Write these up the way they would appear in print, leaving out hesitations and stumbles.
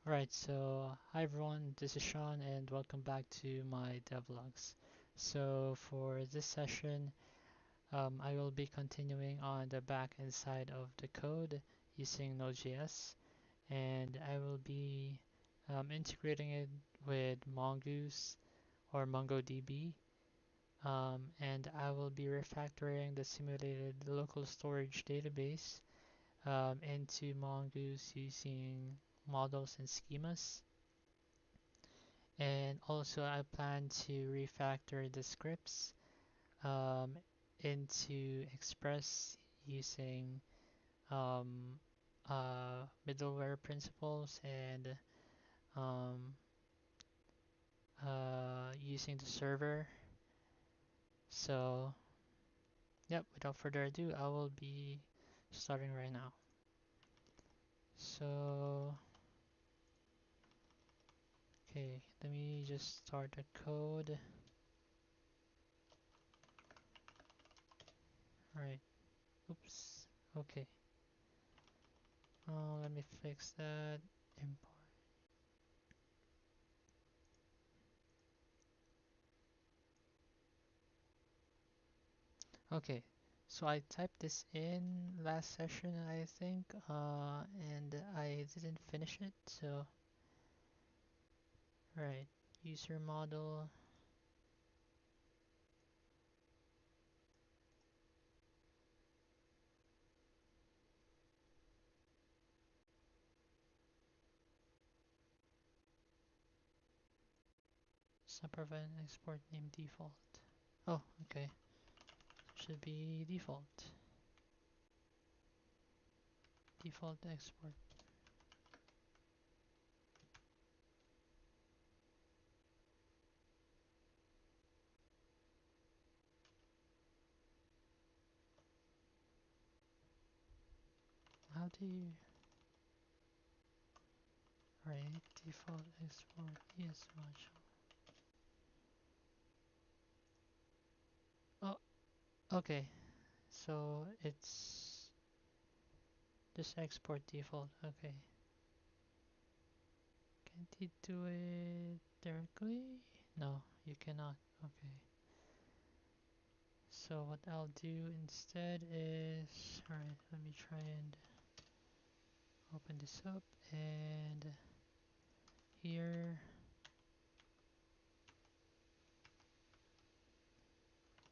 Alright, so hi everyone, this is Sean and welcome back to my devlogs. So for this session, I will be continuing on the backend side of the code using Node.js, and I will be integrating it with Mongoose or MongoDB, and I will be refactoring the simulated local storage database into Mongoose using models and schemas. And also I plan to refactor the scripts um, into Express using um, middleware principles and um, using the server. So, yep, without further ado, I will be starting right now. So, okay, let me just start the code. Right, oops, okay. Let me fix that. Import. Okay, so I typed this in last session, I think, and I didn't finish it. So, right, user model. Subprevent export name default. Oh, okay, should be default. Default export. How do you? Right, default export is module. Oh, okay. So it's just export default. Okay. Can't you do it directly? No, you cannot. Okay. So what I'll do instead is, alright, let me try and open this up, and here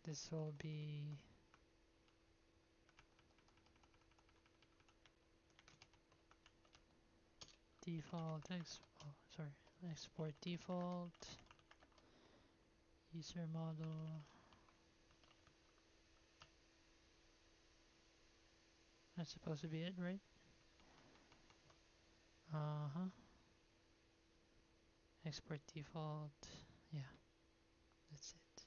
this will be default export default user model. That's supposed to be it, right? Uh-huh. Export default. Yeah, that's it.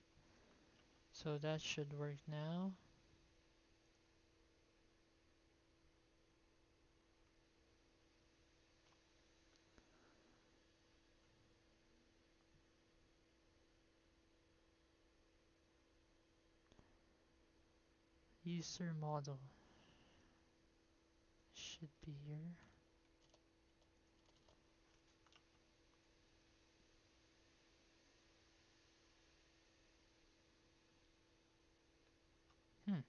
So that should work now. User model should be here. Hmm.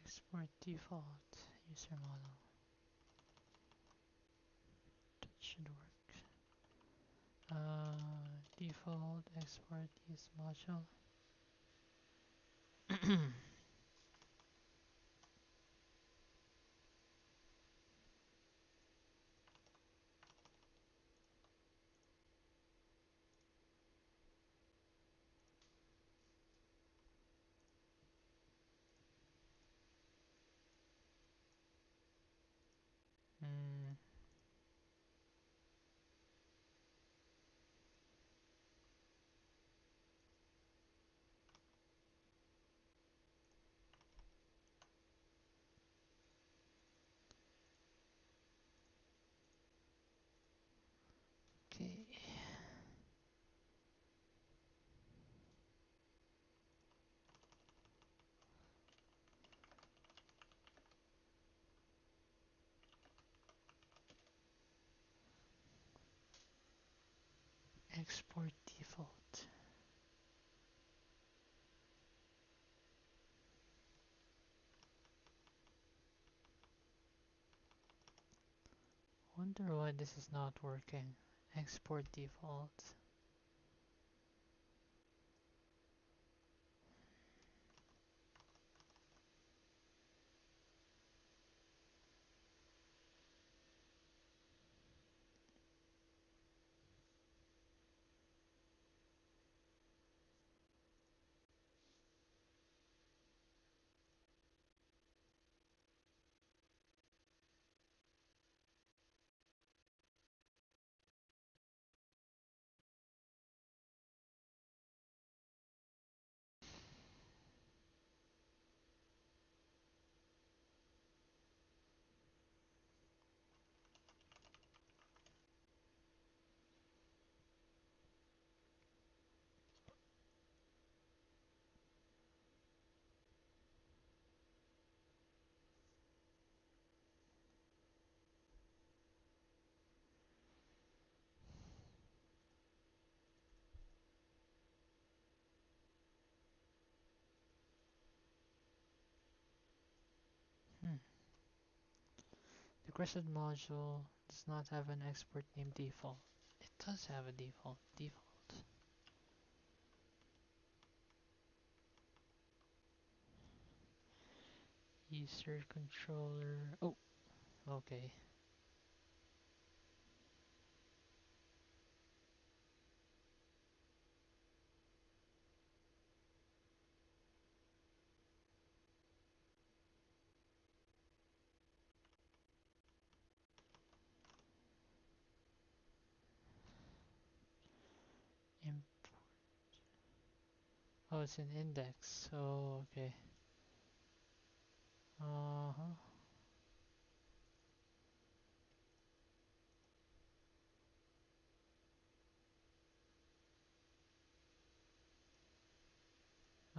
Export default user model. That should work. Default export use module. mm, Export default. Wonder why this is not working. Export default. Hmm. The requested module does not have an export name default. It does have a default. User controller. Oh, okay. Im oh, it's an index. Oh, okay. Uh-huh.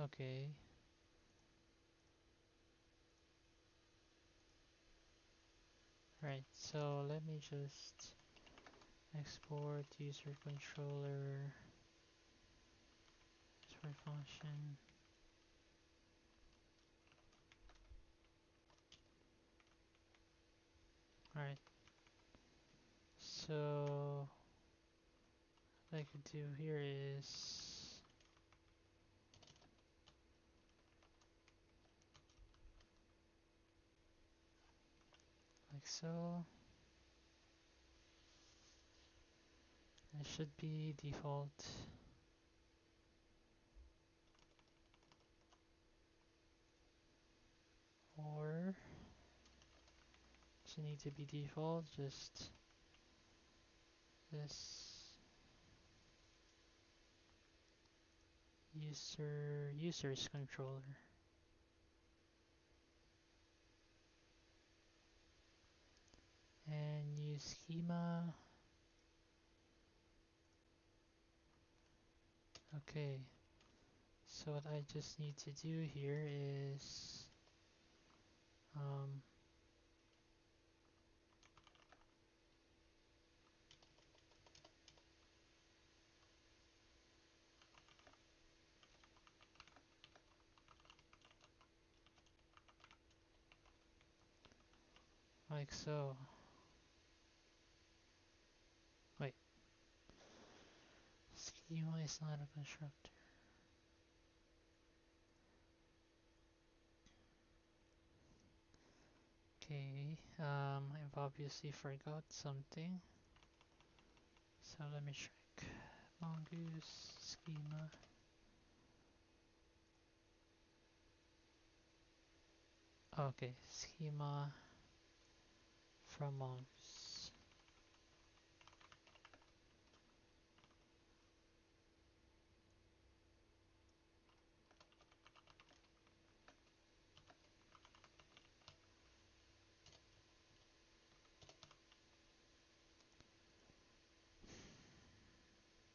Okay. Right, so let me just export user controller export function. Alright, so what I could do here is like so. It should be default, or doesn't need to be default, just this users controller. And use schema. Okay, so what I just need to do here is like so. Wait, schema is not a constructor. Okay, I've obviously forgot something. So let me check. Mongoose schema. Okay, schema from Mongoose.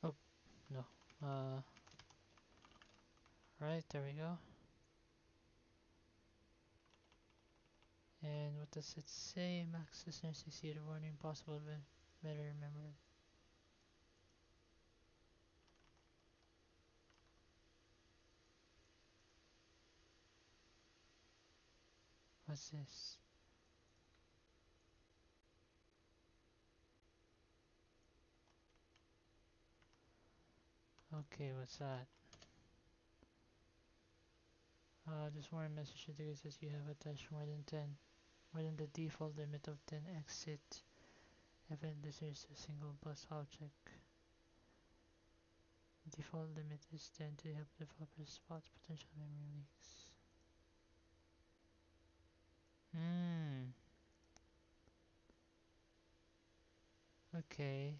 Oh, no. Right, there we go. And what does it say? Max listeners succeed warning possible better remember. What's this? Okay, what's that? This warning message indicates that you have attached more than the default limit of 10 exit event listeners to a single bus object. The default limit is 10 to help developers spot potential memory leaks. Okay.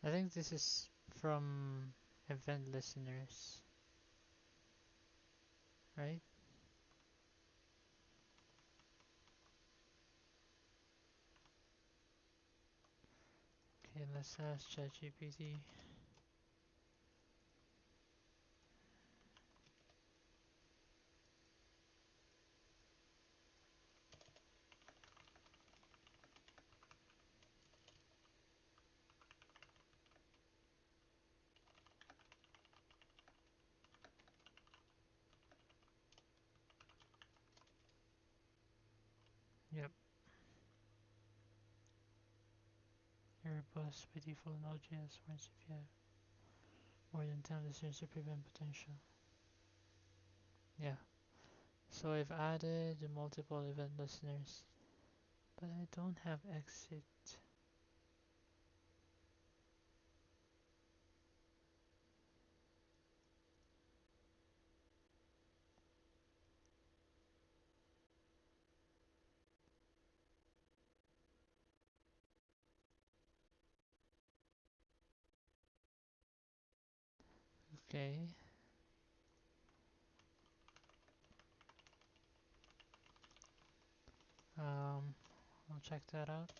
I think this is from event listeners, right? Okay, let's ask ChatGPT. Yep. Your bus by default Node.js warns if you have more than 10 listeners to prevent potential. Yeah. So I've added multiple event listeners, but I don't have exit. Okay. I'll check that out.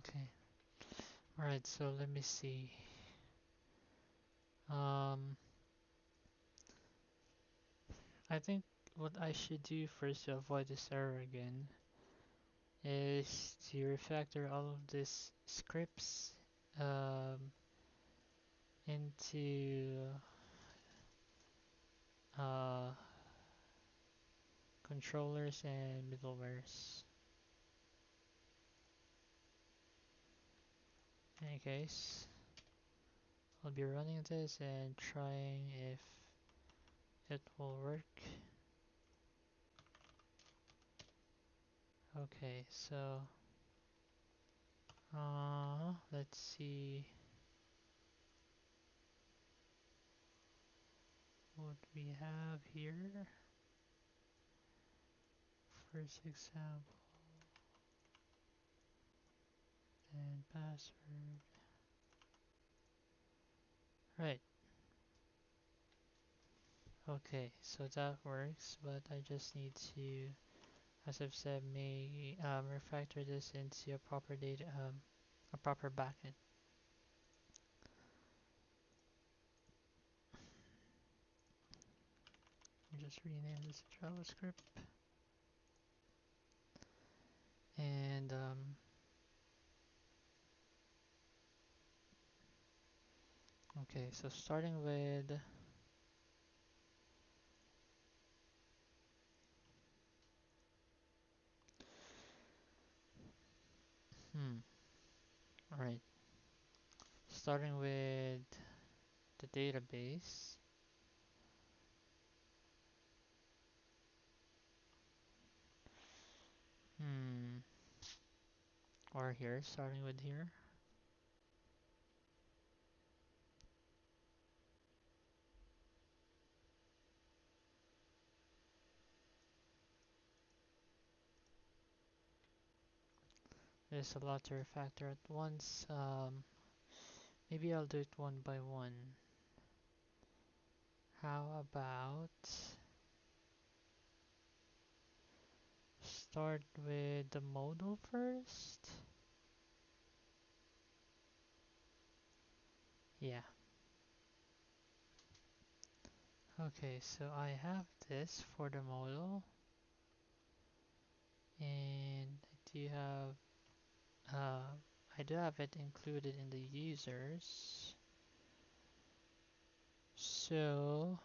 Okay. Alright, so let me see. I think what I should do first to avoid this error again is to refactor all of these scripts um, into uh, controllers and middlewares. In any case, I'll be running this and trying if it will work. Okay, so let's see what we have here. First example and password. Right. Okay, so that works, but I just need to, as I've said, may refactor this into a proper data, a proper backend. Just rename this JavaScript and okay, so starting with all right, starting with the database. Or here, starting with here. There's a lot to refactor at once. Maybe I'll do it one by one. How about start with the modal first? Yeah. Okay, so I have this for the modal, and uh, I do have it included in the users. So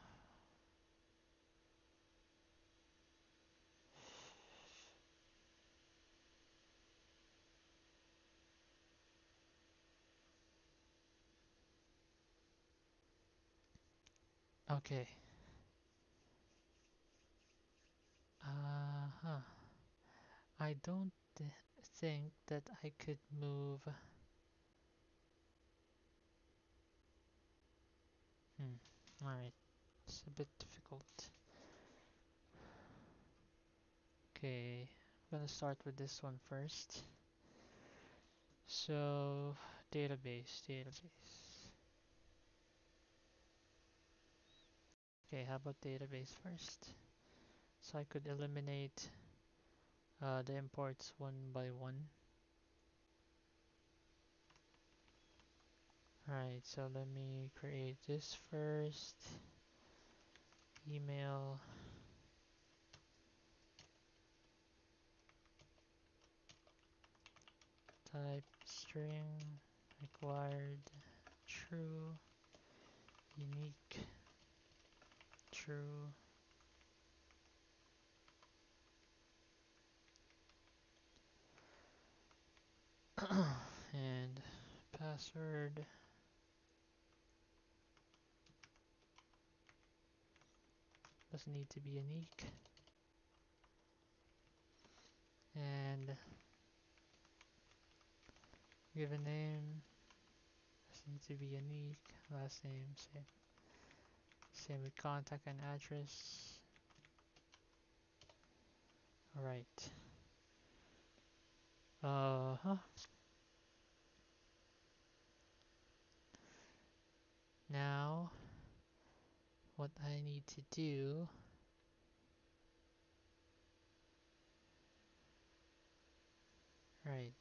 okay. Uh-huh. I don't think that I could move. Alright, it's a bit difficult. Okay, I'm gonna start with this one first. So, database. Okay, how about database first? So I could eliminate the imports one by one. Alright, so let me create this first. Email type string required true, unique, true. And password doesn't need to be unique. And given name doesn't need to be unique. Last name, same. Same with contact and address. Alright. Uh-huh. Now, what I need to do, right,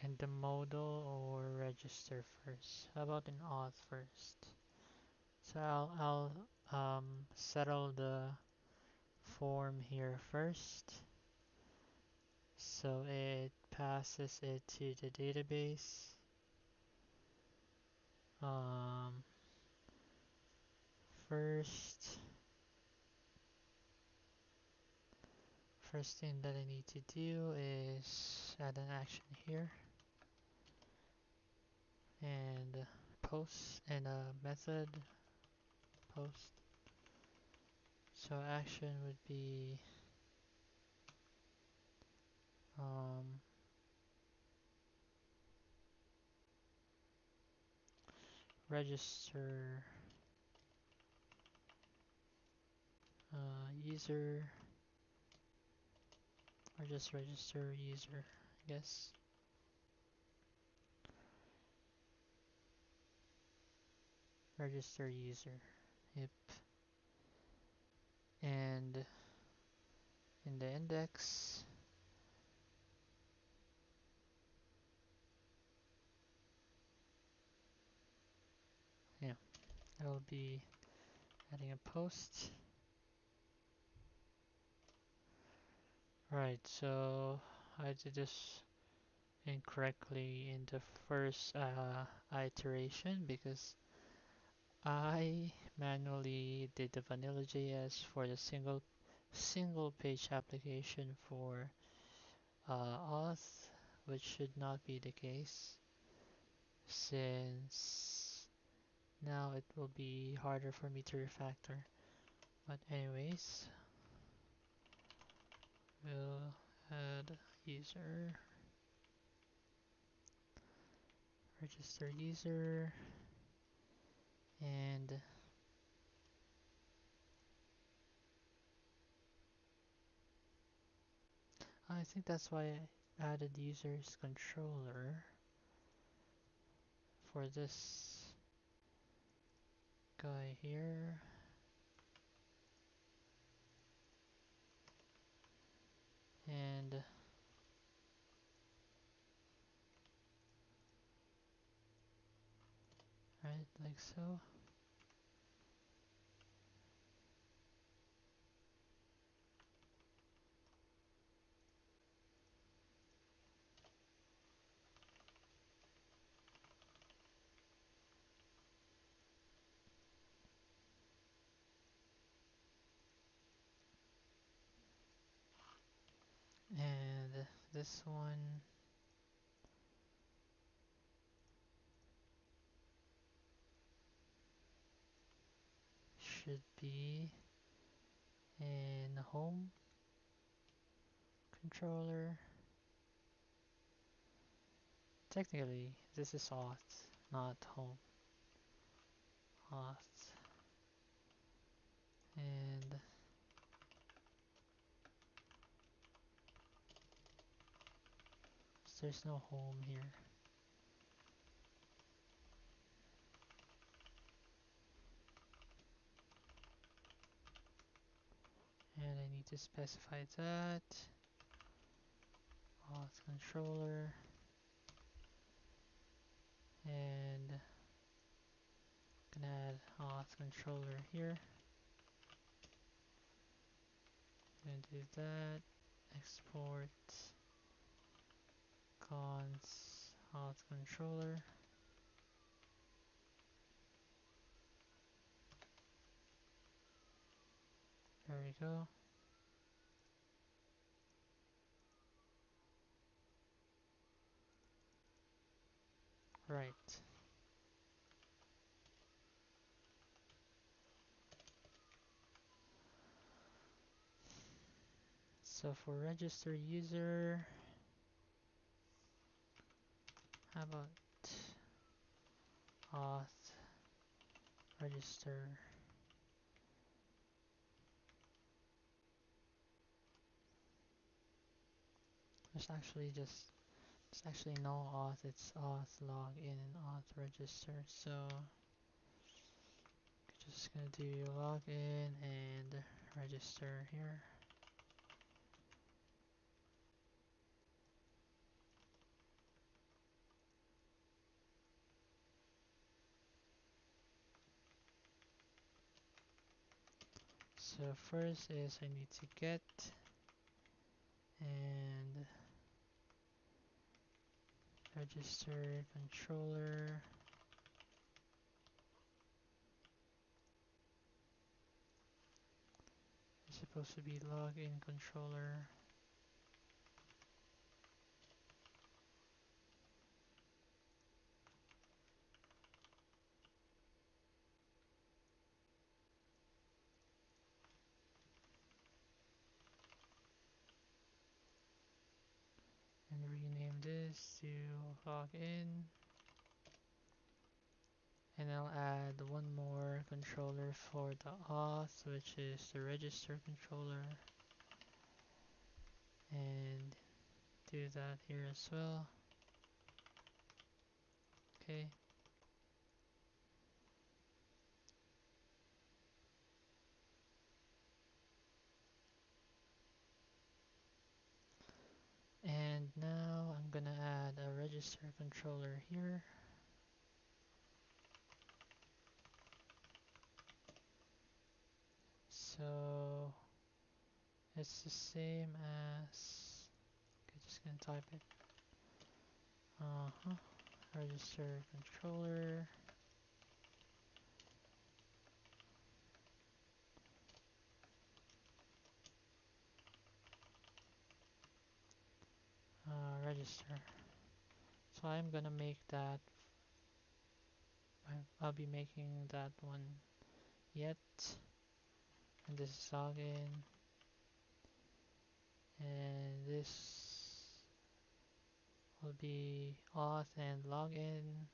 and the modal or register first. How about an auth first? So I'll settle the form here first. So it passes it to the database. Um, first, first thing that I need to do is add an action here and post and a method post. So action would be um, register user or just register user, I guess. Register user. Yep. And in the index, yeah, I'll be adding a post. Right, so I did this incorrectly in the first iteration because I manually did the vanilla JS for the single page application for Auth, which should not be the case since now it will be harder for me to refactor. But anyways, we'll add user, register user, and I think that's why added users controller for this guy here. And right, like so. And this one should be in home controller. Technically, this is auth, not home. Auth. And there's no home here. And I need to specify that. Auth controller. And I'm gonna add auth controller here. Gonna do that. Export cons auth controller. There we go. Right. So for register user, how about auth register? There's actually no auth, it's auth login and auth register. So just gonna do login and register here. So first is I need to get and register controller. It's supposed to be login controller. And rename this to login. And I'll add one more controller for the auth, which is the register controller. And do that here as well. Okay. And now I'm gonna add a register controller here. So it's the same as, okay, just gonna type it. Register controller. Register. So I'm gonna make that, I'll be making that one yet. And this is login. And this will be auth and login.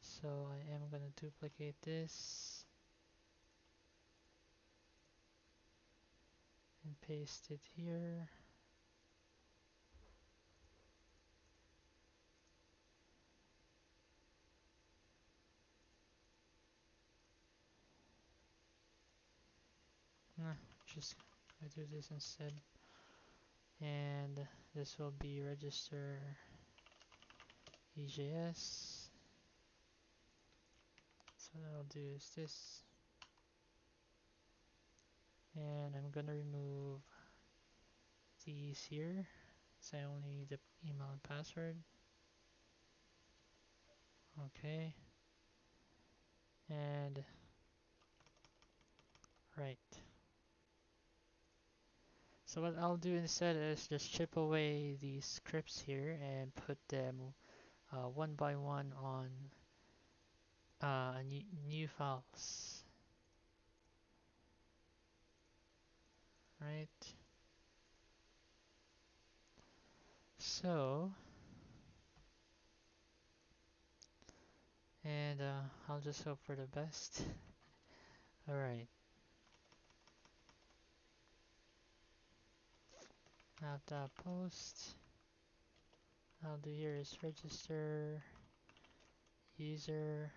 So I am gonna duplicate this and paste it here. just do this instead. And this will be register EJS. So what I'll do is this. And I'm gonna remove these here. So I only need the email and password. Okay. And right. So what I'll do instead is just chip away these scripts here and put them one by one on new files. Right. So, and I'll just hope for the best. Alright. App.post. I'll do here is register user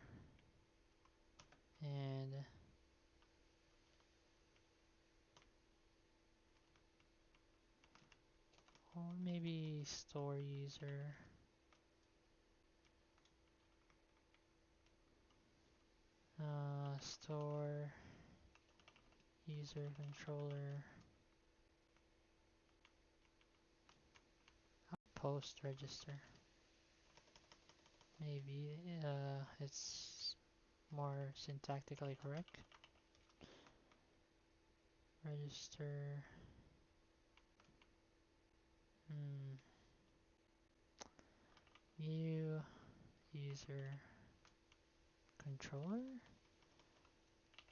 and or maybe store user. Store user controller post register. Maybe it's more syntactically correct. Register new user controller.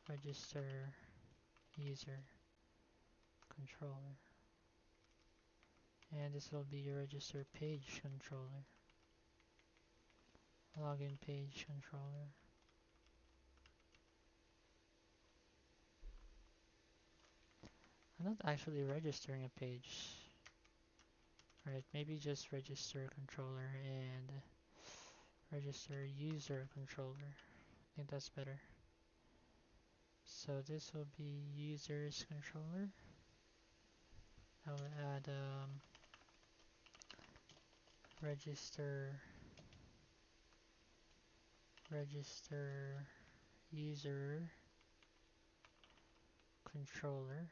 Register user controller. And this will be your register page controller. Login page controller. I'm not actually registering a page. Right, maybe just register controller and register user controller. I think that's better. So this will be users controller. I will add register user controller.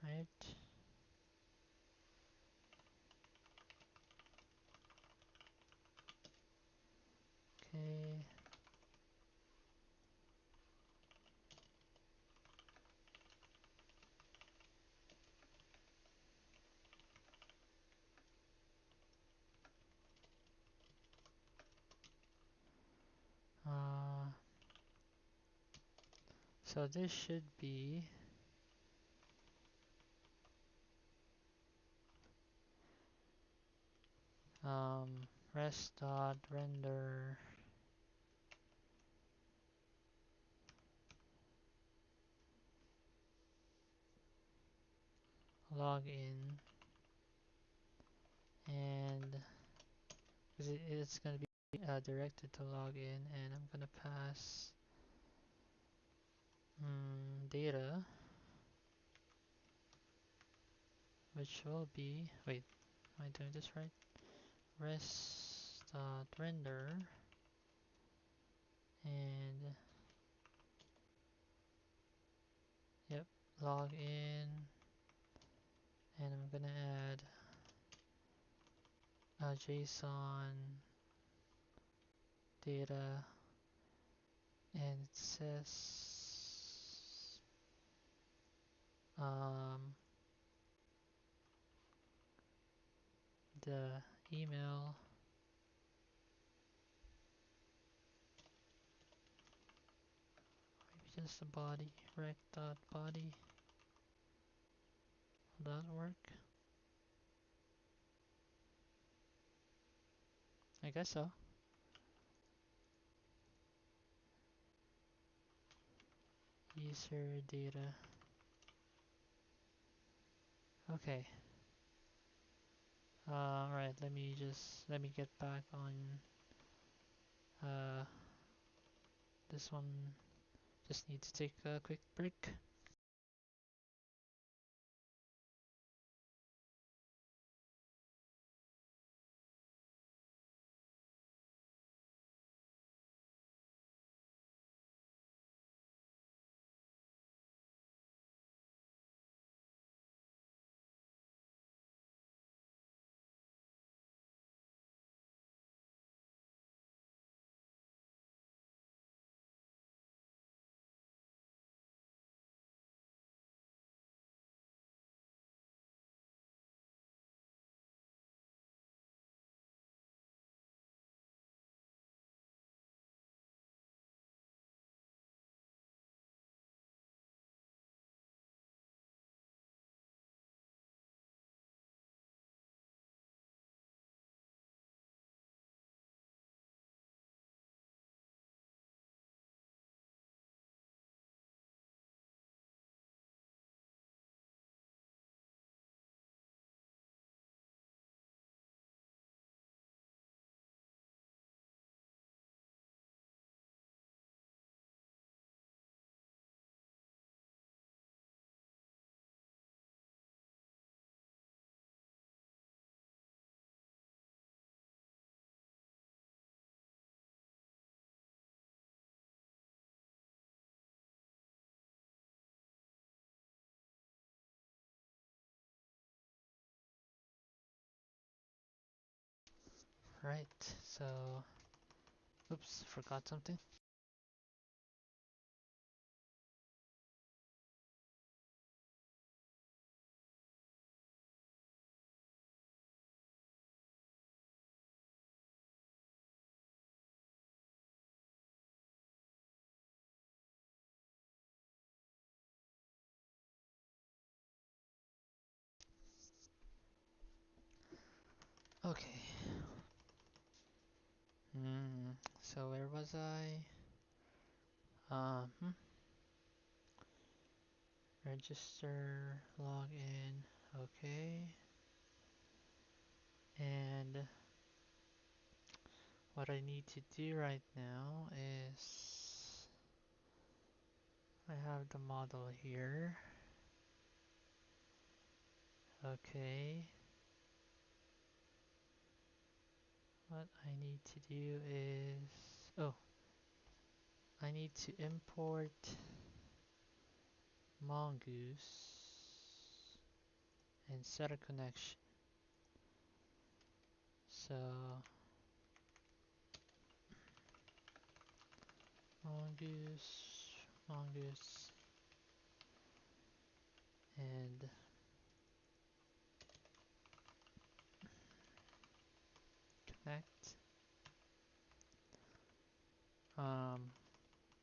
Right. Okay. So this should be rest.render login, and because it's going to be directed to login, and I'm going to pass data, which will be, wait, am I doing this right? Rest.render and yep, login, and I'm gonna add JSON data, and it says the email, maybe just the body, req.body. Will that work? I guess so. User data. Okay. Alright, let me get back on this one just need to take a quick break. Right, so, oops, forgot something. Okay. So where was I? Hmm. Register, login, okay. And what I need to do right now is I have the model here. Okay. What I need to do is, oh, I need to import Mongoose and set a connection. So Mongoose, and connect.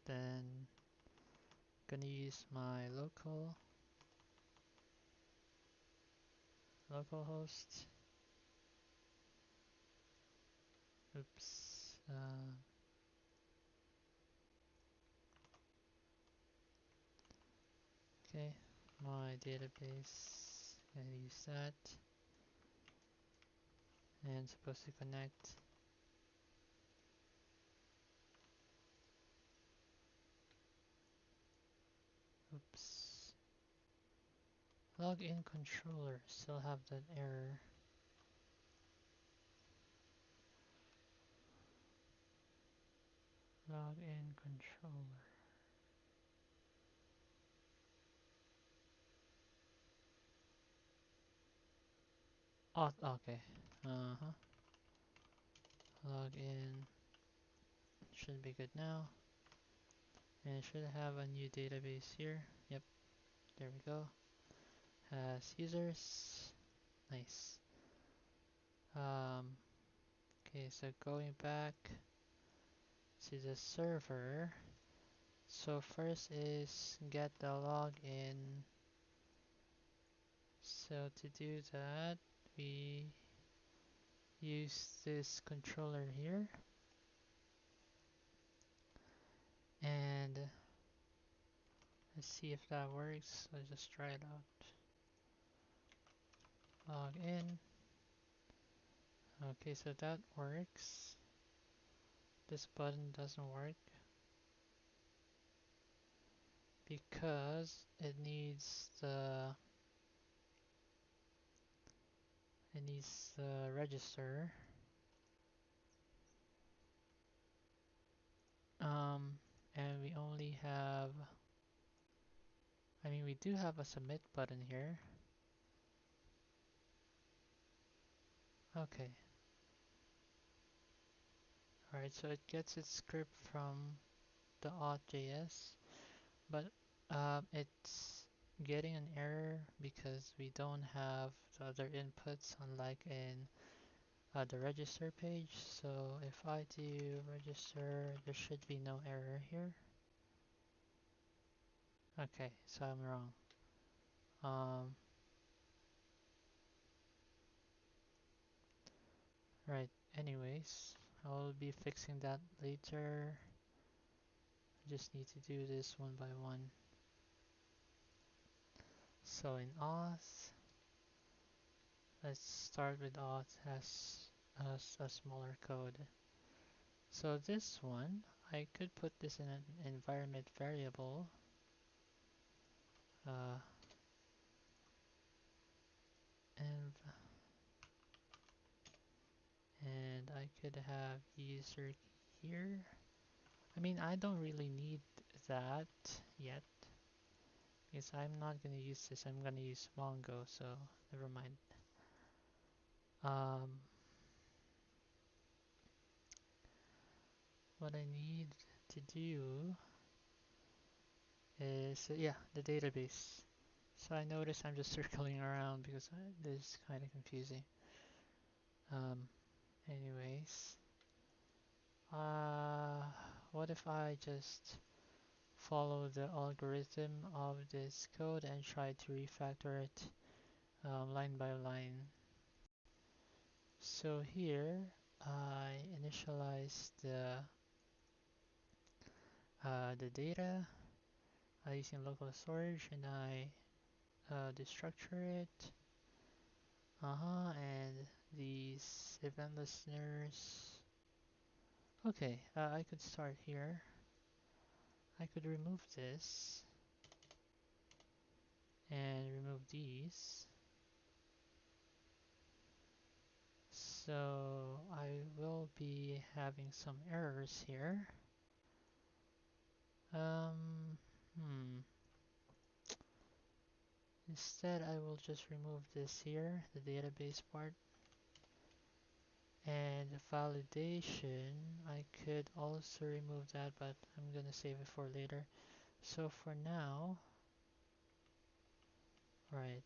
Then gonna use my localhost. Oops. Okay, my database. Gonna use that, and supposed to connect. Oops. Login controller. Still have that error. Login controller. Oh, okay. Login should be good now. And it should have a new database here. Yep, there we go. Has users. Nice. Okay, so going back to the server. So first is get the login. So to do that, we use this controller here. And let's see if that works. Let's just try it out. Log in. Okay, so that works. This button doesn't work. because it needs the register. And we only have, I mean, we do have a submit button here. Okay. Alright, so it gets its script from the auth.js, but it's getting an error because we don't have the other inputs, unlike in the register page. So if I do register, there should be no error here. Okay, so I'm wrong. Right, anyways, I'll be fixing that later. I just need to do this one by one. So in auth, let's start with auth as a smaller code. So this one, I could put this in an environment variable. Uh, and and I could have user here. I mean, I don't really need that yet because I'm not gonna use this. I'm gonna use Mongo, so never mind. Um, what I need to do is, yeah, the database. So I notice I'm just circling around because this is kind of confusing. Um, anyways, uh, what if I just follow the algorithm of this code and try to refactor it line by line? So here I initialize the data using local storage, and I destructure it. And these event listeners. Okay, I could start here. I could remove this and remove these. So I will be having some errors here. Um, hmm. Instead, I will just remove this here, the database part. And validation, I could also remove that, but I'm gonna save it for later. So for now, right,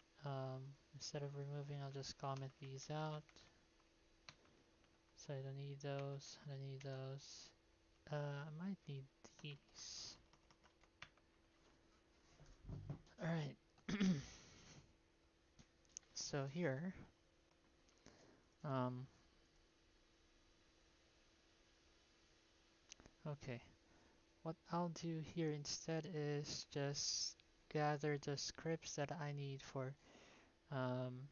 instead of removing, I'll just comment these out. So I don't need those, I don't need those. I might need these. Alright, so here, um, okay, what I'll do here instead is just gather the scripts that I need um,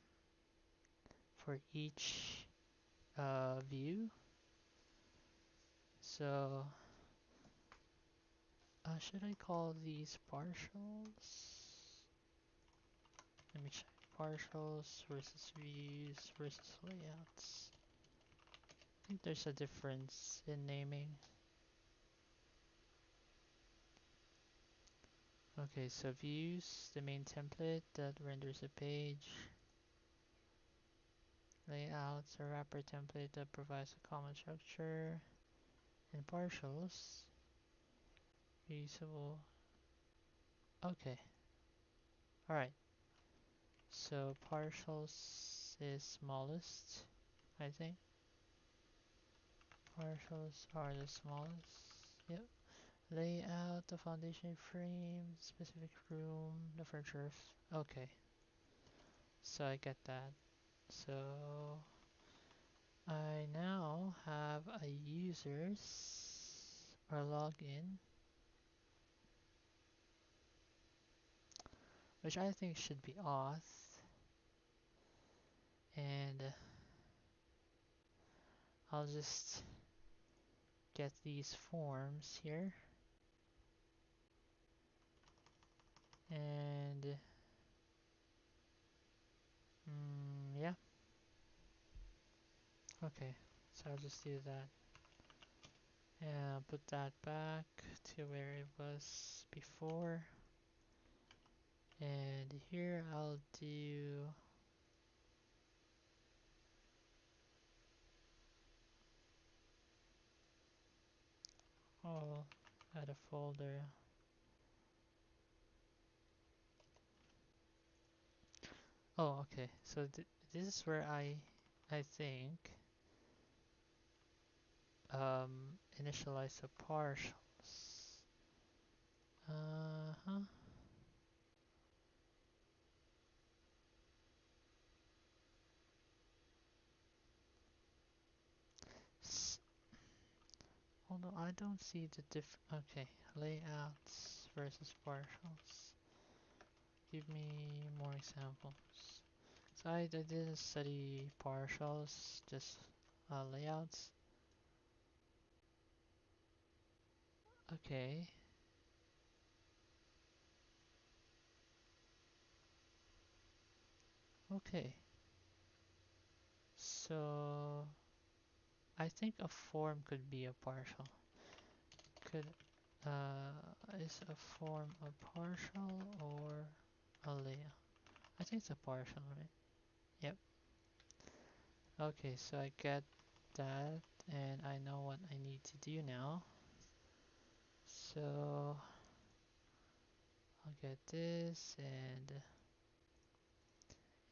for each view. So, should I call these partials? Let me check. Partials versus views versus layouts. I think there's a difference in naming. Okay, so views, the main template that renders a page. Layouts, a wrapper template that provides a common structure. And partials, reusable. Okay, alright. So partials is smallest, I think. Partials are the smallest. Yep. Layout, the foundation frame, specific room, the furniture. Okay, so I get that. So I now have a users or login, which I think should be auth, and I'll just get these forms here. And yeah, okay, so I'll just do that. And put that back to where it was before. And here I'll do I'll add a folder. Oh, okay. So this is where I think initialize the partials. Uh-huh. Although I don't see the okay, layouts versus partials. Give me more examples. So I didn't study partials, just layouts. Okay. Okay. So I think a form could be a partial. Could is a form a partial or a layout? I think it's a partial, right? Yep. Okay, so I get that and I know what I need to do now. So I'll get this and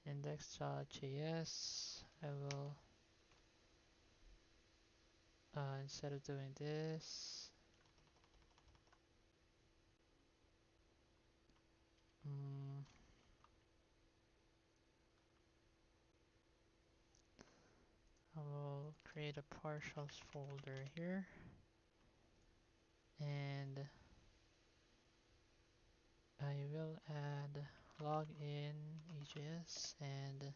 index.js. I will instead of doing this, mm, I will create a partials folder here and I will add login EJS and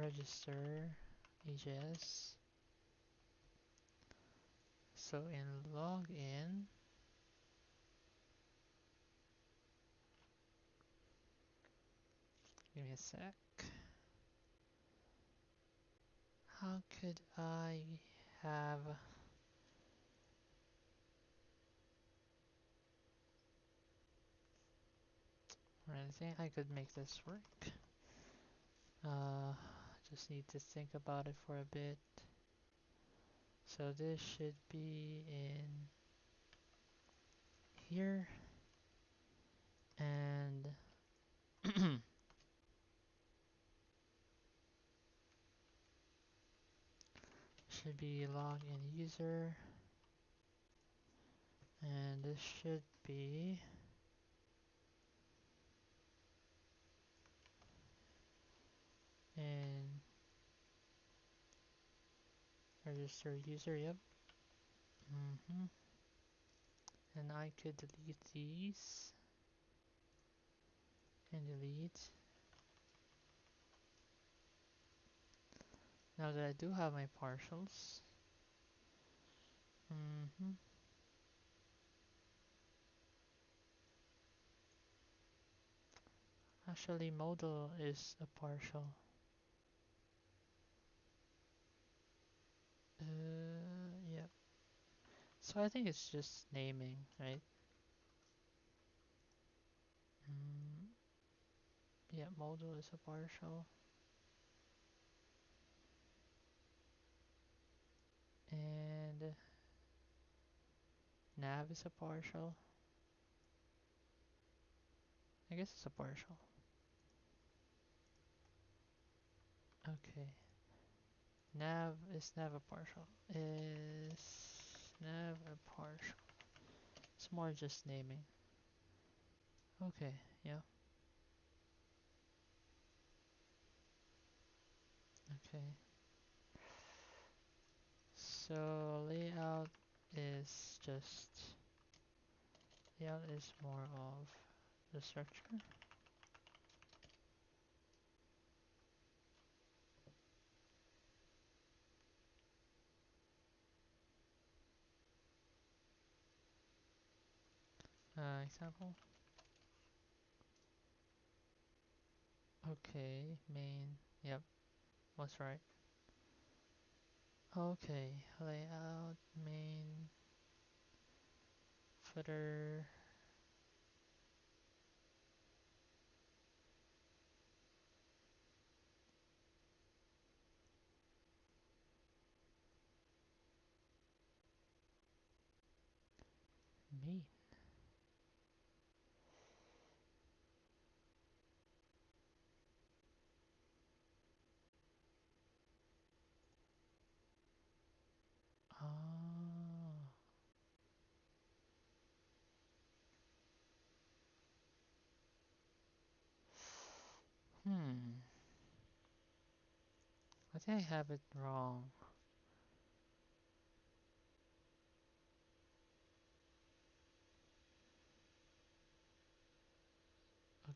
register EJS. So in login, give me a sec. How could I have or anything? I could make this work. Just need to think about it for a bit. So this should be in here and should be login user and this should be in register user, yep. And I could delete these and delete. Now that I do have my partials, actually modal is a partial. Yep. So I think it's just naming, right? Yeah, modal is a partial. And nav is a partial. I guess it's a partial. Okay. Nav a partial? Is nav a partial? It's more just naming. Okay, yeah. Okay. So layout is just layout is more of the structure. example. Okay, main. Yep, was right. Okay, layout, main, footer. Main. Ah. Hmm. I think I have it wrong.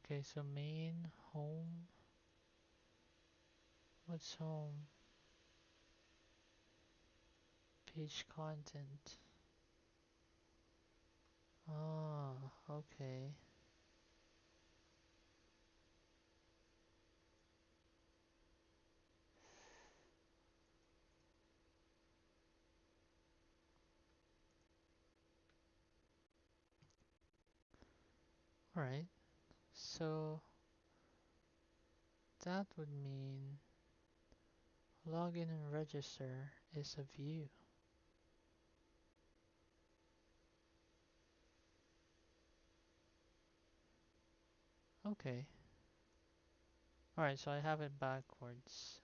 Okay, so main, home. What's home? Page content. Ah, okay. Alright, so that would mean login and register is a view. Okay. Alright, so I have it backwards.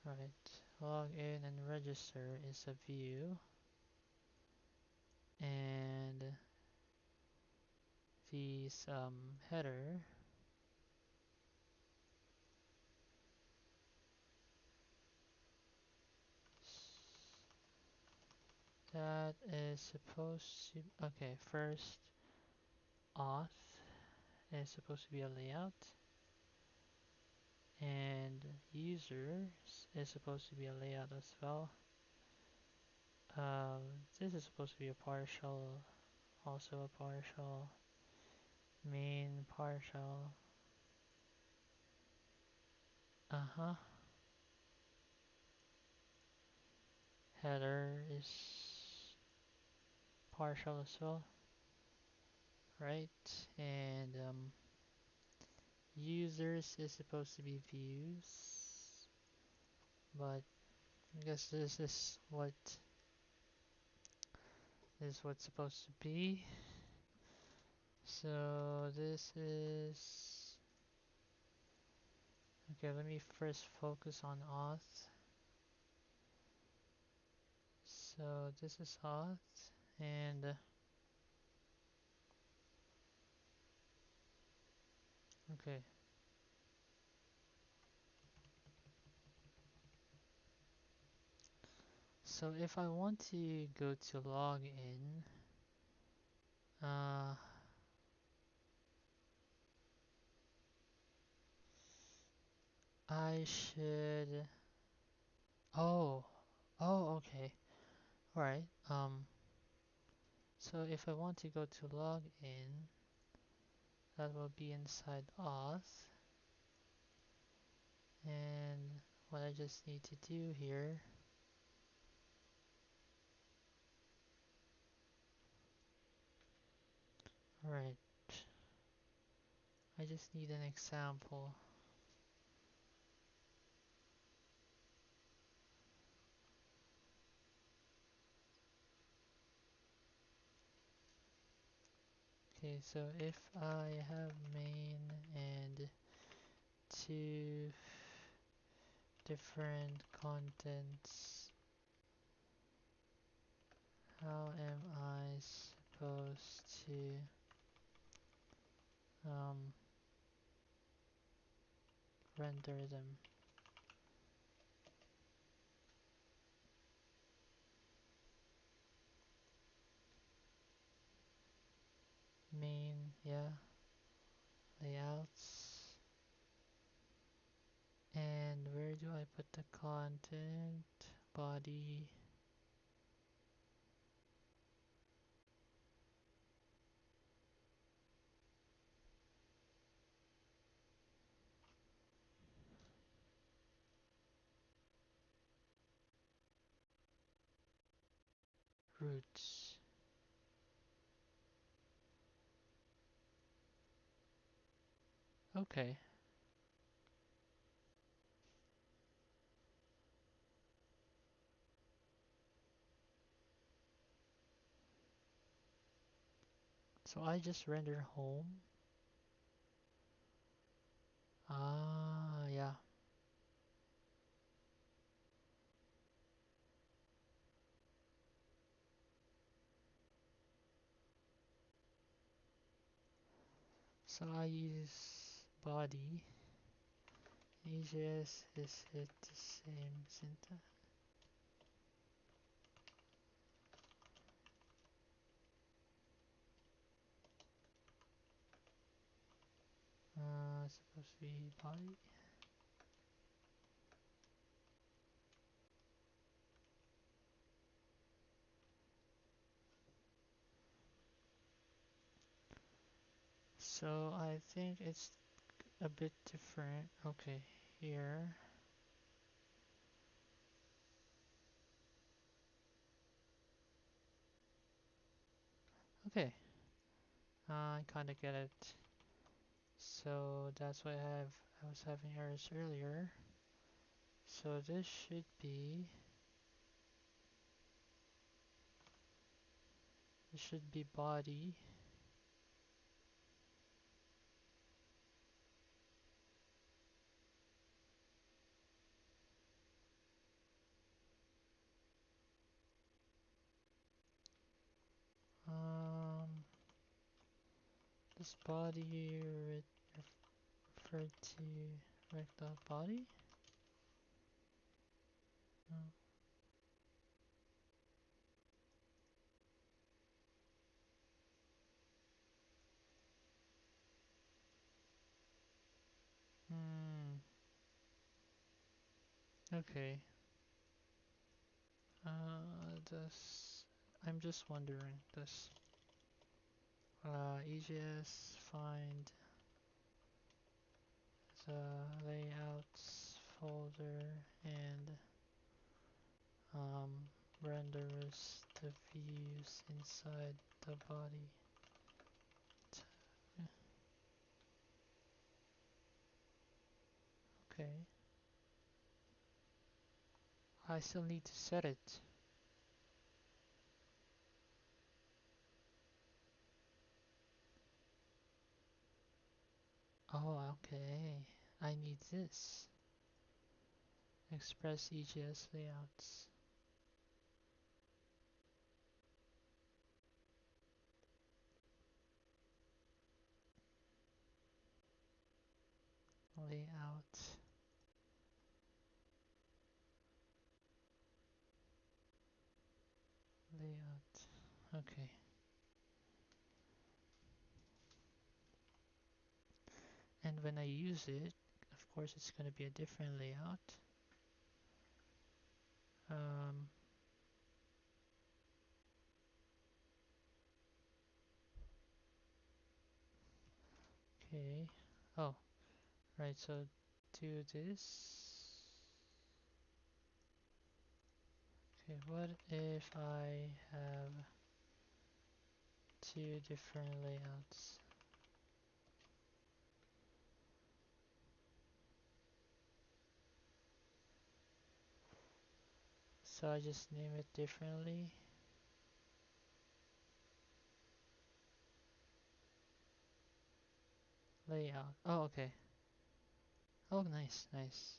Right. Login and register is a view. And these header that is supposed to, okay, first auth is supposed to be a layout, and users is supposed to be a layout as well. This is supposed to be a partial, also a partial, main partial. Uh-huh. Header is partial as well, right? And users is supposed to be views, but I guess this is what's supposed to be. So this is okay. Let me first focus on auth. So this is auth, and okay. So if I want to go to login, uh, I should. Oh, okay. All right. So if I want to go to login, that will be inside auth, and what I just need to do here. All right. I just need an example. Okay, so if I have main and two different contents, how am I supposed to um, render them? Main, yeah, layouts. And where do I put the content? Body. roots. Okay. So I just render home. Ah, yeah. So I use body. EJS is it the same syntax? Supposed to be body. So I think it's a bit different. Okay, here. Okay, I kind of get it. So that's why I was having errors earlier. So this should be body. Um, this body referred to req.body. Oh. Hmm. Okay. This. I'm just wondering. This. EJS find the layouts folder and renders the views inside the body. Okay. I still need to set it. Oh, okay. I need this. Express EJS layouts. Layout. Layout. Okay. And when I use it, of course, it's going to be a different layout. Um, okay. Oh, right. So do this. Okay. What if I have two different layouts? So I just name it differently. Layout. Oh, okay. Oh, nice, nice.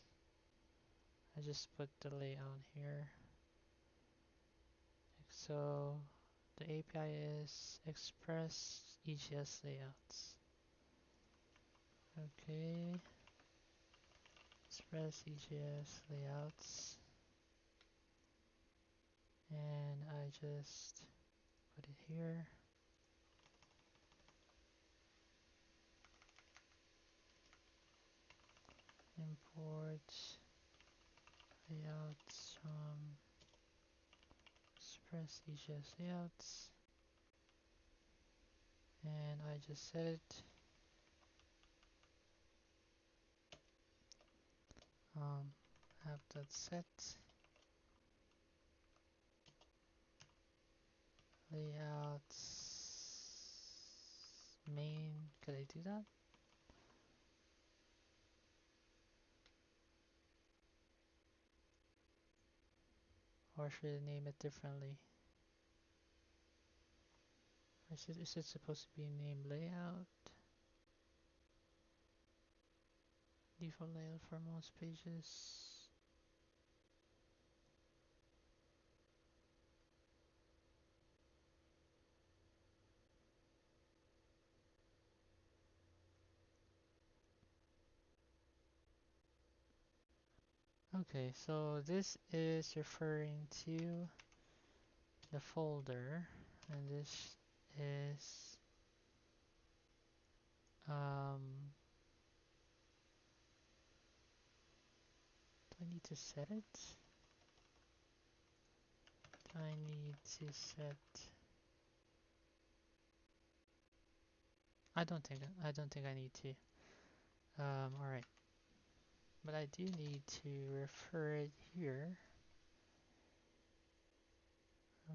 I just put the layout here. So the API is express EJS layouts. Okay. Express EJS layouts. And I just put it here. Import layouts from express EJS layouts. And I just set it. App.set. layouts main. Could I do that? Or should I name it differently? Or is it supposed to be named layout? Default layout for most pages. Okay, so this is referring to the folder, and this is do I need to set it? Do I need to set? I don't think I need to. Alright. But I do need to refer it here.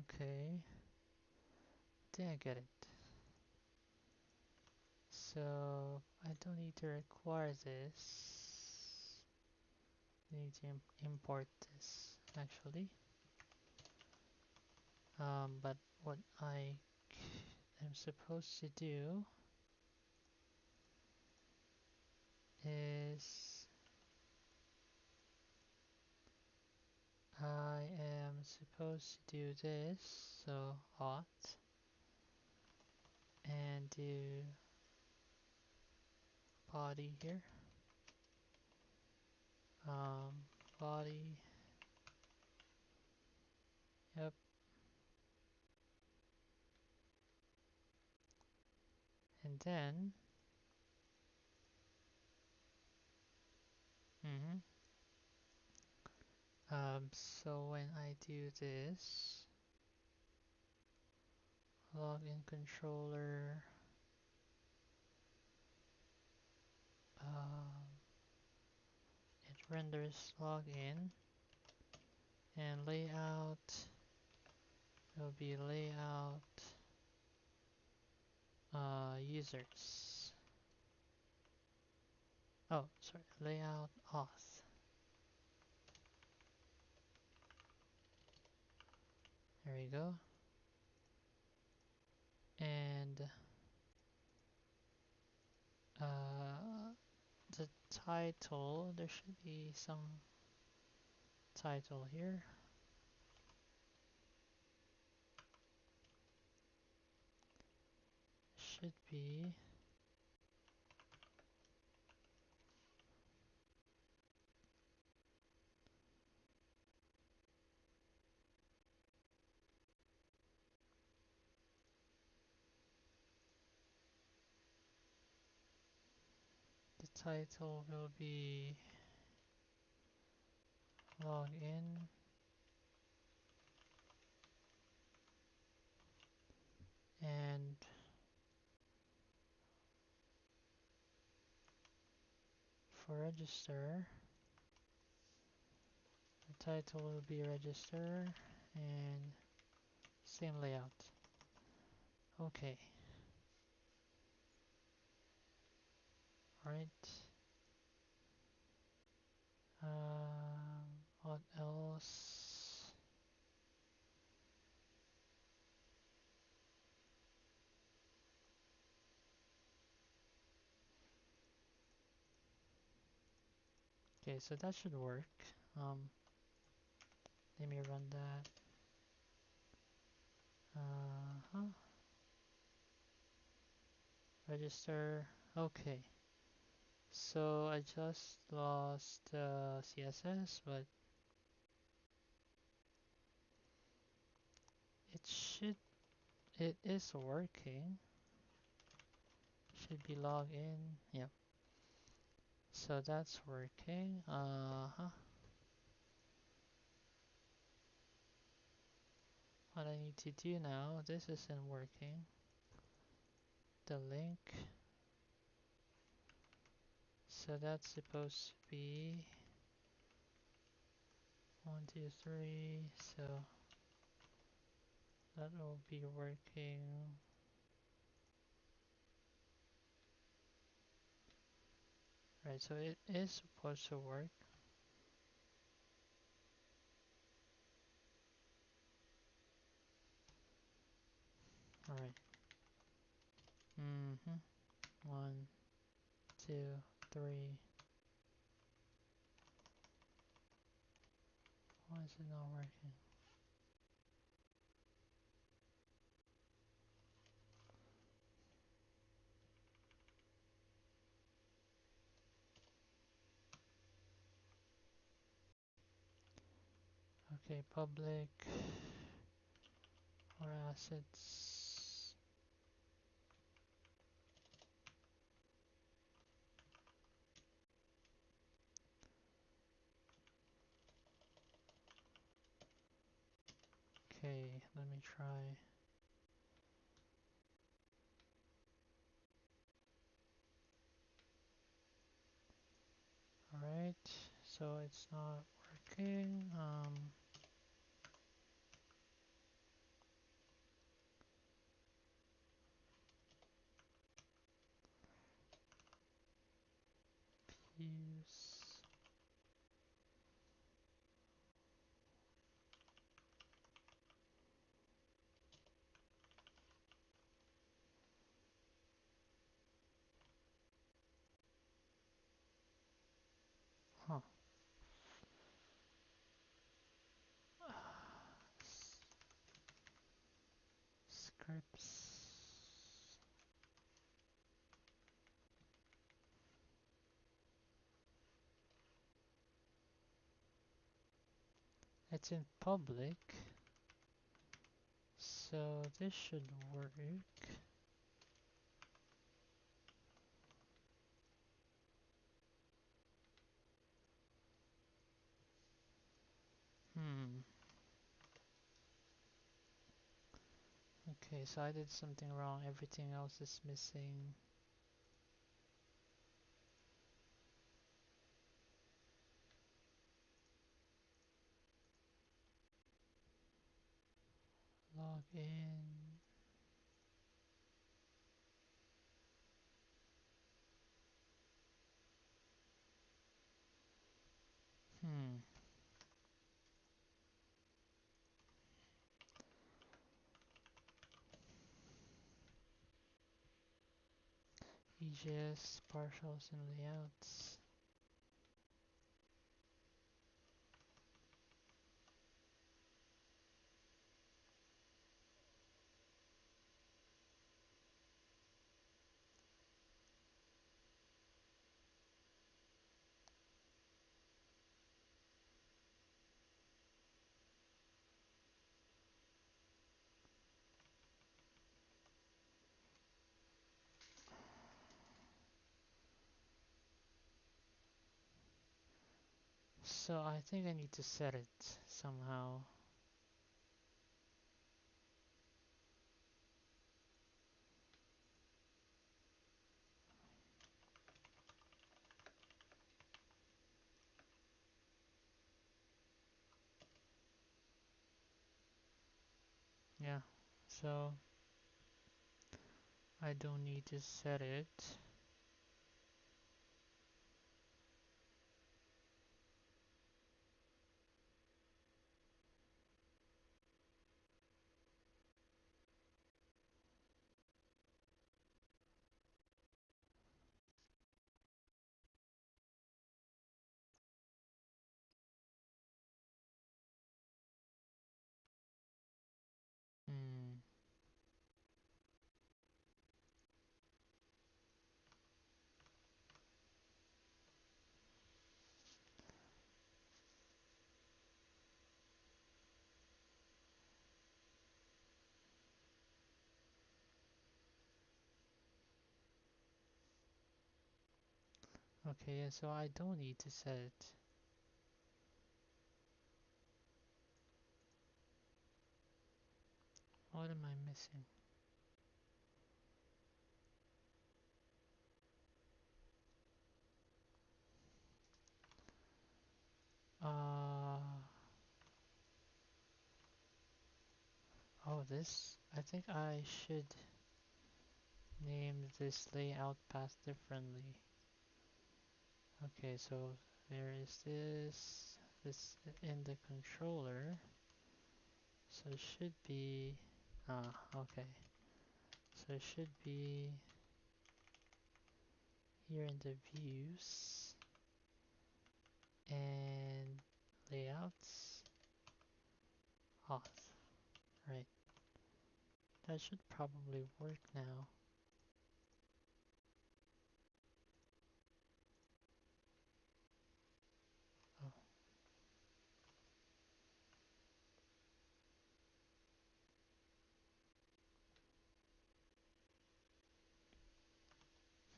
Okay. I think I get it. So I don't need to require this. I need to import this actually. But what I am supposed to do is I am supposed to do this, so auth, and do body here, body, yep, and then, so when I do this, login controller, it renders login, and layout will be layout users. Oh, sorry, layout auth. There we go. And the title, there should be some title here. Should be the title will be login, and for register, the title will be register and same layout. Okay. Right. What else? Okay, so that should work. Let me run that. Register. Okay. So I just lost CSS, but it is working. Should be login. Yep. So that's working. What I need to do now, this isn't working. The link. So that's supposed to be 1, 2, 3. So that will be working. Right, so it is supposed to work. Alright. One, two, three. Why is it not working? Okay, public or assets. Okay, let me try. Alright, so it's not working. Use. Huh. Scripts. It's in public, so this should work. Okay, so I did something wrong. Everything else is missing. Log in. EJS, partials and layouts. So I think I need to set it somehow. Yeah, so I don't need to set it. Hmm. Okay, yeah, so I don't need to set it. What am I missing? Uh, Oh, this? I think I should name this layout path differently. Okay, so there is this in the controller. So it should be, okay. So it should be here in the views and layouts, auth, right. That should probably work now. Oh.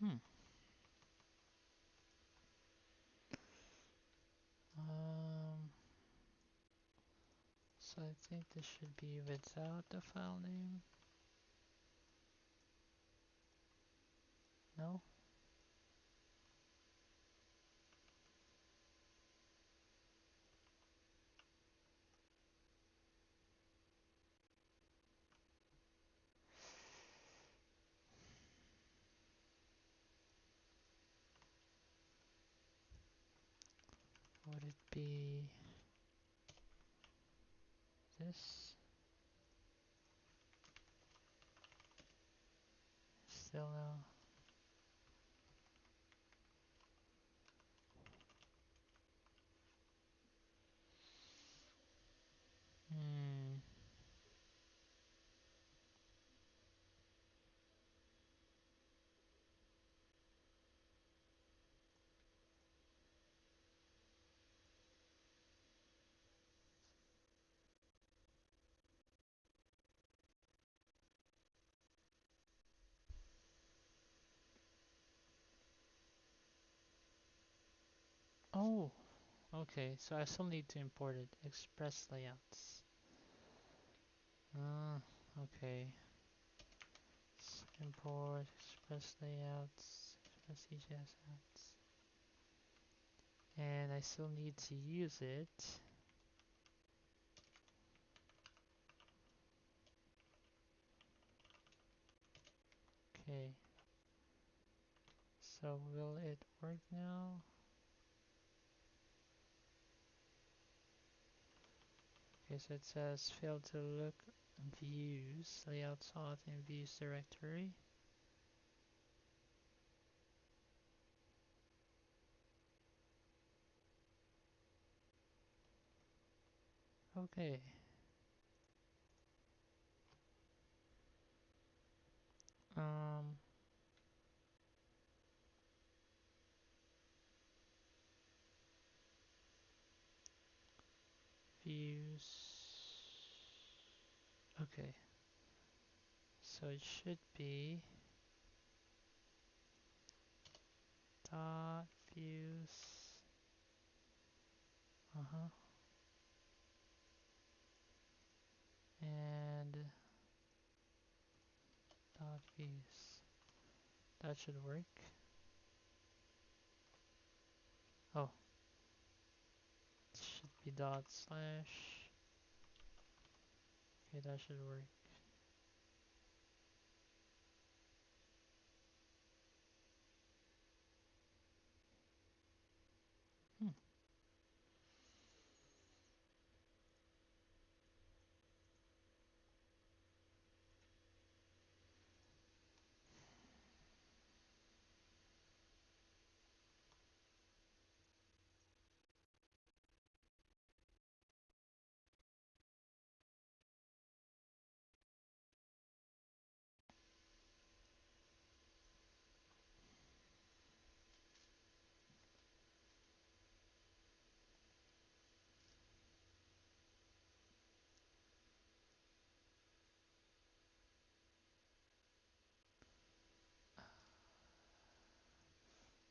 Hmm. Um, so I think this should be without the file name. No? Would it be this? Still no. Hmm. Oh, okay. So I still need to import it. Express layouts. Okay. Import express layouts, express EJS layouts. And I still need to use it. Okay. So will it work now? Okay, so it says failed to look views, layouts auth in views directory. Okay. Um, views. Okay. So it should be dot views. Uh-huh. And dot views. That should work. Oh, it should be dot slash. Okay, that should work. Hmm.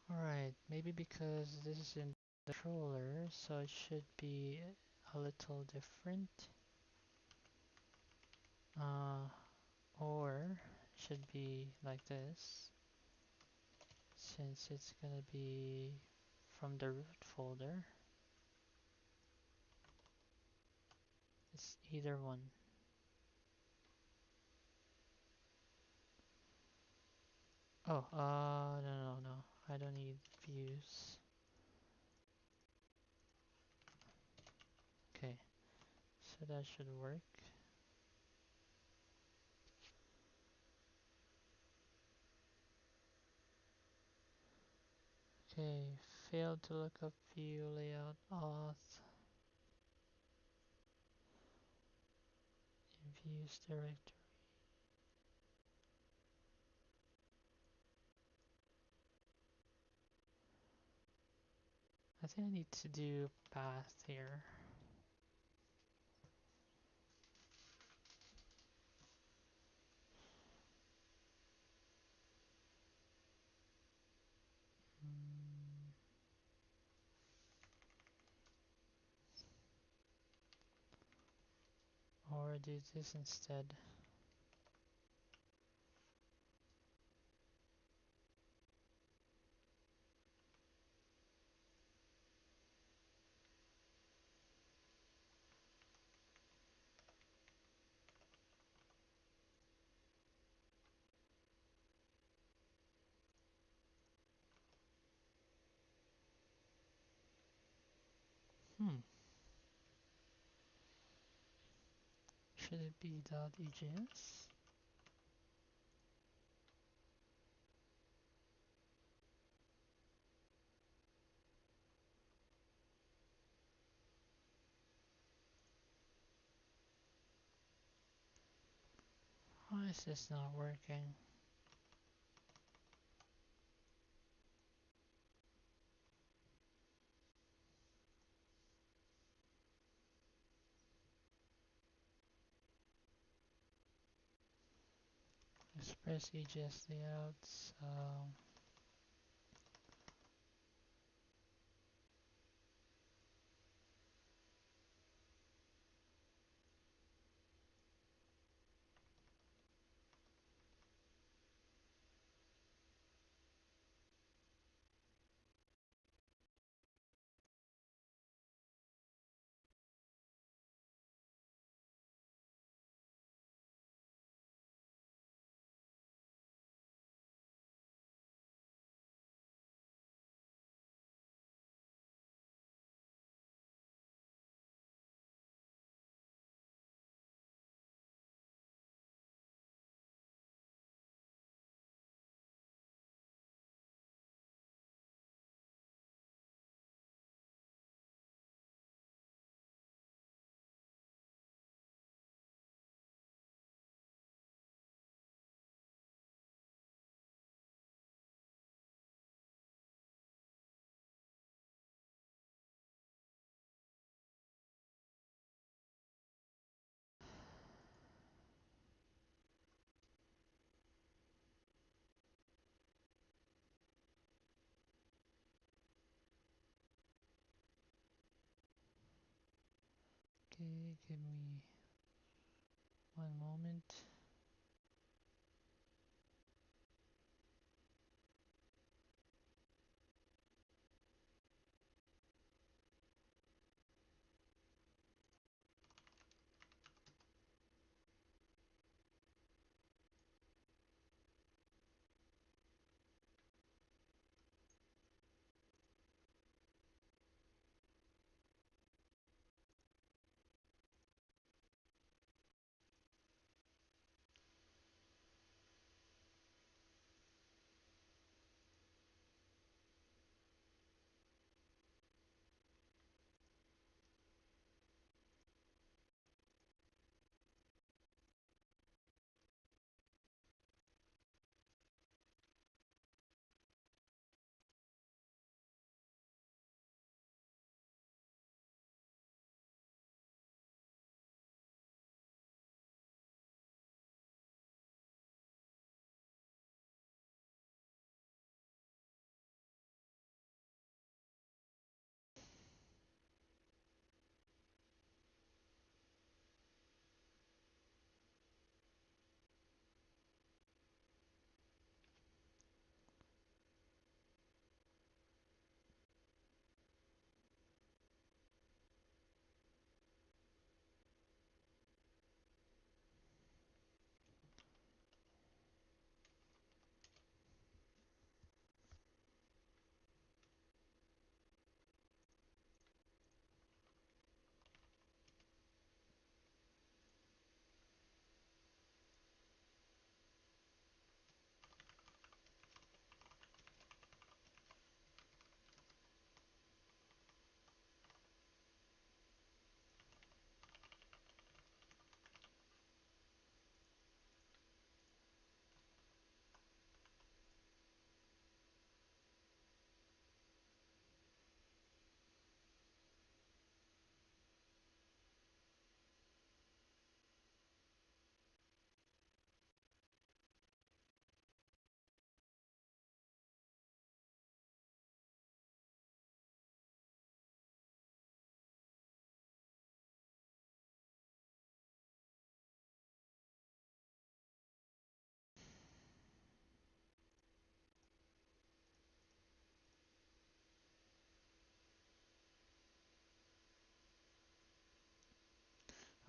Alright, maybe because this is in the controller, so it should be a little different. Or it should be like this, since it's gonna be from the root folder. It's either one. Oh, no. I don't need views. Okay, so that should work. Okay, failed to look up view layout auth in views directory. I think I need to do path here. Mm, or do this instead. Hmm. Should it be .ejs? Why is this not working? Express EJS layouts. Okay, give me one moment.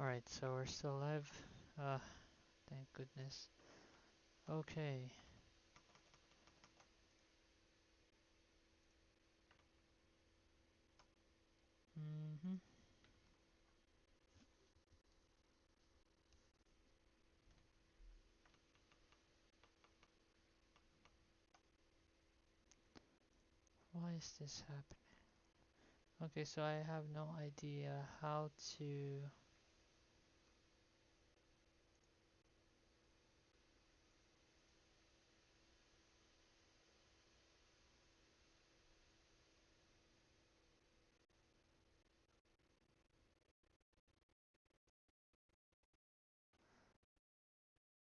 Alright, so we're still live. Uh, thank goodness. Okay. Mm-hmm. Why is this happening? Okay, so I have no idea how to...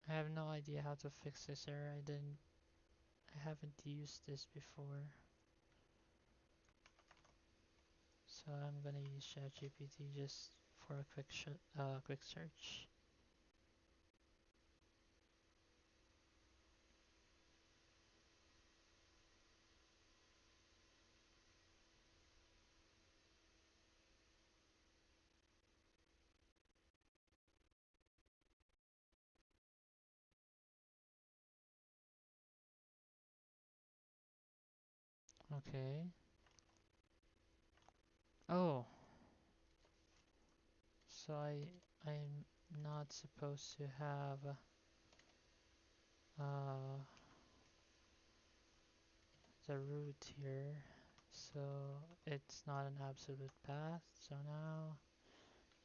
I have no idea how to fix this error. I haven't used this before. So I'm gonna use ChatGPT just for a quick search. Okay. Oh, so I'm not supposed to have uh the root here, so it's not an absolute path. So now,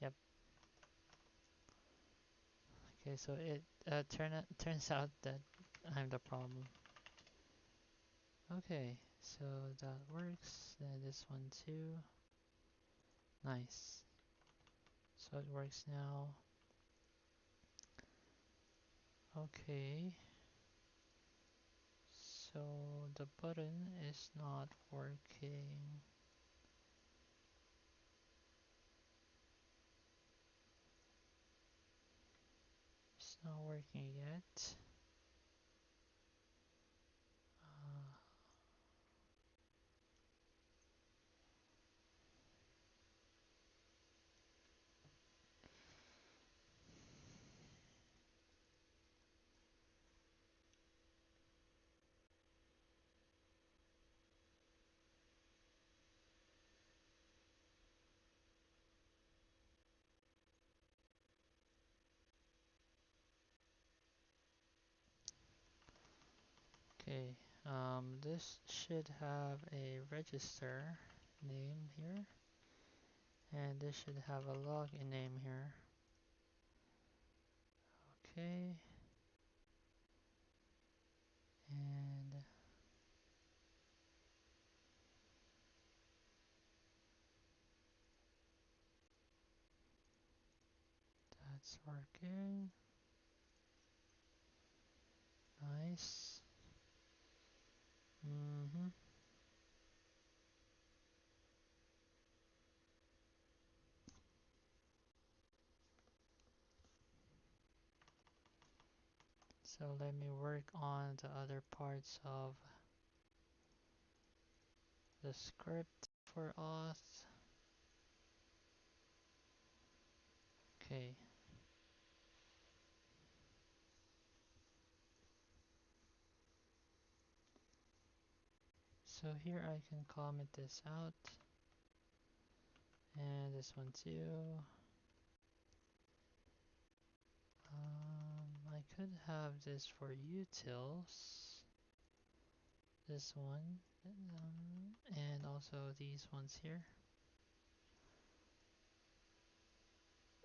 yep. Okay, so it turns out that I'm the problem. Okay, so that works. Then this one too. Nice. So it works now. Okay. So the button is not working. It's not working yet. Uh, okay. This should have a register name here, and this should have a login name here. Okay. And that's working. Nice. Mm-hmm. So let me work on the other parts of the script for auth. Okay. So here I can comment this out. And this one too. I could have this for utils. This one. And also these ones here.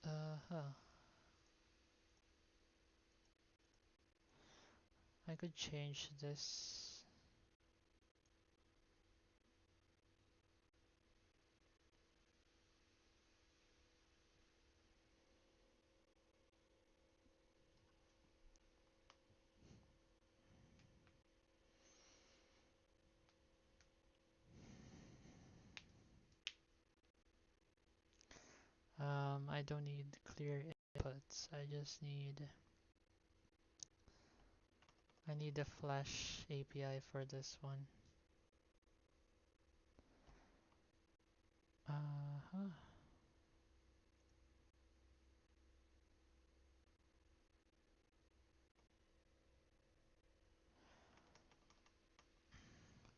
Huh. I could change this. I don't need clear inputs. I need the Flash API for this one. Uh-huh.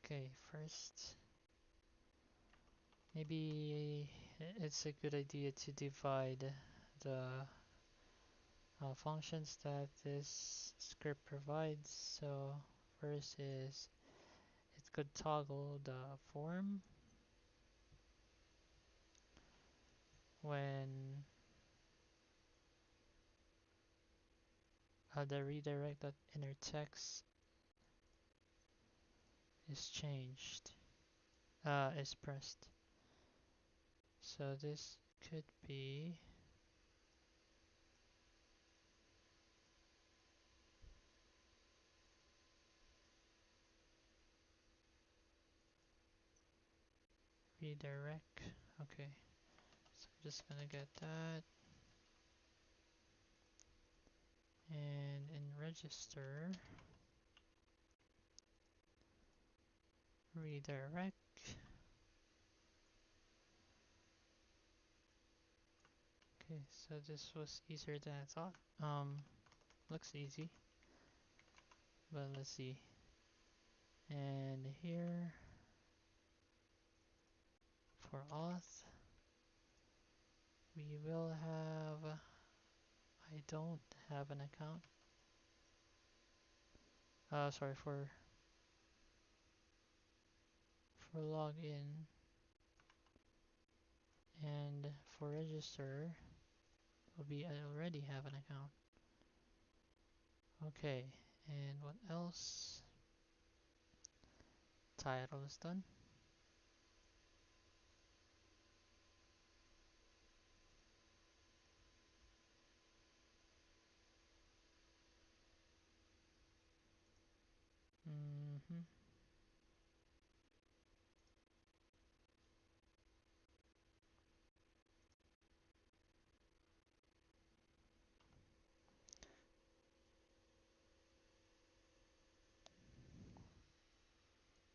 Okay, first, maybe it's a good idea to divide the functions that this script provides. So first is it could toggle the form when the redirect.inner text is changed, is pressed. So this could be redirect. Okay, so I'm just gonna get that. And in register, redirect. Okay, so this was easier than I thought. Looks easy, but let's see. And here for auth, we will have, I don't have an account. Sorry, for login and for register will be I already have an account. Okay, and what else? Title is done. Mm-hmm.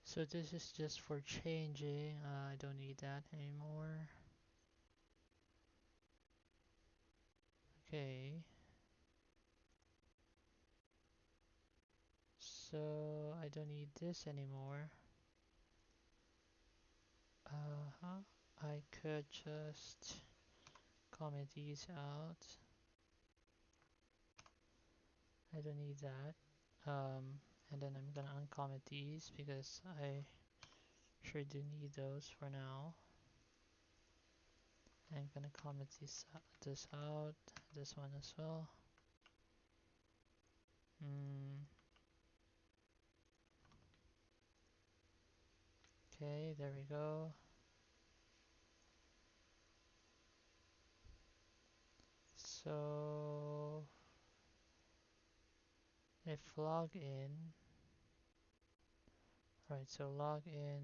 So this is just for changing. I don't need that anymore. Okay. So I don't need this anymore. Uh-huh. I could just comment these out. I don't need that. And then I'm gonna uncomment these because I sure do need those for now. I'm gonna comment this out, this one as well. Okay, there we go. So if login, right, so login,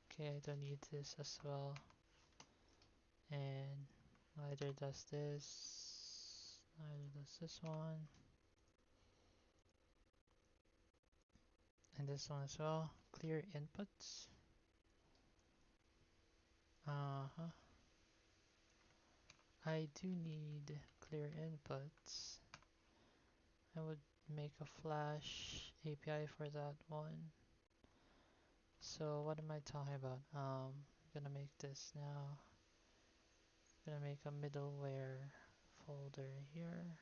okay, I don't need this as well. And neither does this, neither does this one. And this one as well. Clear inputs. Uh-huh. I do need clear inputs. I would make a Flash API for that one. So what am I talking about? I'm gonna make this now. I'm gonna make a middleware folder here.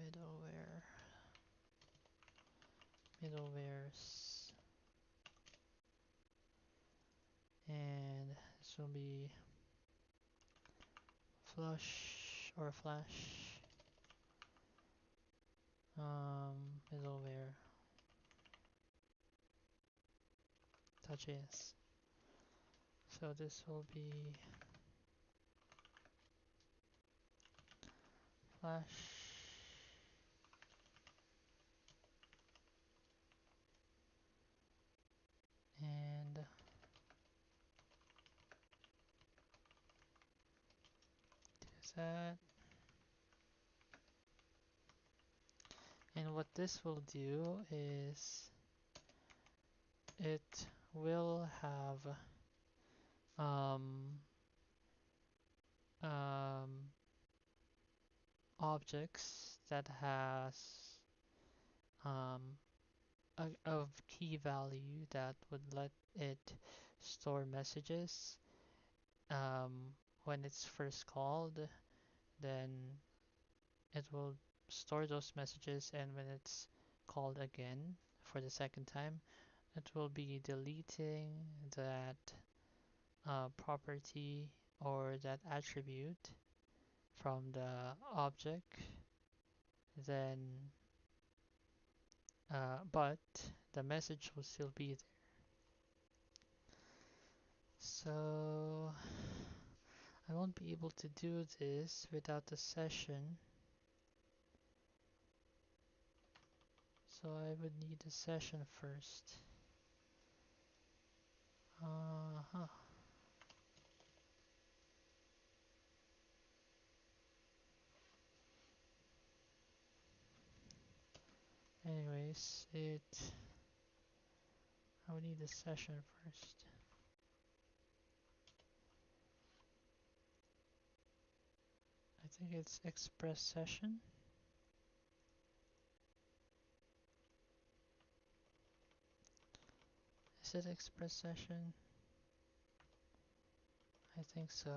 Middleware, middlewares, and this will be flush or flash middleware .js. So this will be flash and that. And what this will do is it will have objects that has of key value that would let it store messages when it's first called, then it will store those messages, and when it's called again for the second time, it will be deleting that property or that attribute from the object. Then but the message will still be there. So I won't be able to do this without the session, so I would need a session first. Uh-huh. Anyways, I would need a session first. I think it's express session. Is it express session? I think so.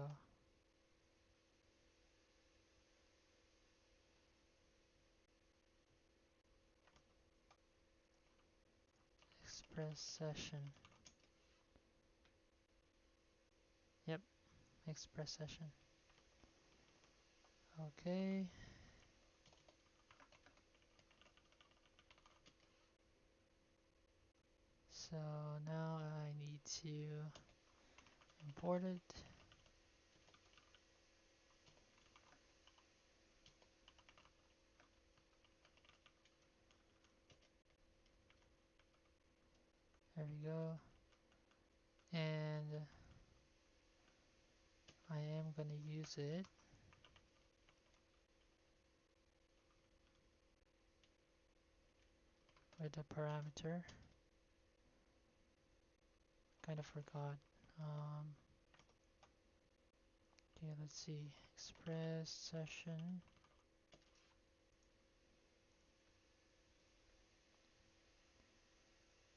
Express session. Yep, express session. Okay. So now I need to import it. There we go. And I am gonna use it with a parameter. Kind of forgot. Okay, let's see. Express session.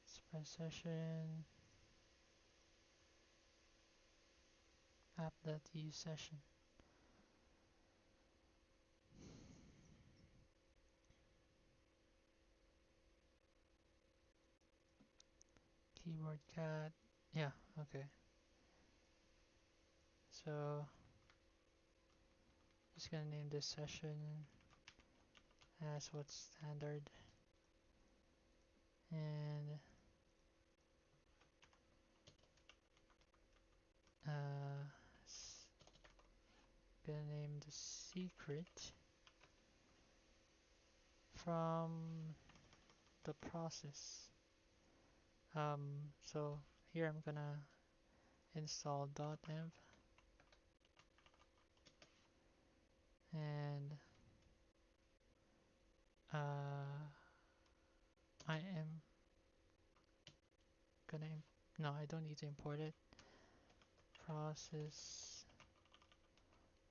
Express session. App.use session. Keyboard cat. Yeah, okay. So just gonna name this session as what's standard, and gonna name the secret from the process. So here I'm gonna install dotenv, and I am gonna no, I don't need to import it. Process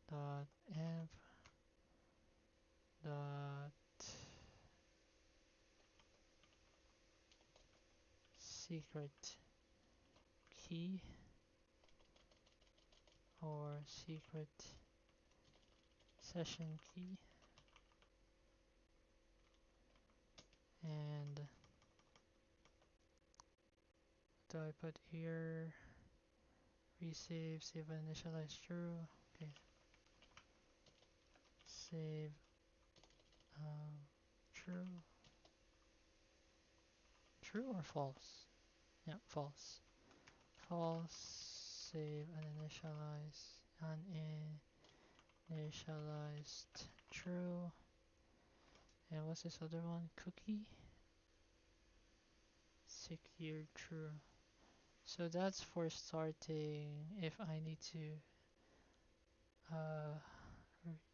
dot env dot secret key or secret session key, and what do I put here? Resave, save initialized true. Okay, save true. True or false? Yeah, false. False. Save uninitialized true. And what's this other one? Cookie. Secure true. So that's for starting if I need to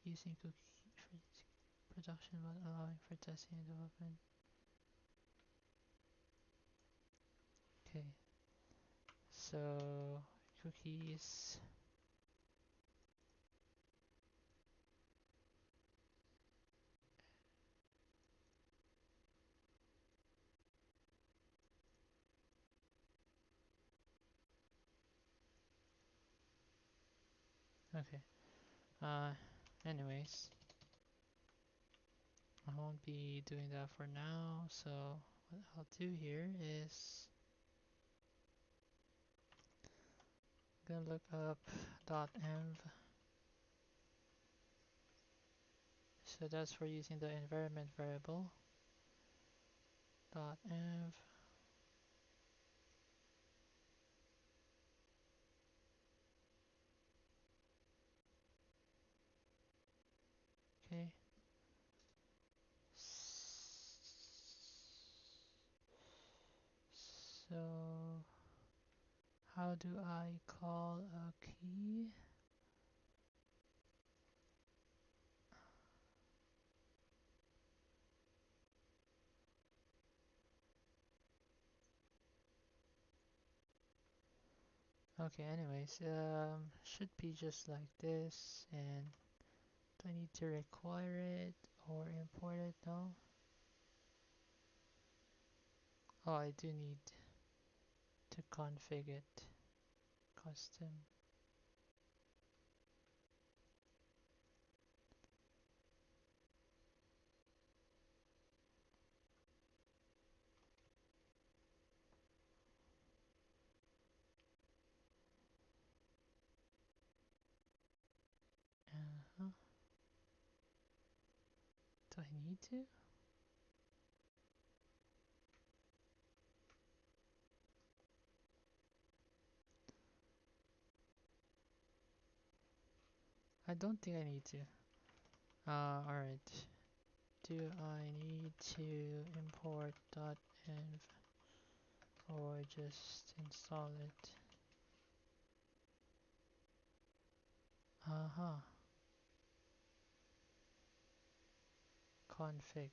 using cookie for production but allowing for testing and development. Okay. So cookies Okay. Anyways, I won't be doing that for now. So what I'll do here is I'm gonna look up .env. So that's for using the environment variable. .env. Okay. So how do I call a key? Okay, anyways, should be just like this. And do I need to require it or import it? No. Oh, I do need to config it. Custom. Uh-huh. Do I need to? I don't think I need to. Alright. Do I need to import .env or just install it? Uh-huh. Config.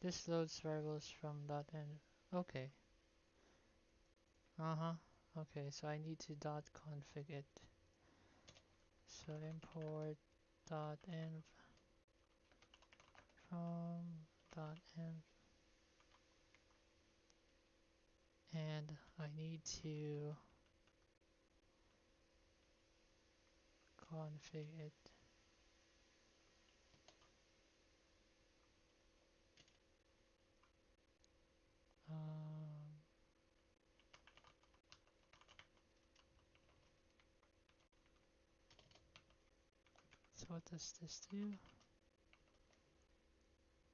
This loads variables from .env. Okay. Uh-huh. Okay, so I need to .config it. So import .env from .env, and I need to config it. Um, so what does this do?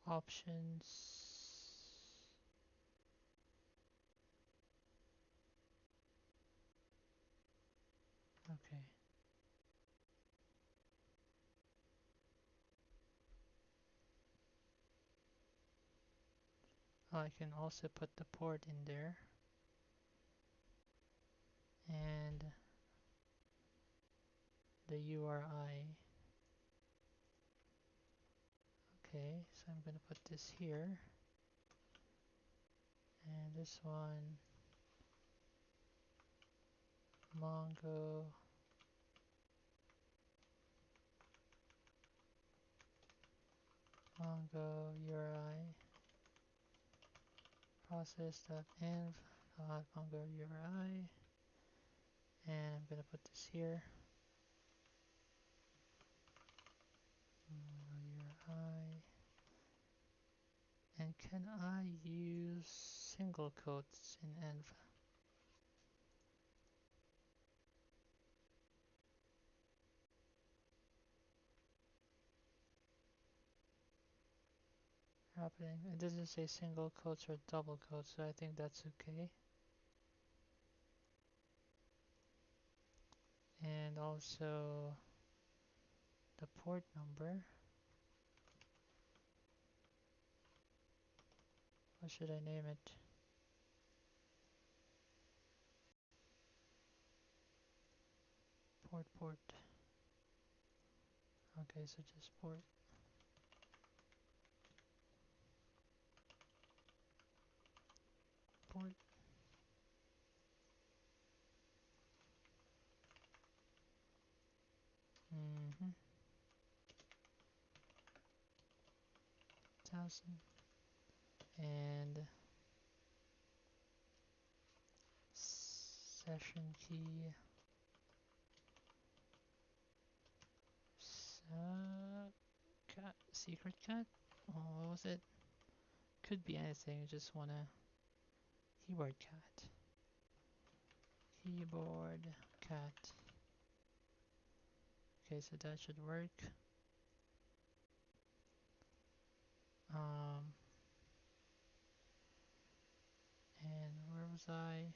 Options. Okay. Oh, I can also put the port in there. And the URI. Okay, so I'm gonna put this here. And this one, Mongo URI process.env Mongo URI, and I'm gonna put this here. Mongo URI. And can I use single quotes in env? Happening. It doesn't say single quotes or double quotes, so I think that's okay. And also the port number. What should I name it? Port. Okay, so just port. Port. Mm-hmm. 1000. And session key cat, secret cat. Oh, what was it? Could be anything. Just wanna keyboard cat. Keyboard cat. Okay, so that should work. Um, and where was I?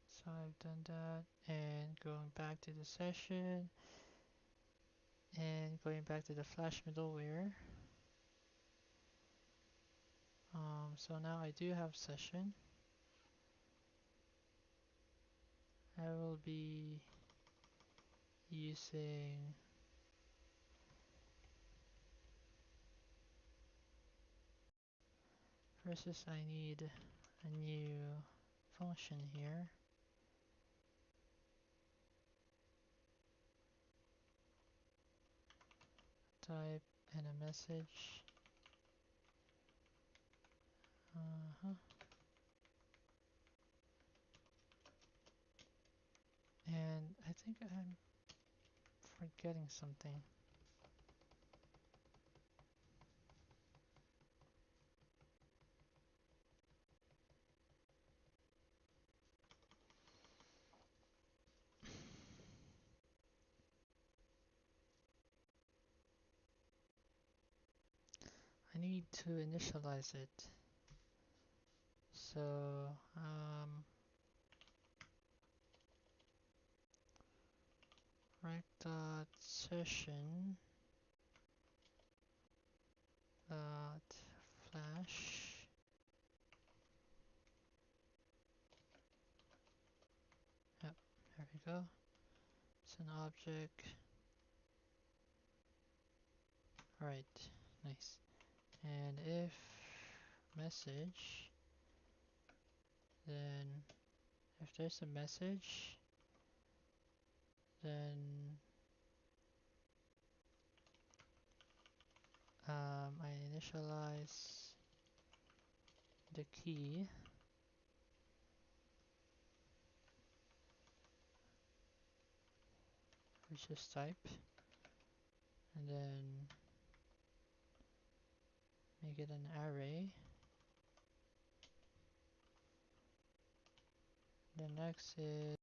So I've done that, and going back to the session, and going back to the Flash middleware. So now I do have session. I will be using versus I need a new function here. Type and a message. And I think I'm forgetting something. I need to initialize it. So req.session dot flash. Yep, there we go. It's an object. Alright, nice. And if message, then if there's a message, then I initialize the key, which is type, and then make it an array. The next is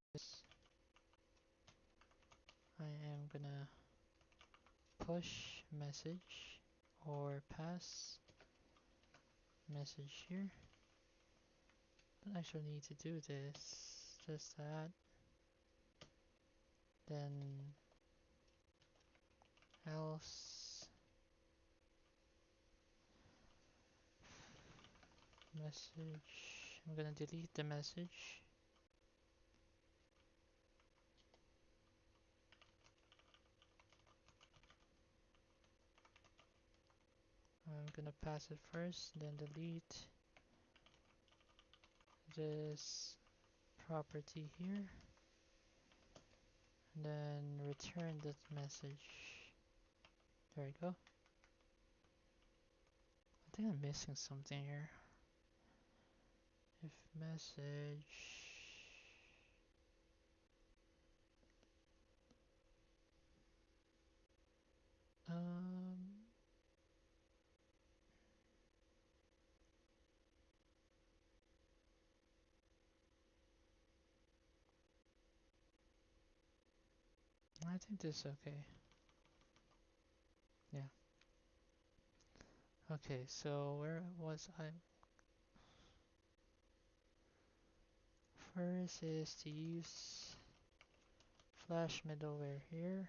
I am gonna push message or pass message here. Don't actually need to do this, just that. Then else message. I'm gonna delete the message. I'm gonna pass it first, then delete this property here, and then return that message. There we go. I think I'm missing something here. If message, I think this is okay. Yeah. Okay, so where was I? First is to use Flash middleware here.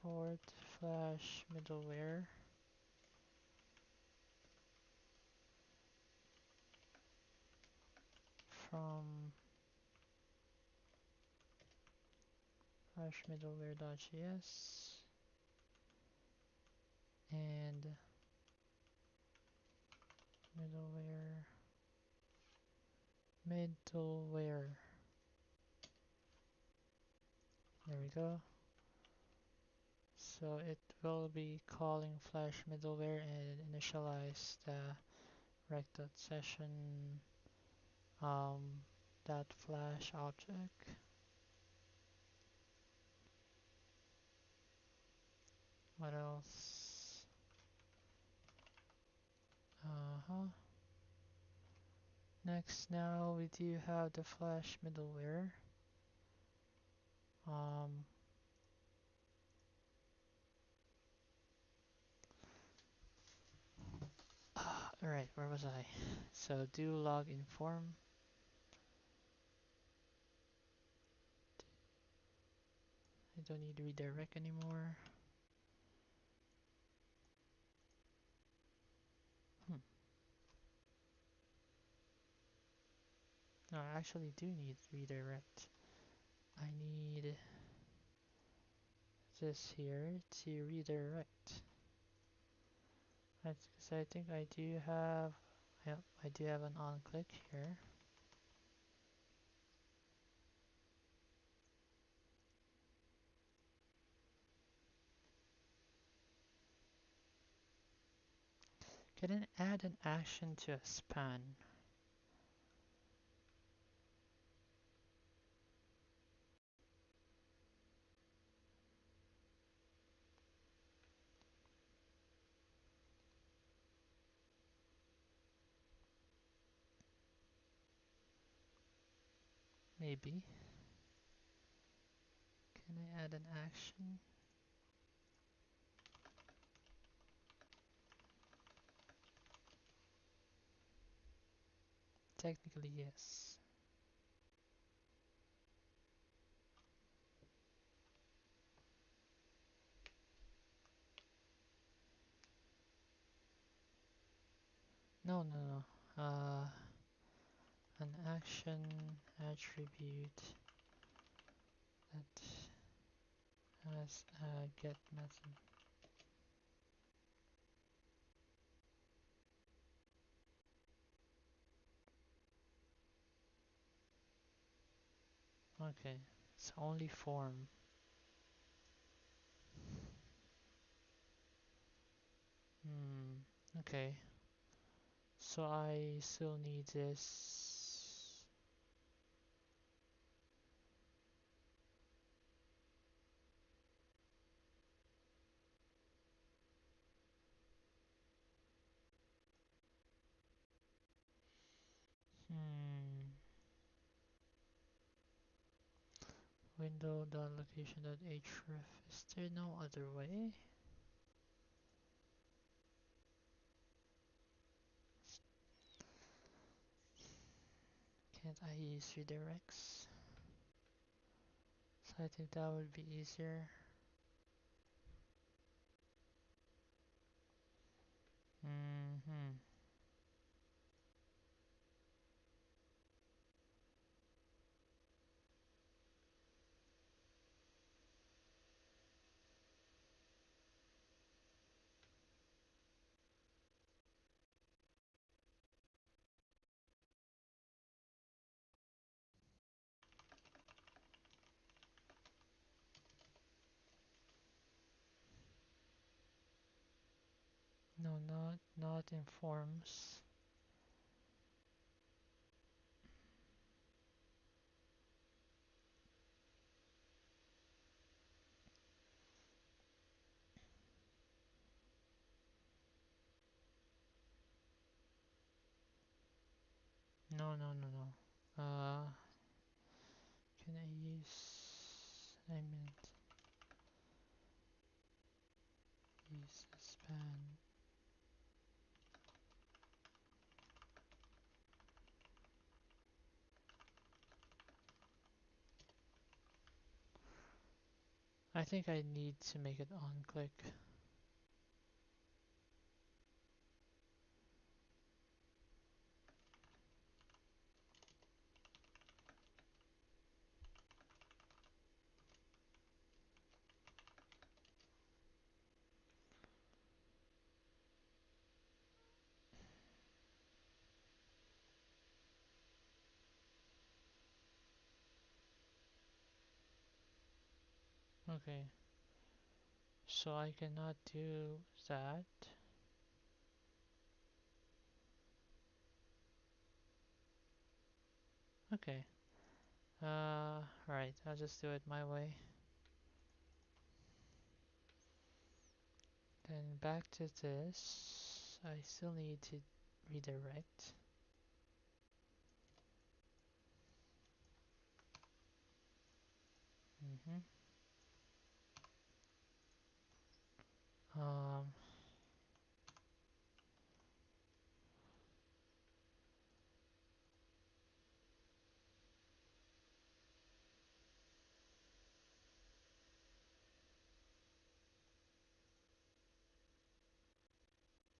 Port Flash middleware from Flash middleware.js and middleware. There we go. So it will be calling Flash middleware and initialize the req.session um, that flash object. What else? Next, now we do have the flash middleware. Um, Alright, where was I? So do log inform. I don't need redirect anymore. No, I actually do need redirect. I need this here to redirect. Because I think I do have, yep, I do have an on click here. Can I add an action to a span? Maybe. Can I add an action? Technically, yes. No, no, no. An action attribute that has a get method. Okay, it's only form. Okay. So I still need this. Window.location.href. Is there no other way? Can't I use redirects? So I think that would be easier. No, not in forms. No, no, no, no. Can I use? I meant use a span. I think I need to make it on click. Okay. So I cannot do that. Okay. Right. I'll just do it my way. Then back to this. I still need to redirect. Mm-hmm. Um,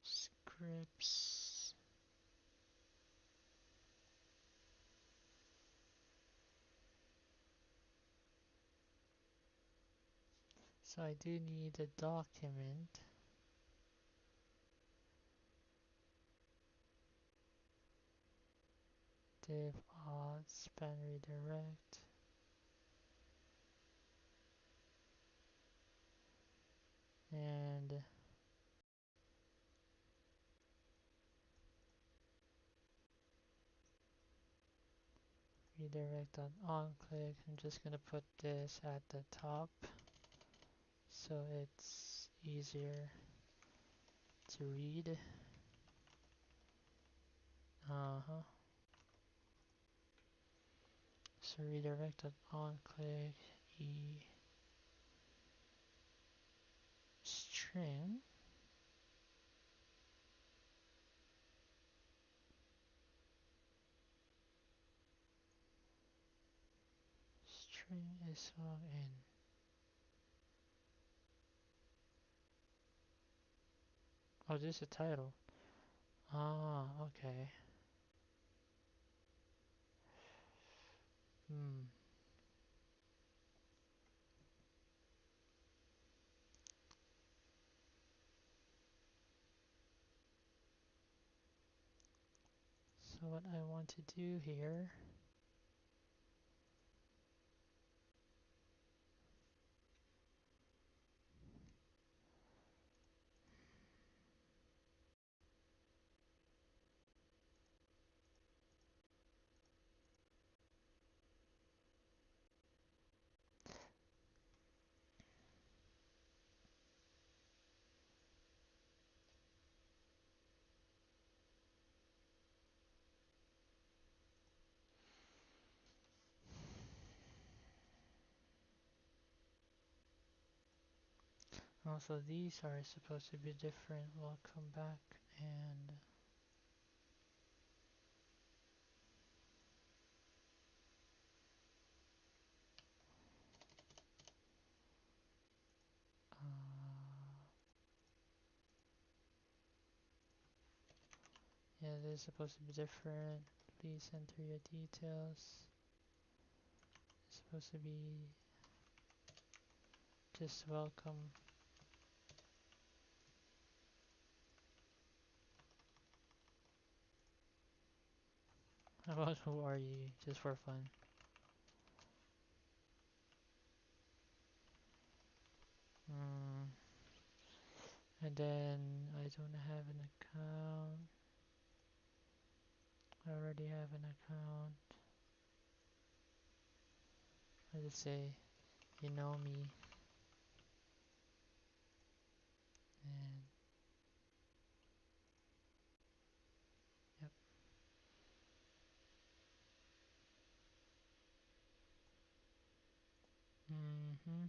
Scripts. So I do need a document. Div auth span redirect. And redirect on click. I'm just gonna put this at the top so it's easier to read. So redirect on click e string. String is log in. Oh, this is a title. Ah, okay. Hmm. So what I want to do here, also these are supposed to be different. We'll come back and yeah, this is supposed to be different. Please enter your details. It's supposed to be just welcome. How about who are you? Just for fun. Mm. And then I don't have an account. I already have an account. I just say, you know me. And yep. Mm-hmm.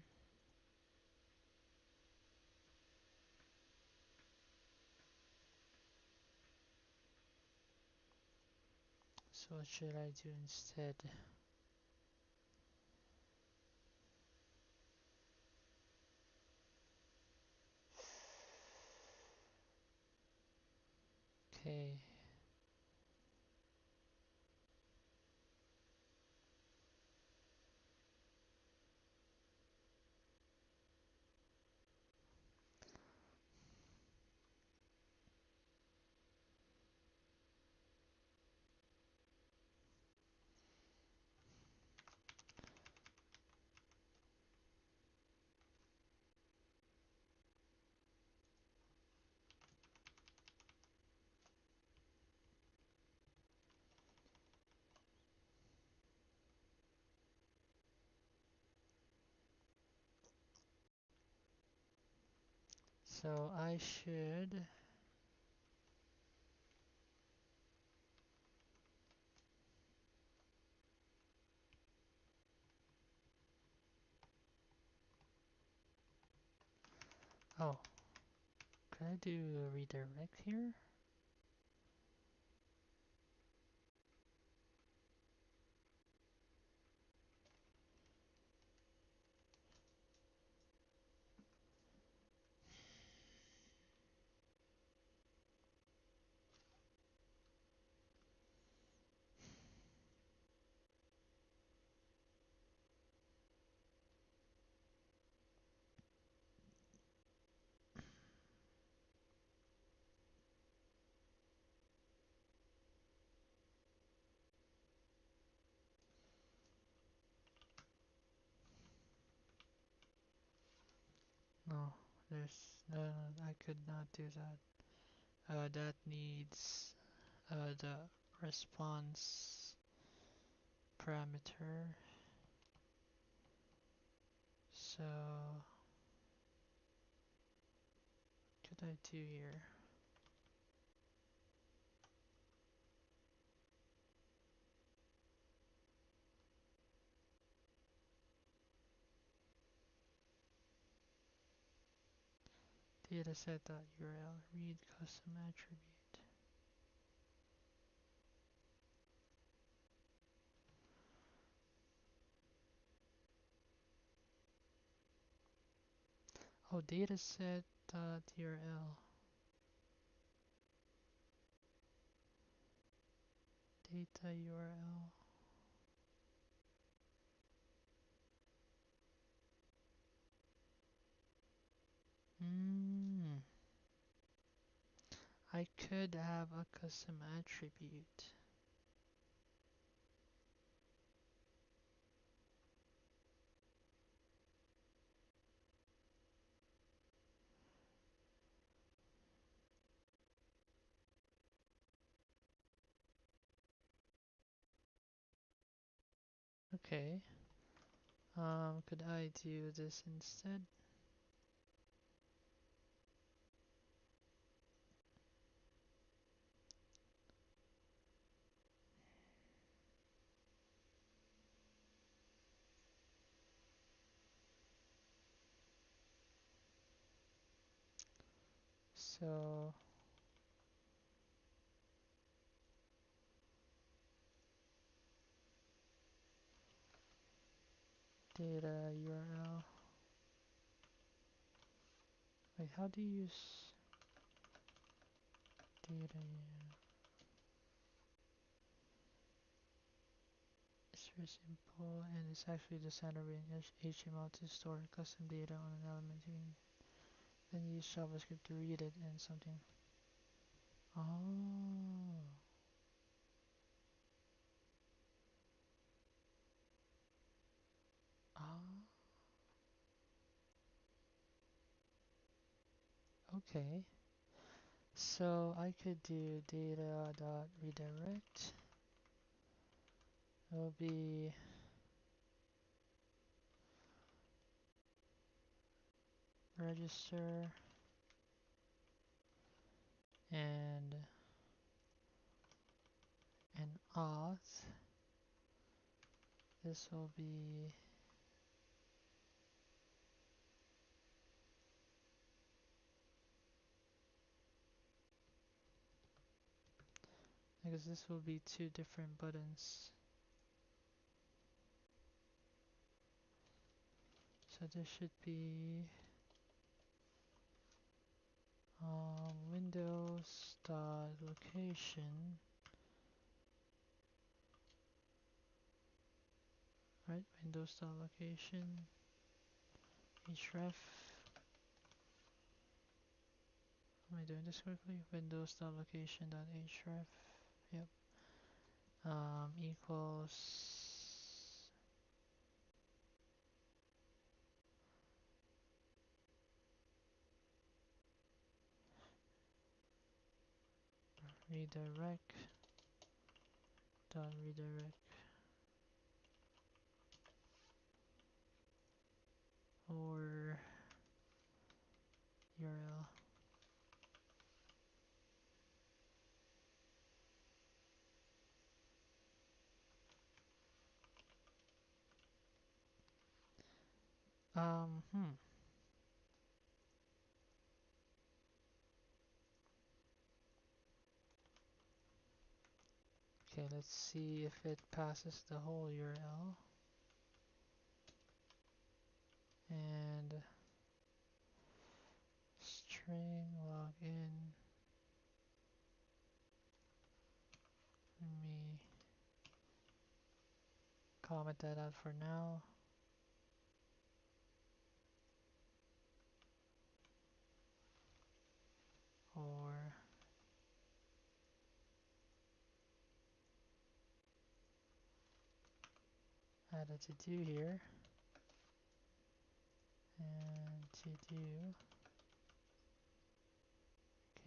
So what should I do instead? Okay. So I should oh, could I do a redirect here? No, I could not do that. That needs the response parameter. So could I do here? Dataset.url read custom attribute. Oh, dataset.url. Data URL. I could have a custom attribute. Okay. Could I do this instead? So data URL. Wait, how do you use data? It's very simple and it's actually the standard way in HTML to store custom data on an element. You can then use JavaScript to read it and something. Oh. Ah. Okay. So I could do data.redirect. It'll be register and an auth. This will be because this will be two different buttons. So this should be Windows.location, right? Windows.location, href. Am I doing this correctly? Windows.location.href. Yep. Equals redirect.redirect or URL. Um, hmm. Okay, let's see if it passes the whole URL. And string login. Let me comment that out for now. Or add a to do here. And to do.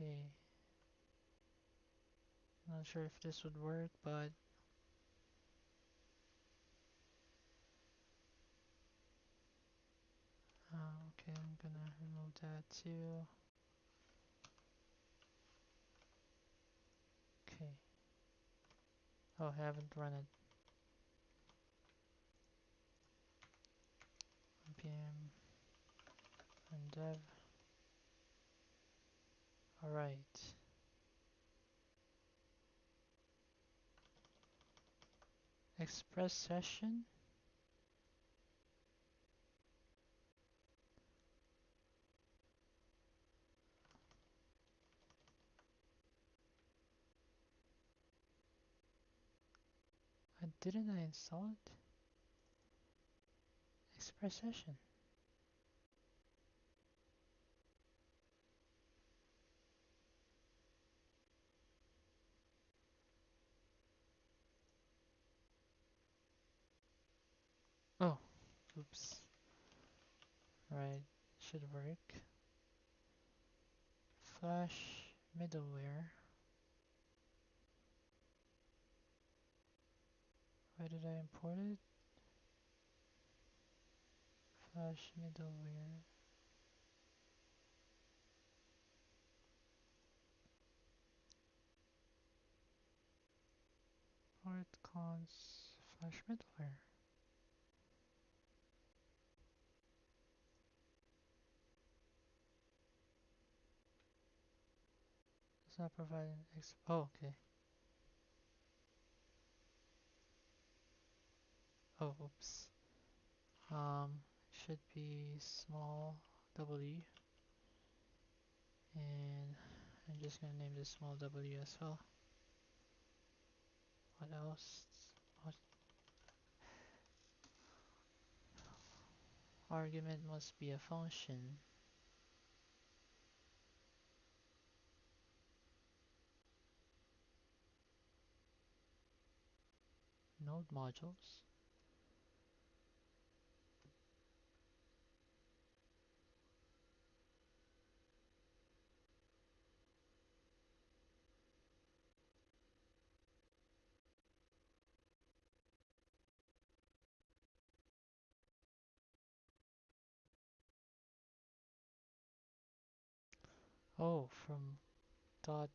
Okay. Not sure if this would work, but okay, I'm gonna remove that too. Okay. Oh, I haven't run it. npm and dev. Alright. Express session. Didn't I install it? Express session. Oh, oops. Right, should work. Flash middleware. Why did I import it? Flash middleware. Import cons flash middleware. Does not provide an oh, okay. Oh, oops. Should be small w, and I'm just gonna name this small w as well. What else? What argument must be a function? Node modules. Oh, from .env.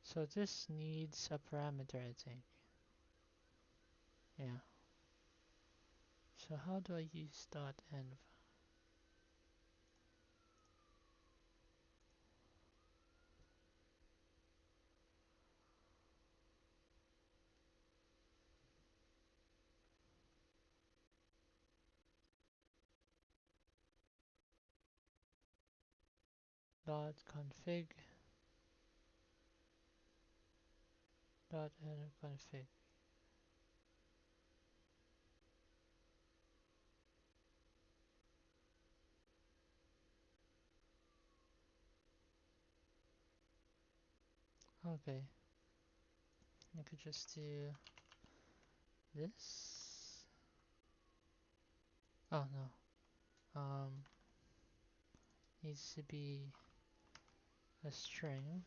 So this needs a parameter, I think. Yeah. So how do I use .env? .config .env config. Okay. I could just do this. Oh no. Needs to be a string.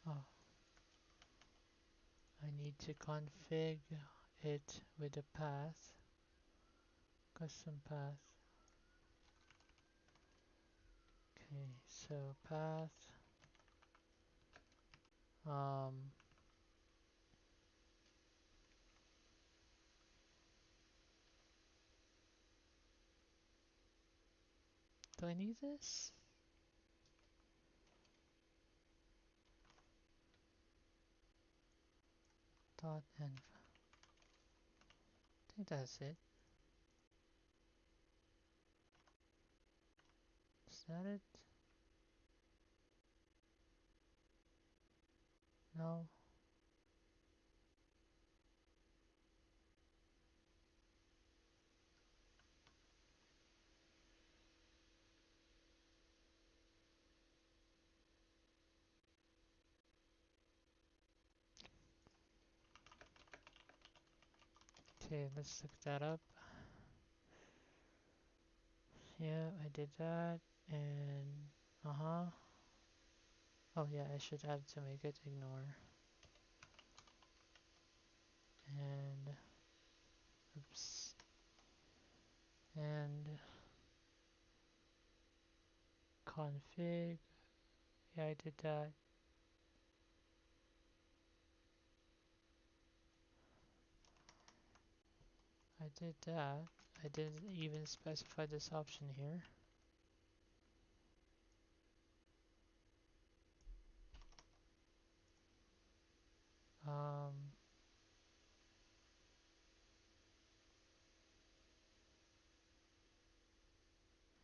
Oh, I need to config it with a path, custom path. Okay, so path, Do I need this? .env. I think that's it. Is that it? No. Okay, let's look that up. Yeah, I did that, and oh yeah, I should have to make it ignore. And oops. And config. Yeah, I did that. I did that. I didn't even specify this option here. Um,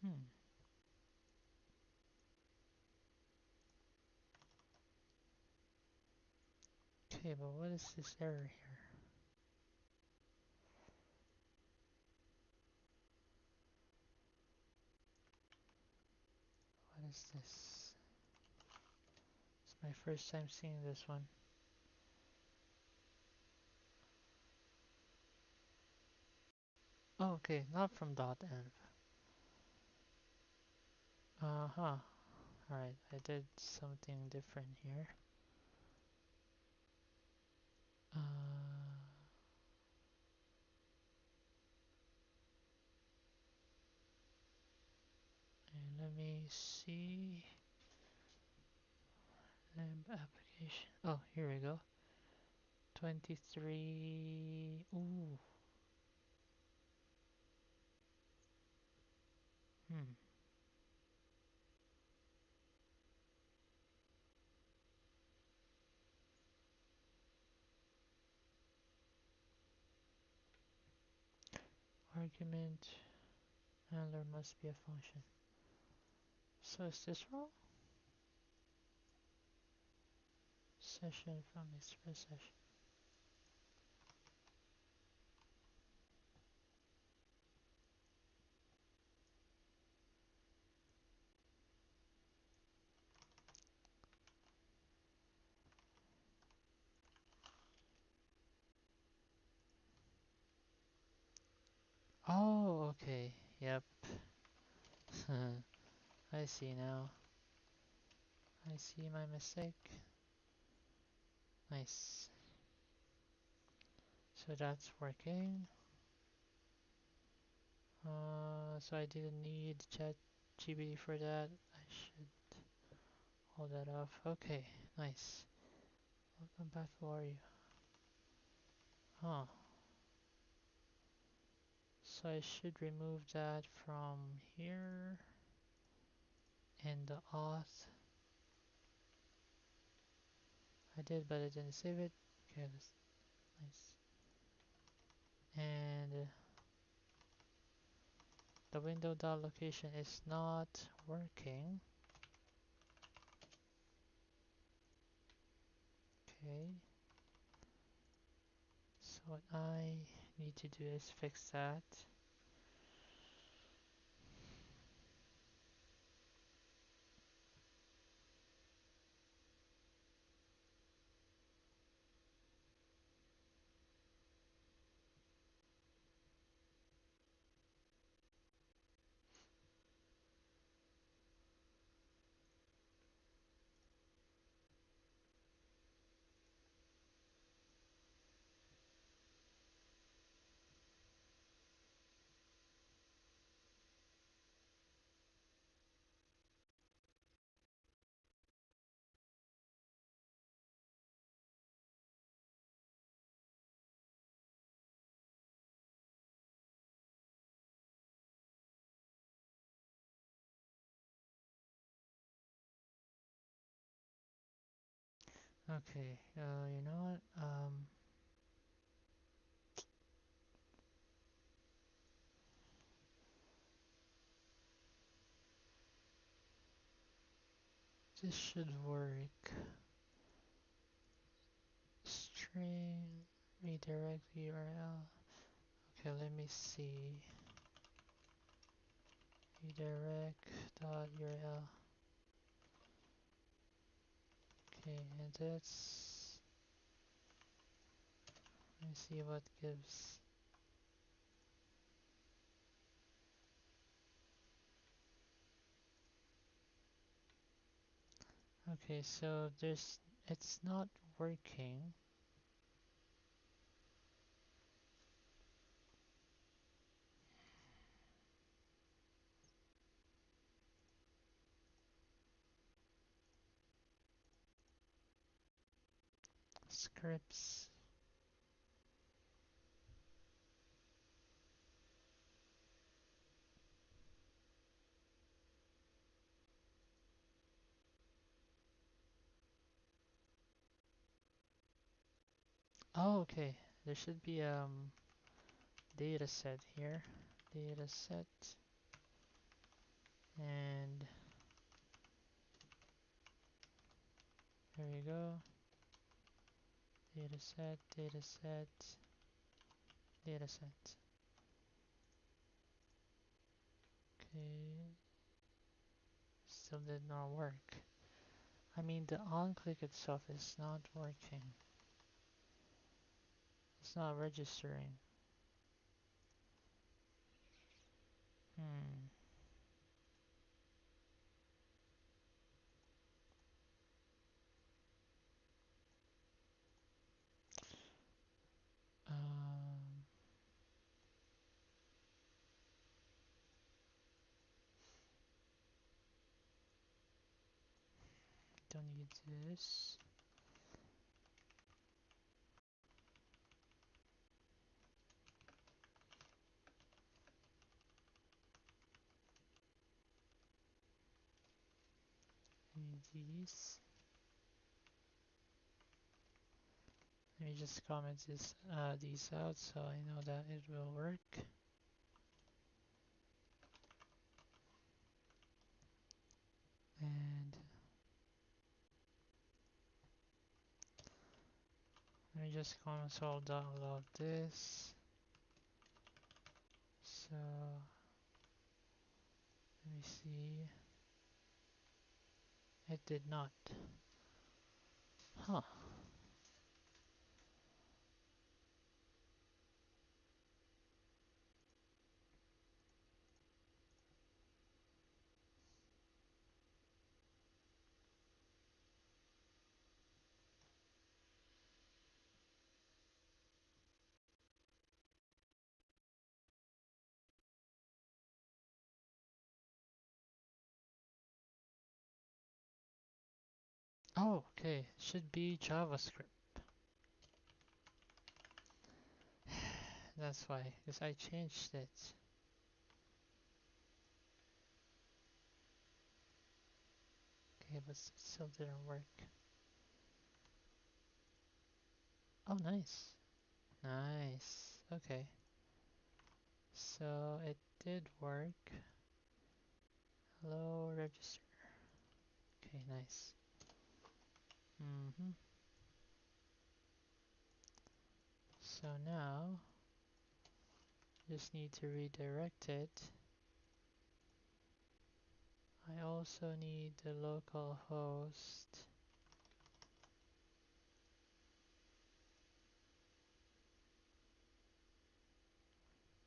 hmm. Okay, but what is this error here? What is this? It's my first time seeing this one. Oh, okay, not from .env. Alright, I did something different here. And let me see. Application. Oh, here we go. 23. Ooh. Hmm. Argument. And there must be a function. So is this wrong? Session from express session. Oh, okay. Yep. I see now. I see my mistake. Nice. So that's working. So I didn't need ChatGPT for that. I should hold that off. Okay, nice. Welcome back. How are you? Huh. So I should remove that from here and the auth. I did, but I didn't save it. Okay, that's nice. And the window dot location is not working. Okay. So what I need to do is fix that. Okay, you know what? This should work. String redirect URL. Okay, let me see. Redirect.url. Okay, and that's. Let me see what gives. Okay, so it's not working. Scripts. Oh, okay. There should be data set here. Data set, and there you go. Data set, data set, data set. Okay, still did not work. I mean, the on-click itself is not working. It's not registering. Hmm. Um, don't need this. I need these. Let me just comment these out so I know that it will work. And let me just console.log this. So let me see. It did not. Huh. Oh, okay. Should be JavaScript. That's why, because I changed it. Okay, but it still didn't work. Oh, nice. Nice. Okay. So it did work. Hello, register. Okay, nice. So now, just need to redirect it. I also need the local host.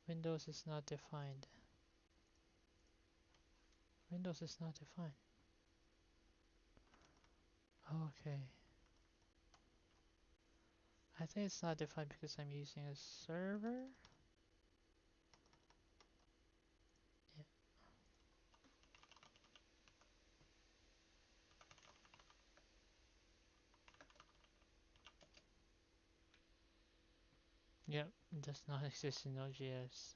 Windows is not defined. Windows is not defined. Okay. I think it's not defined because I'm using a server. Yeah. Yep, it does not exist in Node.js.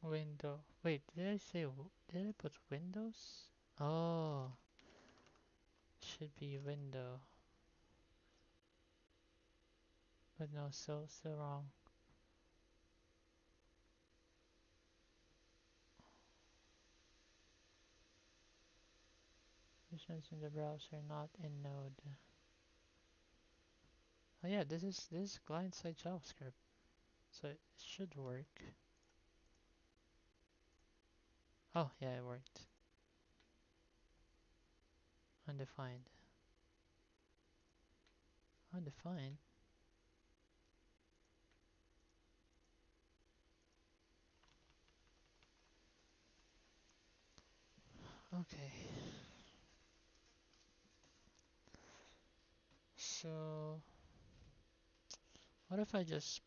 Window. Wait, did I say, did I put Windows? Oh, should be window. But no, still wrong. Missions in the browser, not in Node. Oh yeah, this is client-side JavaScript, so it should work. Oh yeah, it worked. Undefined. Undefined. Okay. So what if I just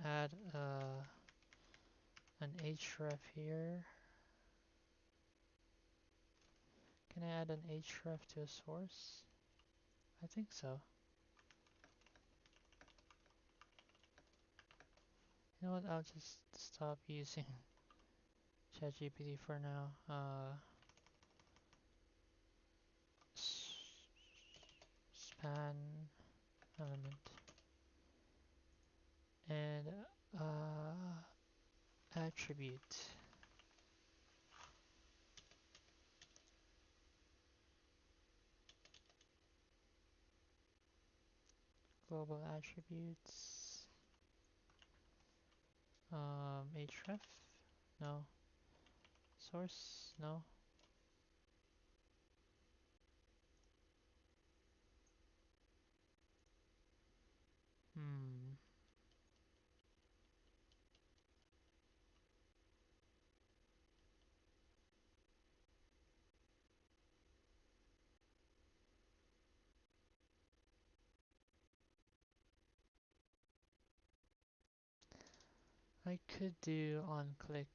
add an href here? Can I add an href to a source? I think so. You know what? I'll just stop using ChatGPT for now. Span element and attribute. Global attributes. Href? No. Source? No. Hmm. I could do on click.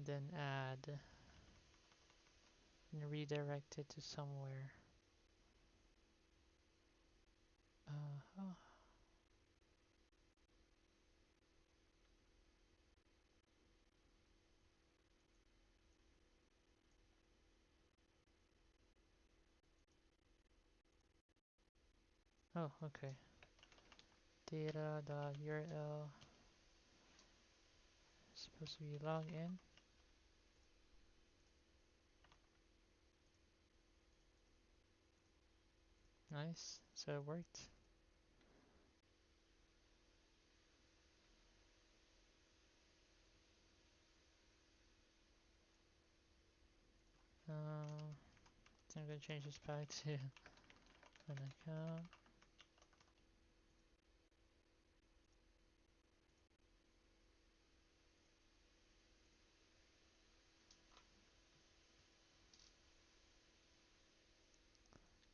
Then add and redirect it to somewhere. Oh. Oh, okay. Data.url supposed to be login. Nice. So it worked. I'm gonna change this back to an account.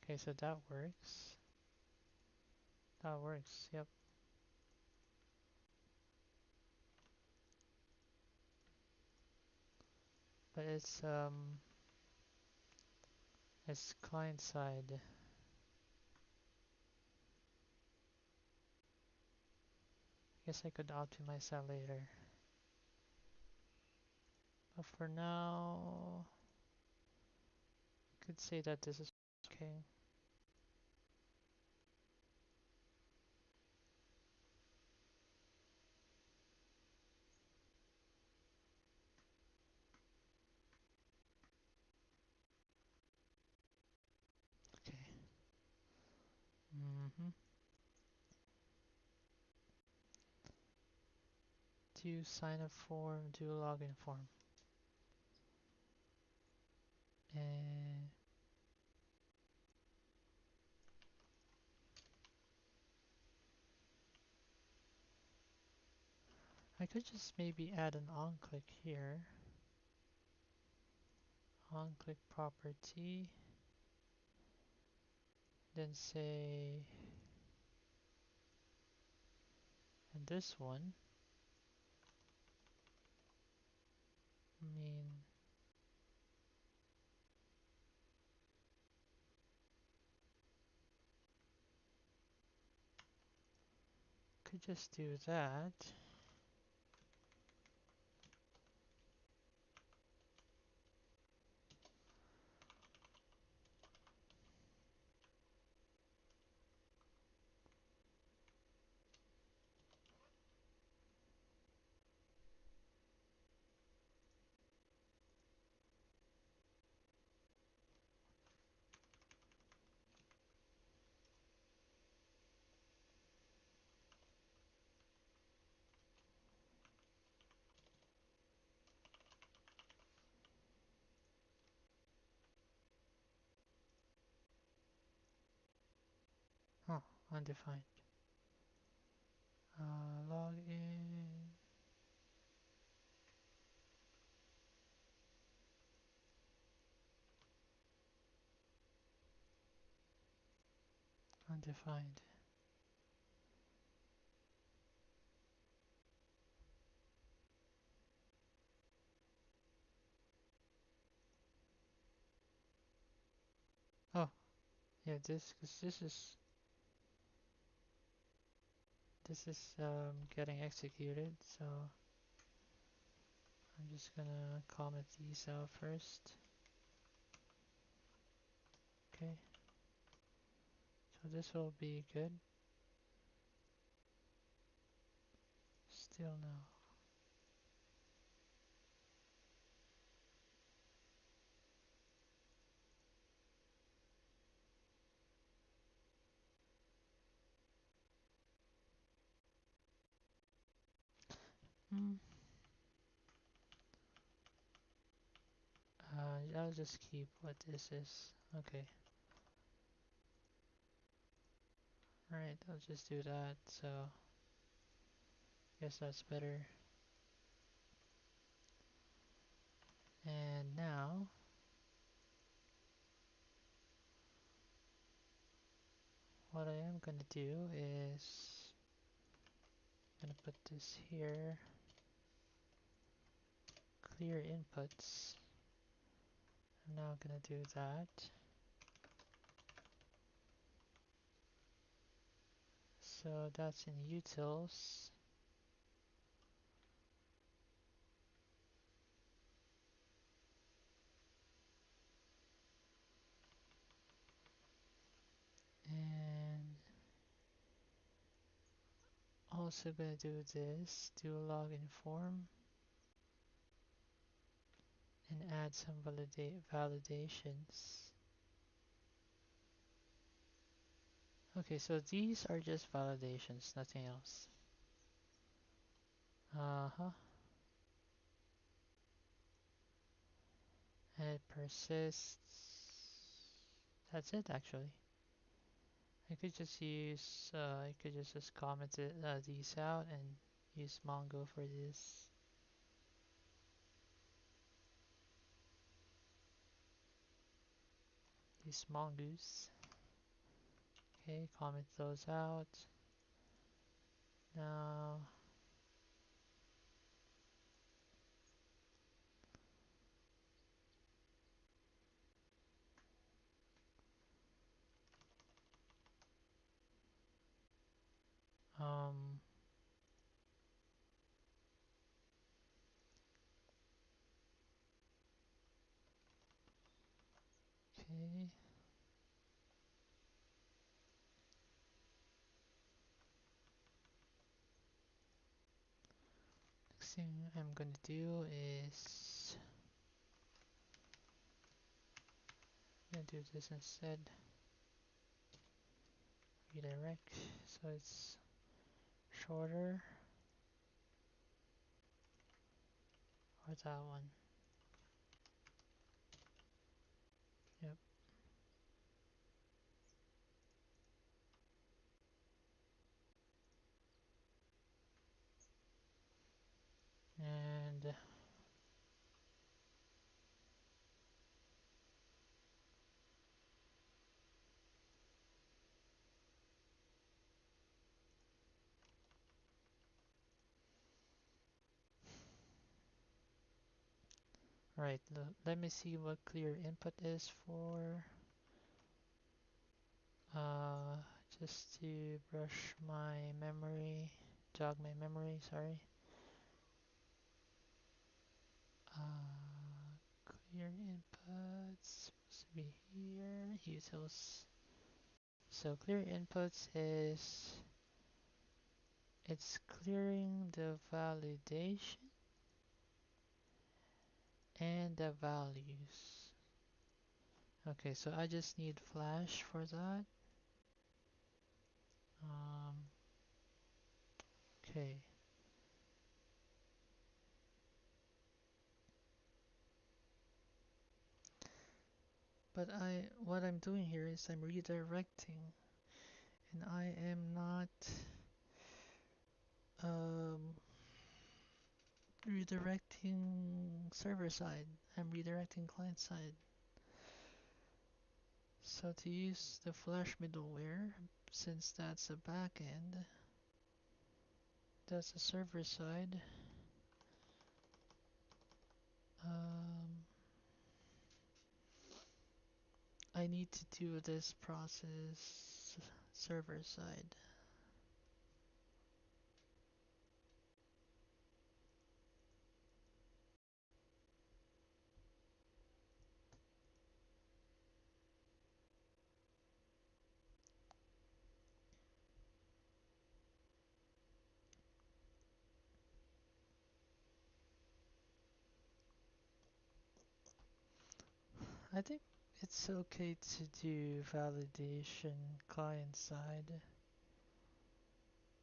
Okay, so that works. That works, yep. But it's client side. Guess I could optimize that later. But for now, I could say that this is okay. Okay. Do sign up form, do login form. And I could just maybe add an onClick here. OnClick property. Then say this one, I mean, could just do that. Oh, undefined. Log in. Undefined. Oh, yeah, this is getting executed, so I'm just gonna comment these out first. Okay, so this will be good. Still no. Hmm. I'll just keep what this is. Okay. Alright, I'll just do that, so guess that's better. And now what I am gonna do is I'm gonna put this here, clear inputs. I'm now gonna do that. So that's in utils. And also gonna do this, do a login form and add some validations. Okay, so these are just validations, nothing else. Uh-huh. And it persists. That's it actually. I could just use, I could just comment these out and use Mongo for this. Use Mongoose. Okay, comment those out. Now, um, okay. Next thing I'm gonna do is I'm gonna do this instead. Redirect, so it's shorter. Or that one. Yep. And Right, let me see what clear input is for. Uh, just to brush my memory, jog my memory, sorry. Clear inputs, supposed to be here, utils. So clear inputs is, it's clearing the validation and the values. Okay, so I just need flash for that. Okay. But what I'm doing here is I'm redirecting, and I am not um, redirecting server side. I'm redirecting client side. So to use the Flash middleware, since that's a backend, that's a server side. Um, I need to do this process server side. I think it's okay to do validation client side,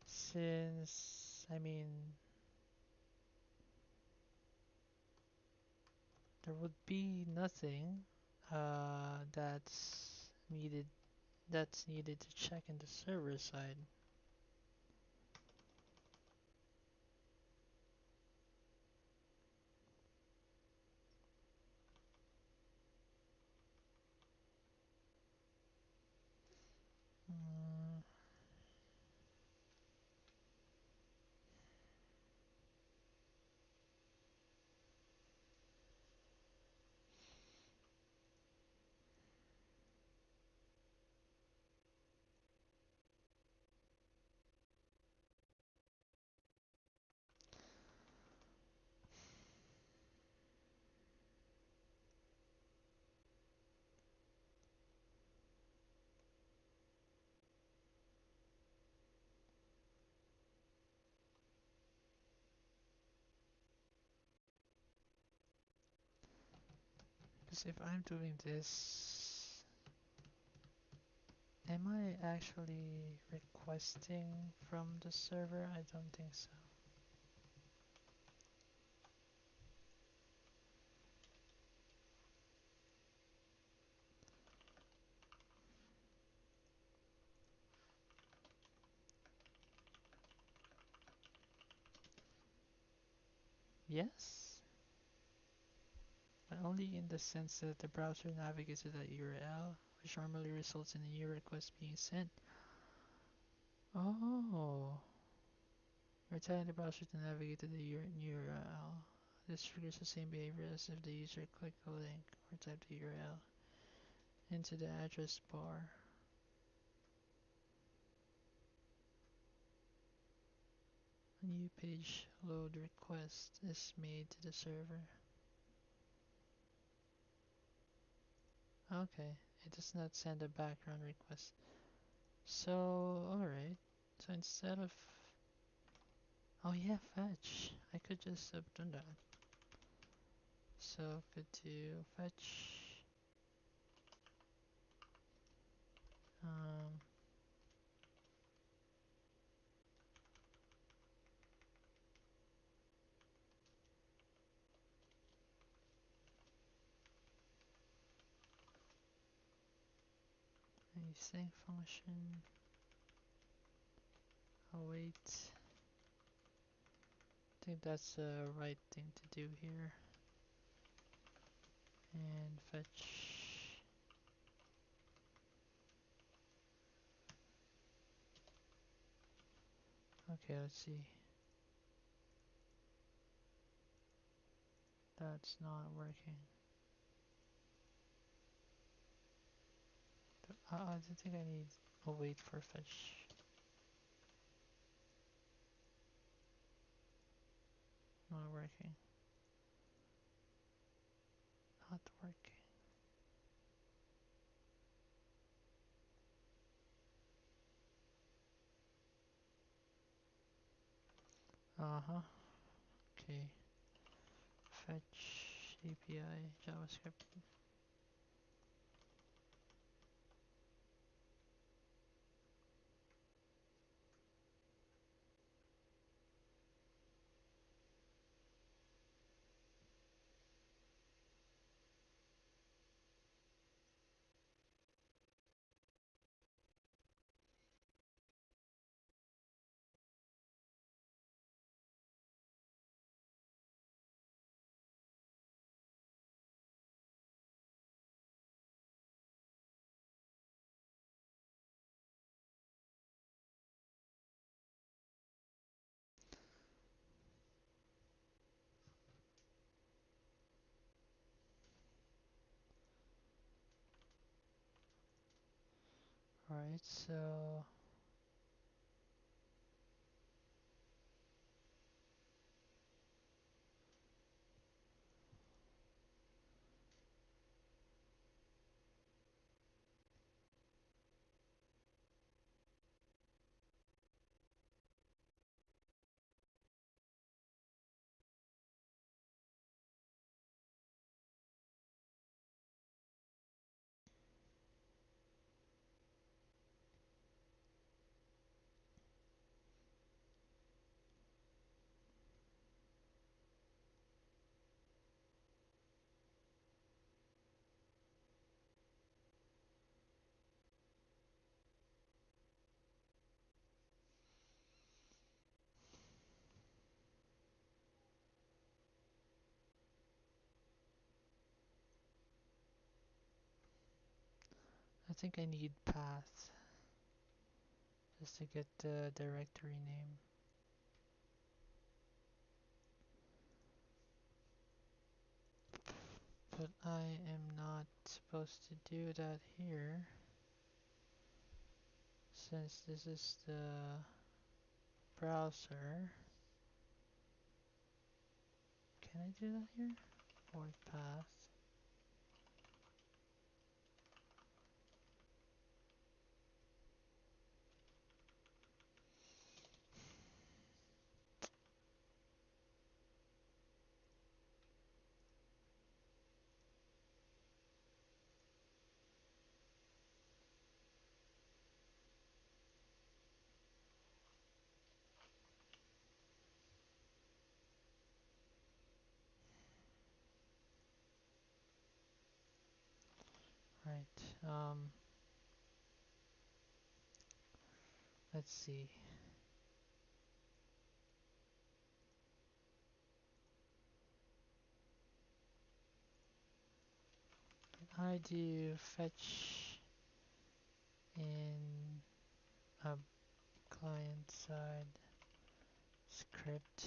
since, I mean, there would be nothing that's needed to check in the server side. Because if I'm doing this, am I actually requesting from the server? I don't think so. Yes, but only in the sense that the browser navigates to that URL, which normally results in a new request being sent. Oh, you're telling the browser to navigate to the new URL. This triggers the same behavior as if the user clicked the link or typed the URL into the address bar. A new page load request is made to the server. Okay, it does not send a background request. So, alright. So instead of... Oh yeah, fetch. I could just have done that. So, could do fetch. Um, async function. Await. I think that's the right thing to do here. And fetch. Okay, let's see. That's not working. I think I need a wait for fetch. Not working. Not working. Uh-huh. Okay. Fetch API JavaScript. Alright, so I think I need path just to get the directory name. But I am not supposed to do that here, since this is the browser. Can I do that here? Void path. Right. Let's see. I do fetch in a client side script,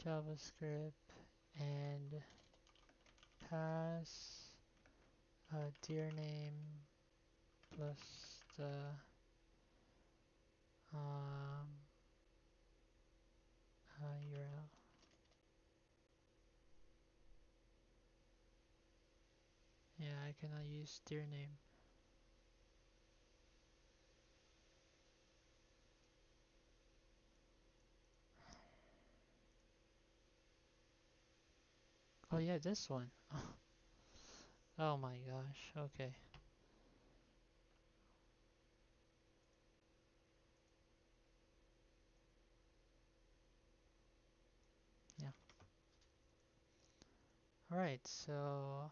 JavaScript, and pass a dir name plus the URL. Yeah, I cannot use dir name. Oh yeah, this one. Oh my gosh, okay. Yeah. Alright, so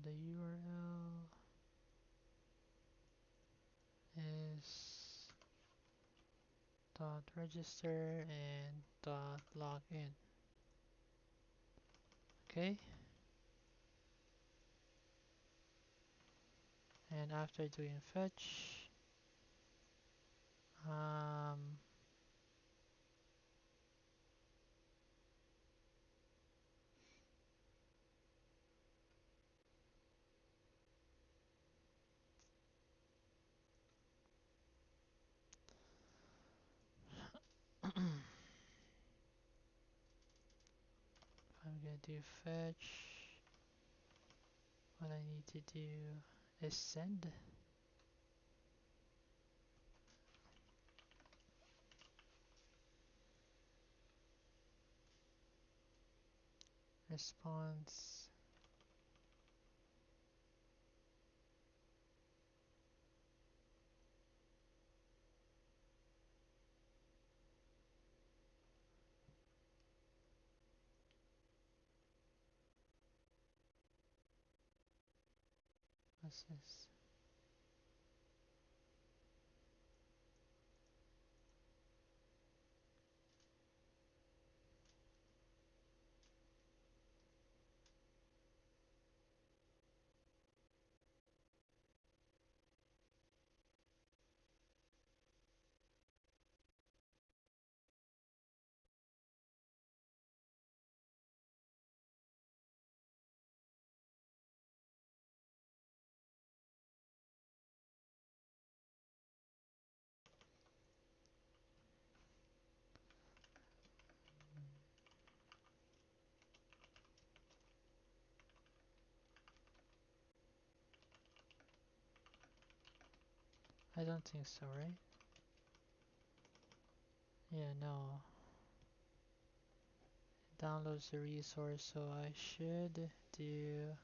the URL is dot register and dot login. Okay. And after doing fetch, um, I'm gonna do fetch. What I need to do is send response. What's this? I don't think so, right? Yeah, no. It downloads the resource, so I should do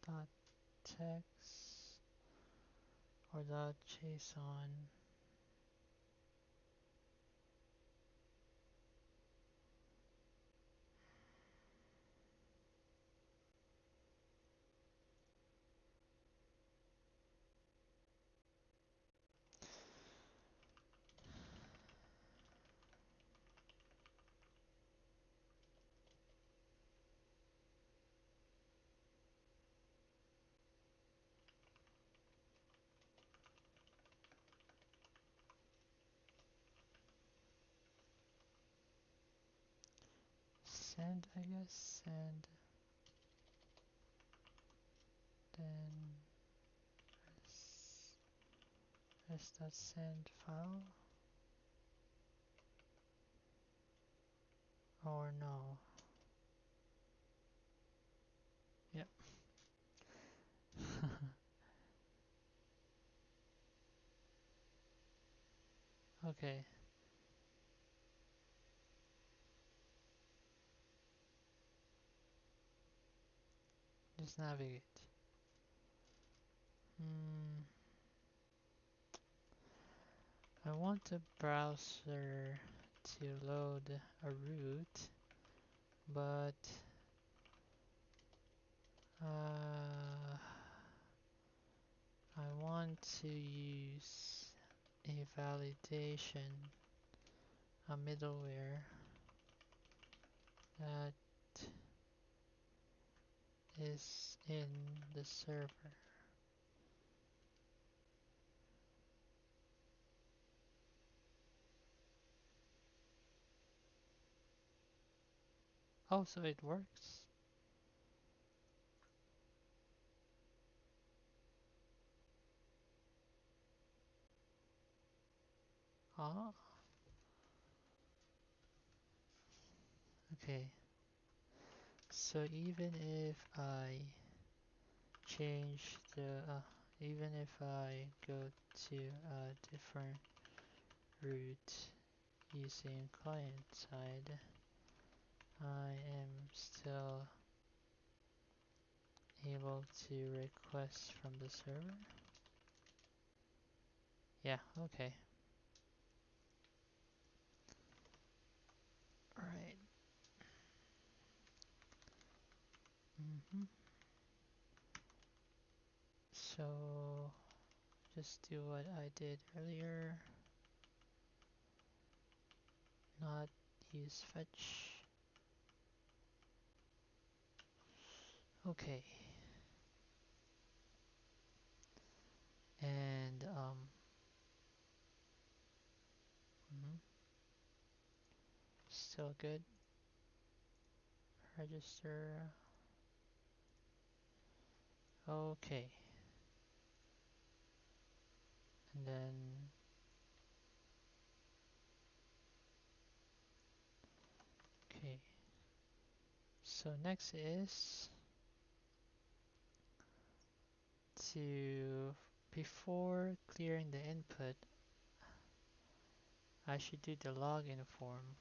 dot text or dot json. Send, I guess, send, then res.send file, or no. Yep. Okay, just navigate. I want the browser to load a route, but I want to use a validation, a middleware that is in the server. Oh, so it works? Ah, okay. So even if I change the, even if I go to a different route using client side, I am still able to request from the server? Yeah, okay. Alright. So just do what I did earlier, not use fetch. Okay. And still good. Register. Okay. And then okay. So next is to, before clearing the input, I should do the login form.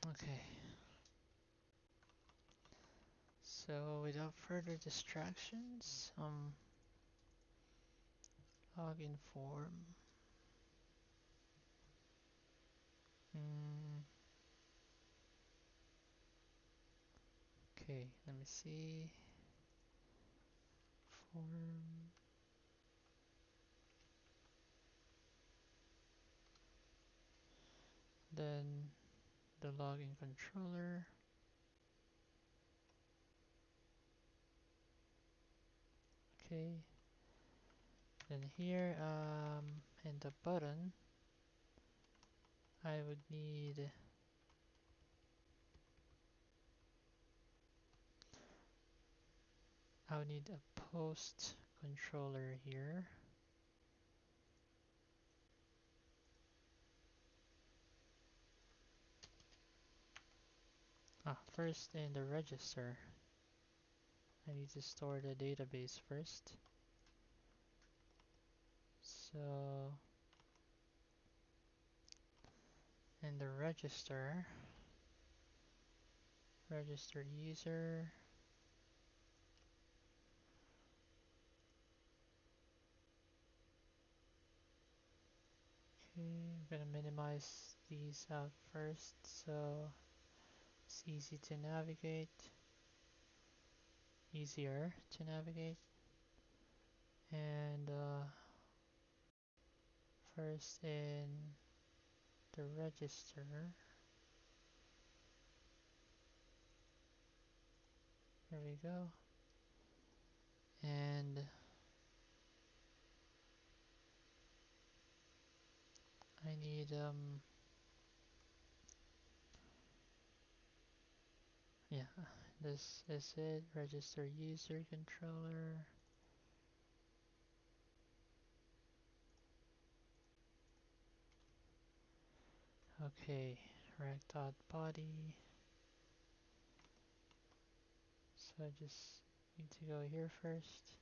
Okay. So without further distractions, login form. Okay, let me see. Form. Then the login controller. Okay. Then here, in the button, I would need a post controller here. First in the register, I need to store the database first. So in the register user. Okay, I'm gonna minimize these out first so it's easier to navigate. And first in the register, there we go. And I need yeah, this is it, register user controller. Okay, req.body. So I just need to go here first.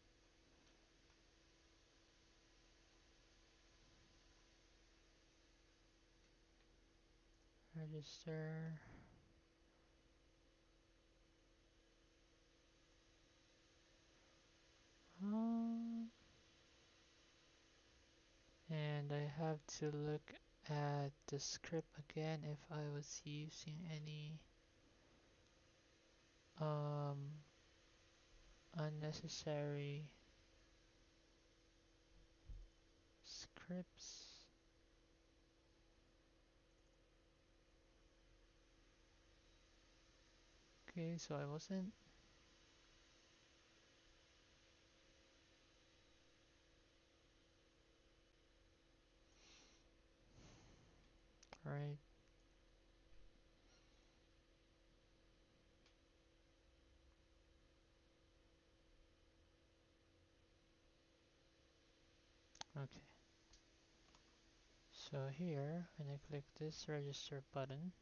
Register. And I have to look at the script again if I was using any unnecessary scripts. Okay, so I wasn't. Right. Okay. So here, when I click this register button,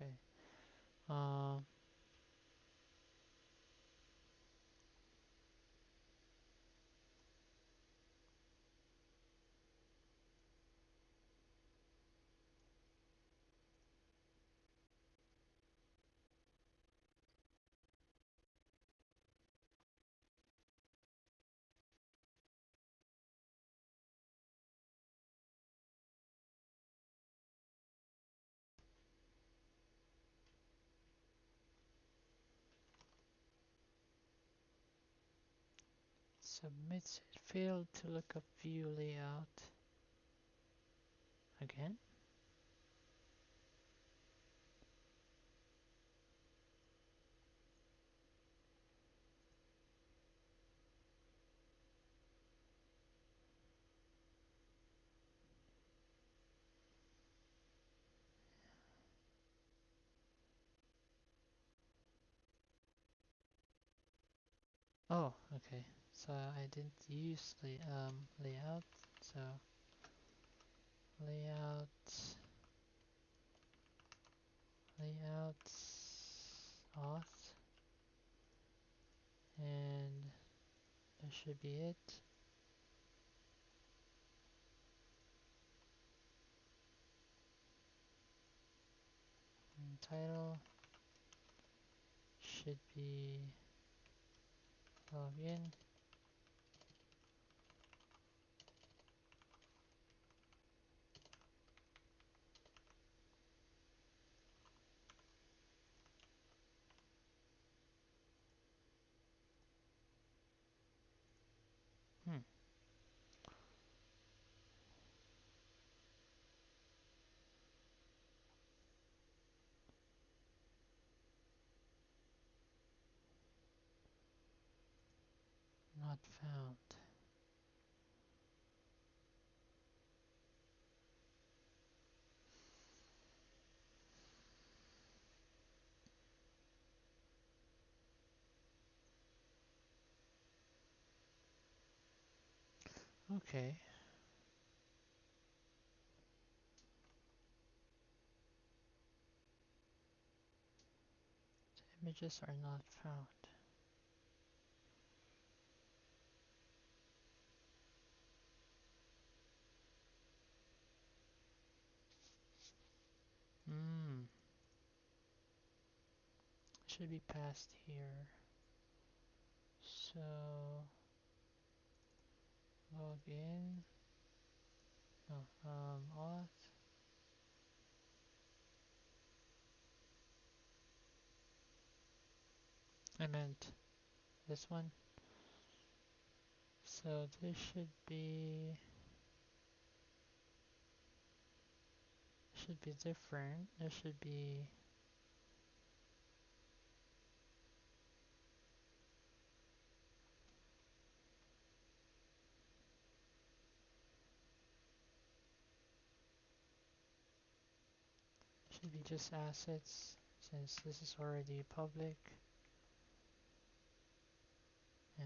okay, Uh, submits it. Failed to look up view layout. Again? Oh, okay. So I didn't use the layout. So layout, layout, auth, and that should be it. And title should be login. Hmm. Not found. Okay. The images are not found. Hmm. Should be passed here. So login. No. Auth. I meant this one. So this should be different. There should be just assets since this is already public. Yeah.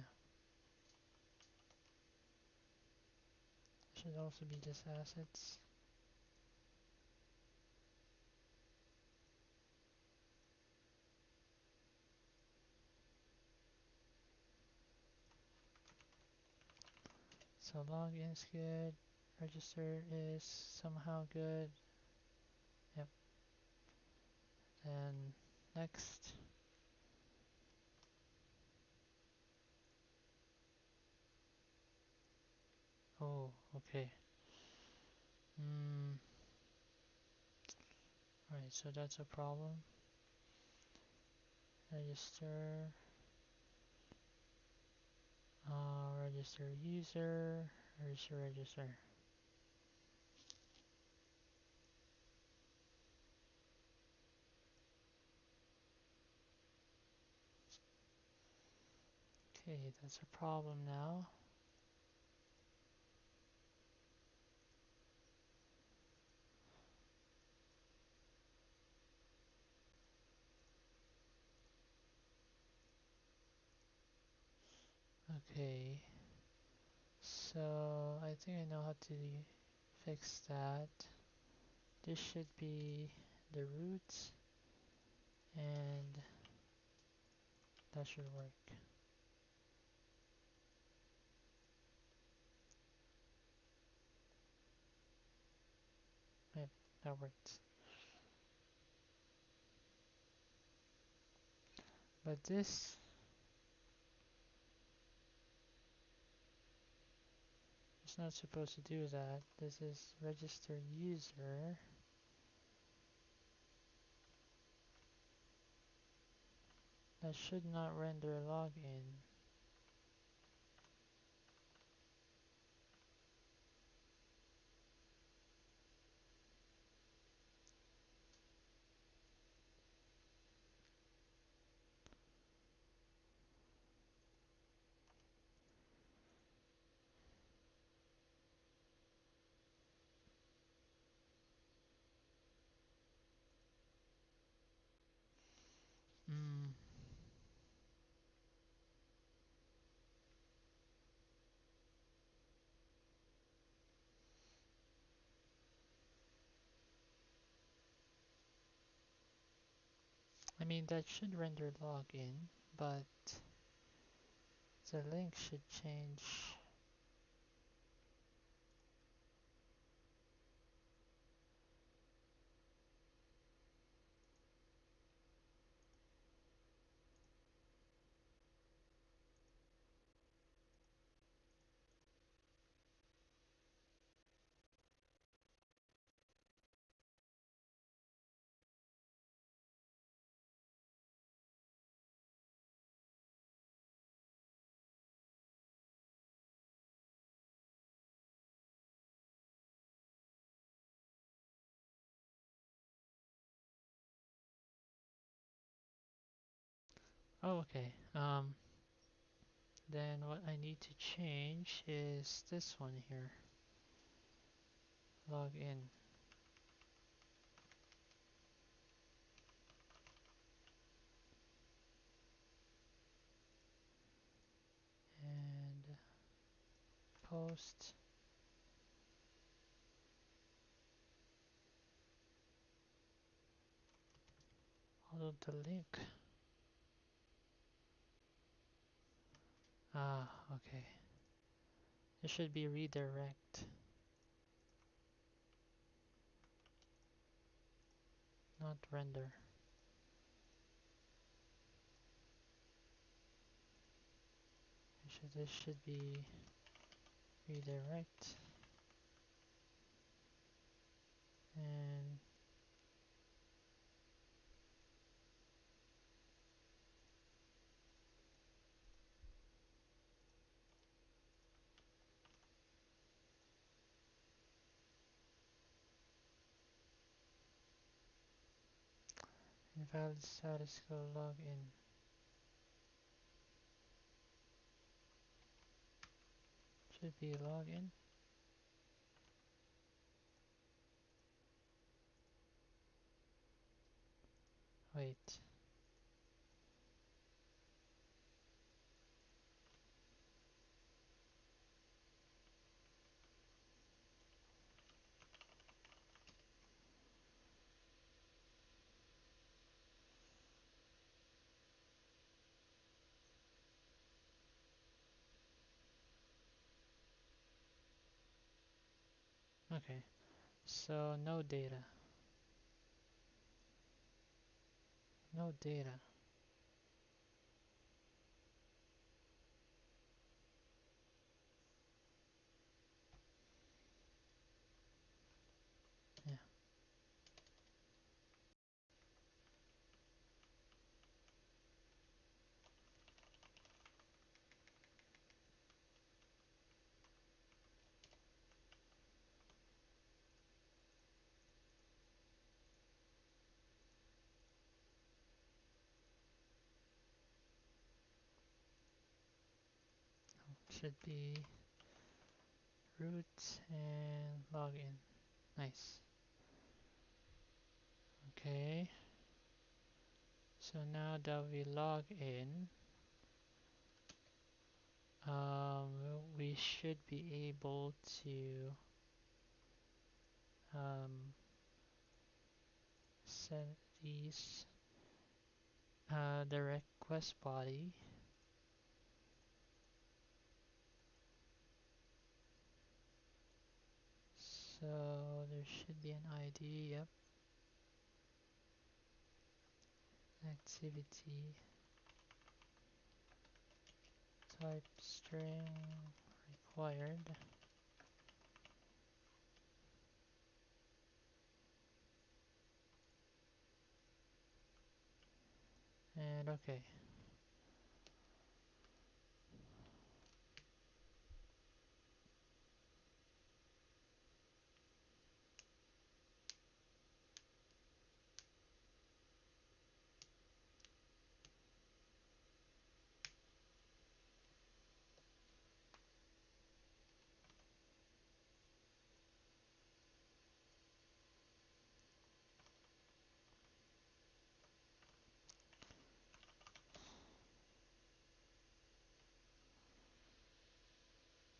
Should also be just assets. So login's good. Register is somehow good. Yep. Then next. Oh, okay. Alright, so that's a problem. Register. Register user. Register. Okay, that's a problem now. Okay, so I think I know how to fix that. This should be the root, and that should work. Yep, that worked. But this is not supposed to do that. This is register user. That should not render login. Mm. I mean, that should render login, but the link should change. Oh, okay. Then what I need to change is this one here. Login. And post. Although the link. Ah, okay. It should be redirect, not render. This should be redirect. And invalid status go login. Should be login. Wait. Okay. So no data. No data. Yeah. Should be root and login. Nice. Okay. So now that we log in, we should be able to set these the request body. So there should be an ID, yep. Activity type string required. And okay.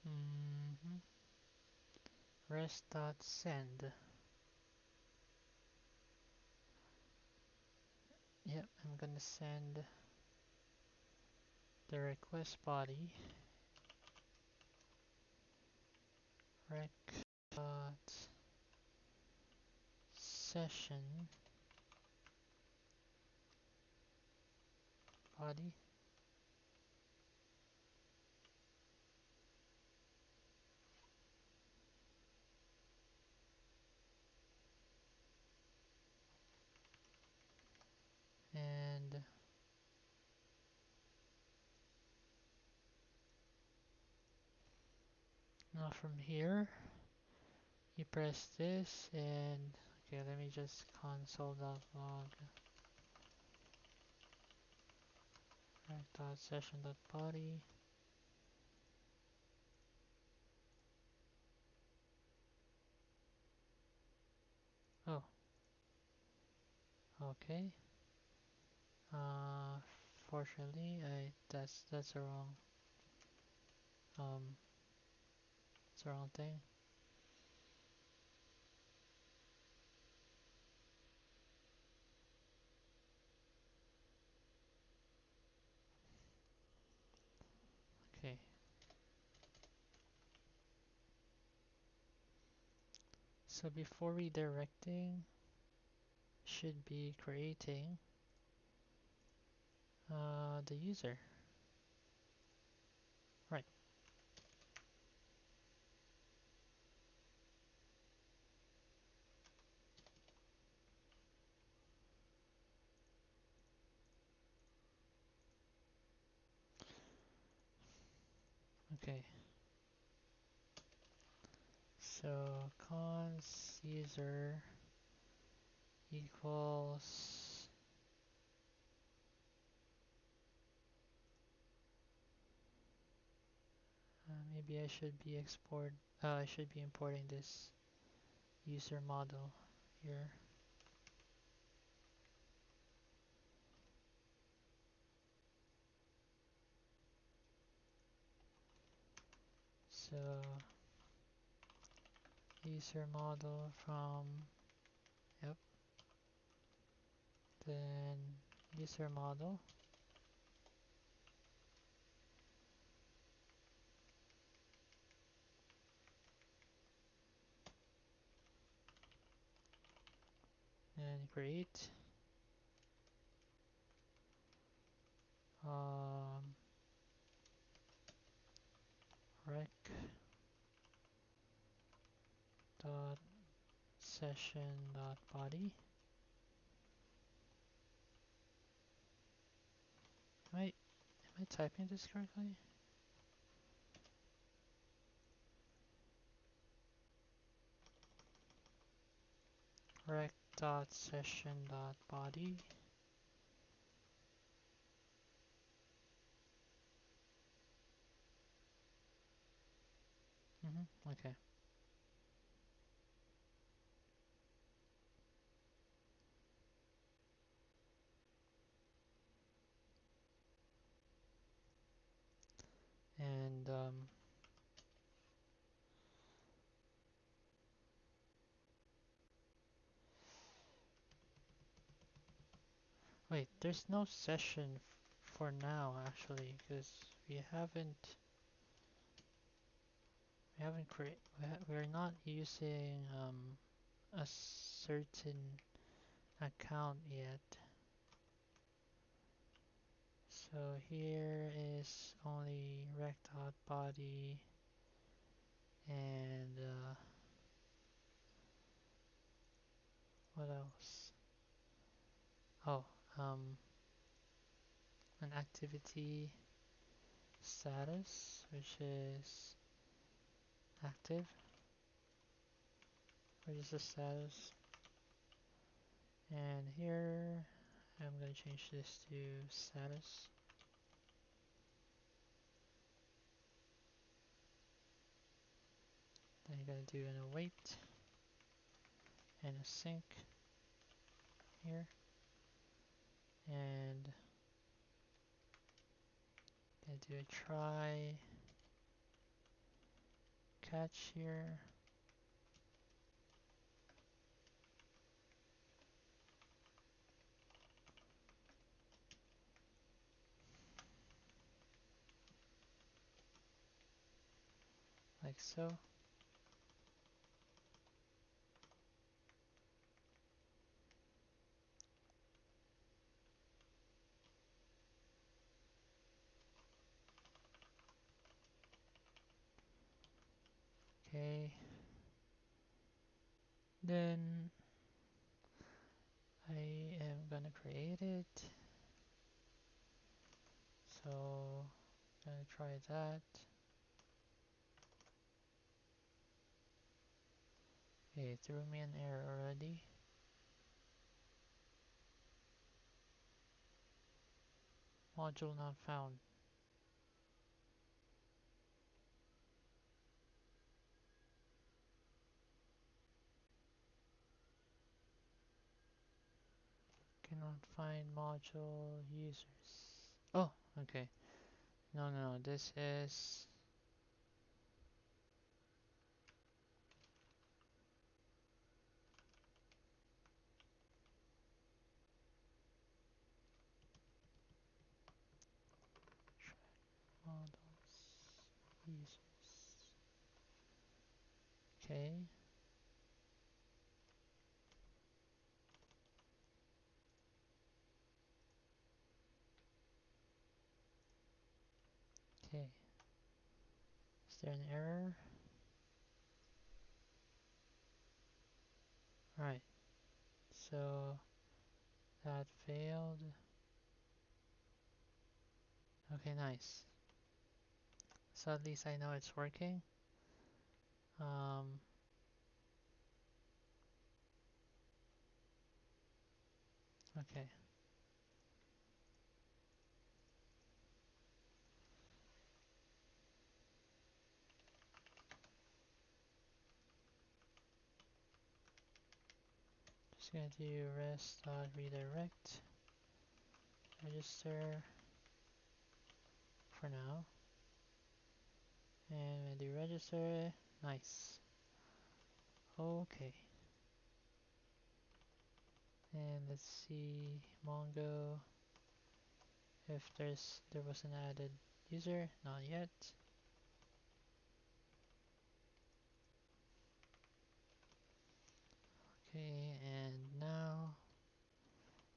Mm-hmm. Rest.send. Yep, I'm gonna send the request body req.session body, and now from here you press this, and okay, let me just console.log req.session.body. Oh, okay. Uh, Fortunately, that's the wrong um, it's the wrong thing. Okay, so before redirecting, should be creating the user. Right. Okay. So cons user equals maybe I should be importing this user model here. So user model from, yep, then user model, and create um, rec dot session dot body. Am I typing this correctly? Rec dot session dot body. Okay. And Wait, there's no session for now actually, because we're not using a certain account yet. So here is only req.body and what else? Oh, an activity status, which is active, which is the status. And here I'm going to change this to status. Then you're going to do an await and a sync here. And going to do a try catch here. Like so. Okay. Then I am gonna create it. So gonna try that. Okay, it threw me an error already. Module not found. Cannot find module users. Oh, okay. No, this is models users. Okay. Okay. Is there an error? Right. So that failed. Okay, nice. So at least I know it's working. Okay. Just gonna do rest.redirect register for now. And when do register, nice. Okay. And let's see Mongo if there was an added user, not yet. Okay, and now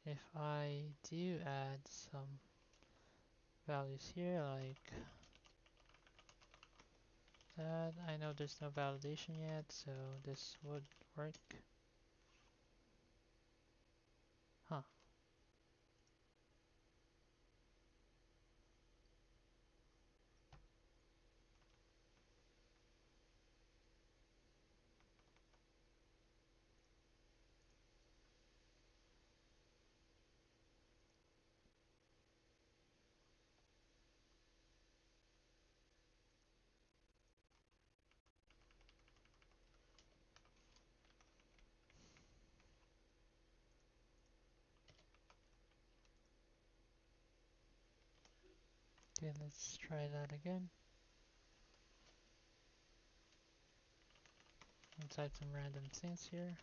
if I do add some values here like that, I know there's no validation yet, so this would work. Huh. Okay, let's try that again. I'll type some random things here.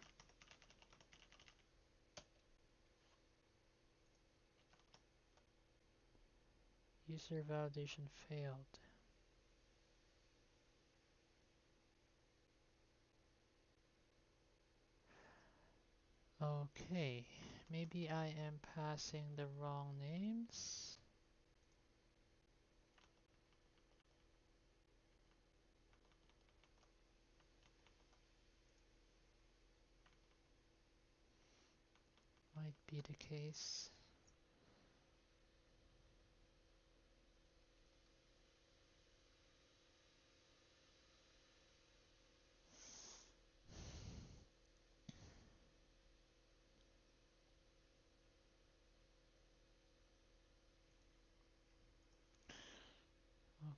User validation failed. Okay, maybe I am passing the wrong names. Might be the case.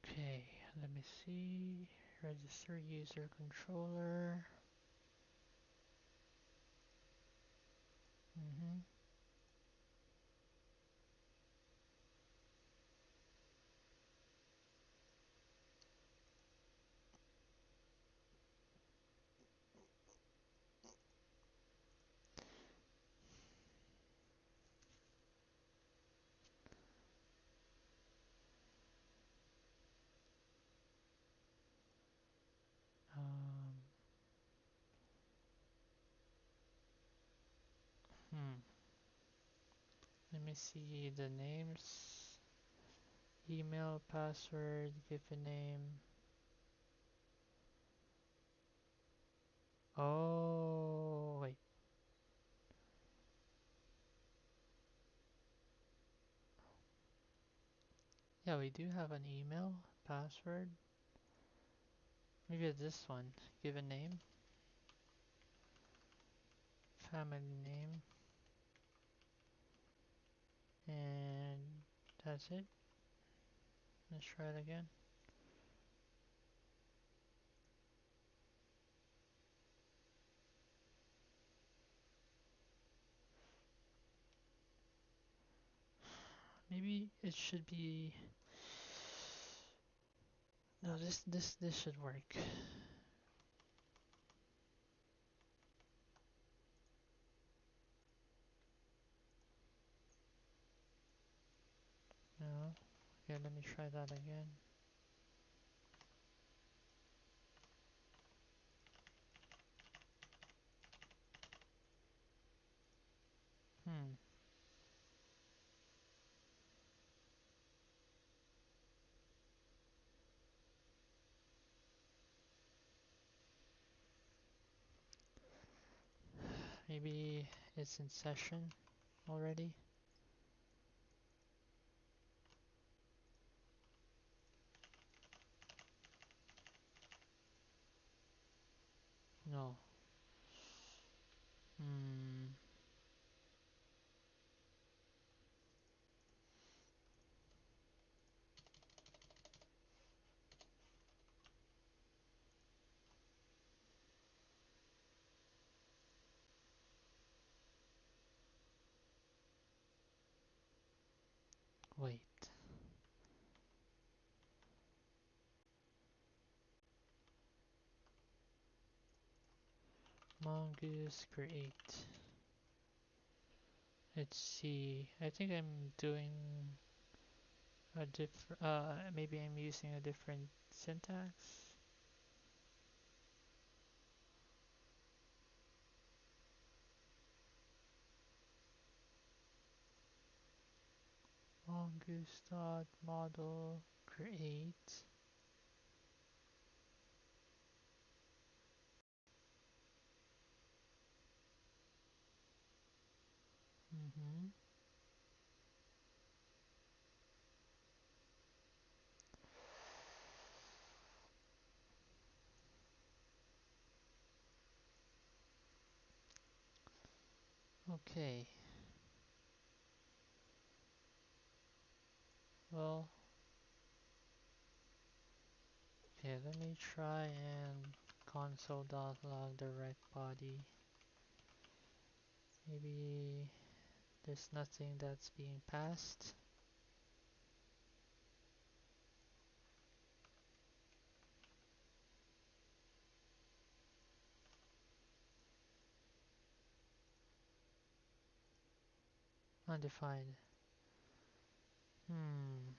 Okay, let me see. Register user controller. Mm-hmm. Um, hmm. Let me see the names. Email, password, give a name. Oh, wait. Yeah, we do have an email, password. Maybe it's this one. Give a name, family name, and that's it. Let's try it again. Maybe it should be. No, this should work. No. Okay, let me try that again. Hmm. Maybe it's in session already. No. Hmm. Wait. Mongoose create. Let's see. I think I'm doing a different. Maybe I'm using a different syntax. Mongoose dot model create. Mm-hmm. Okay. Well, okay, let me try and console.log the req.body. Maybe there's nothing that's being passed. Undefined. Hmm.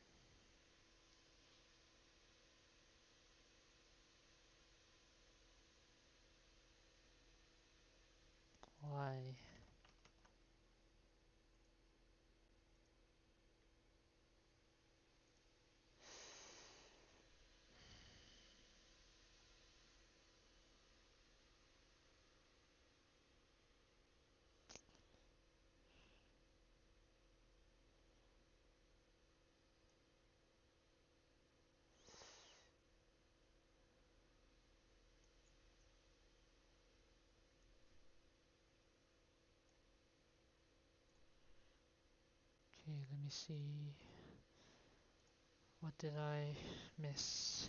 I? Okay, let me see. What did I miss?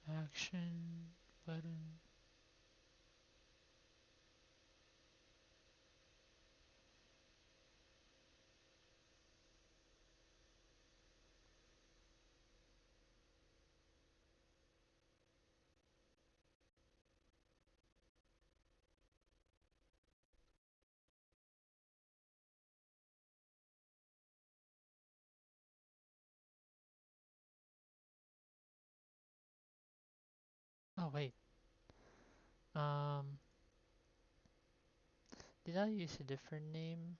Action button. Oh wait. Um, did I use a different name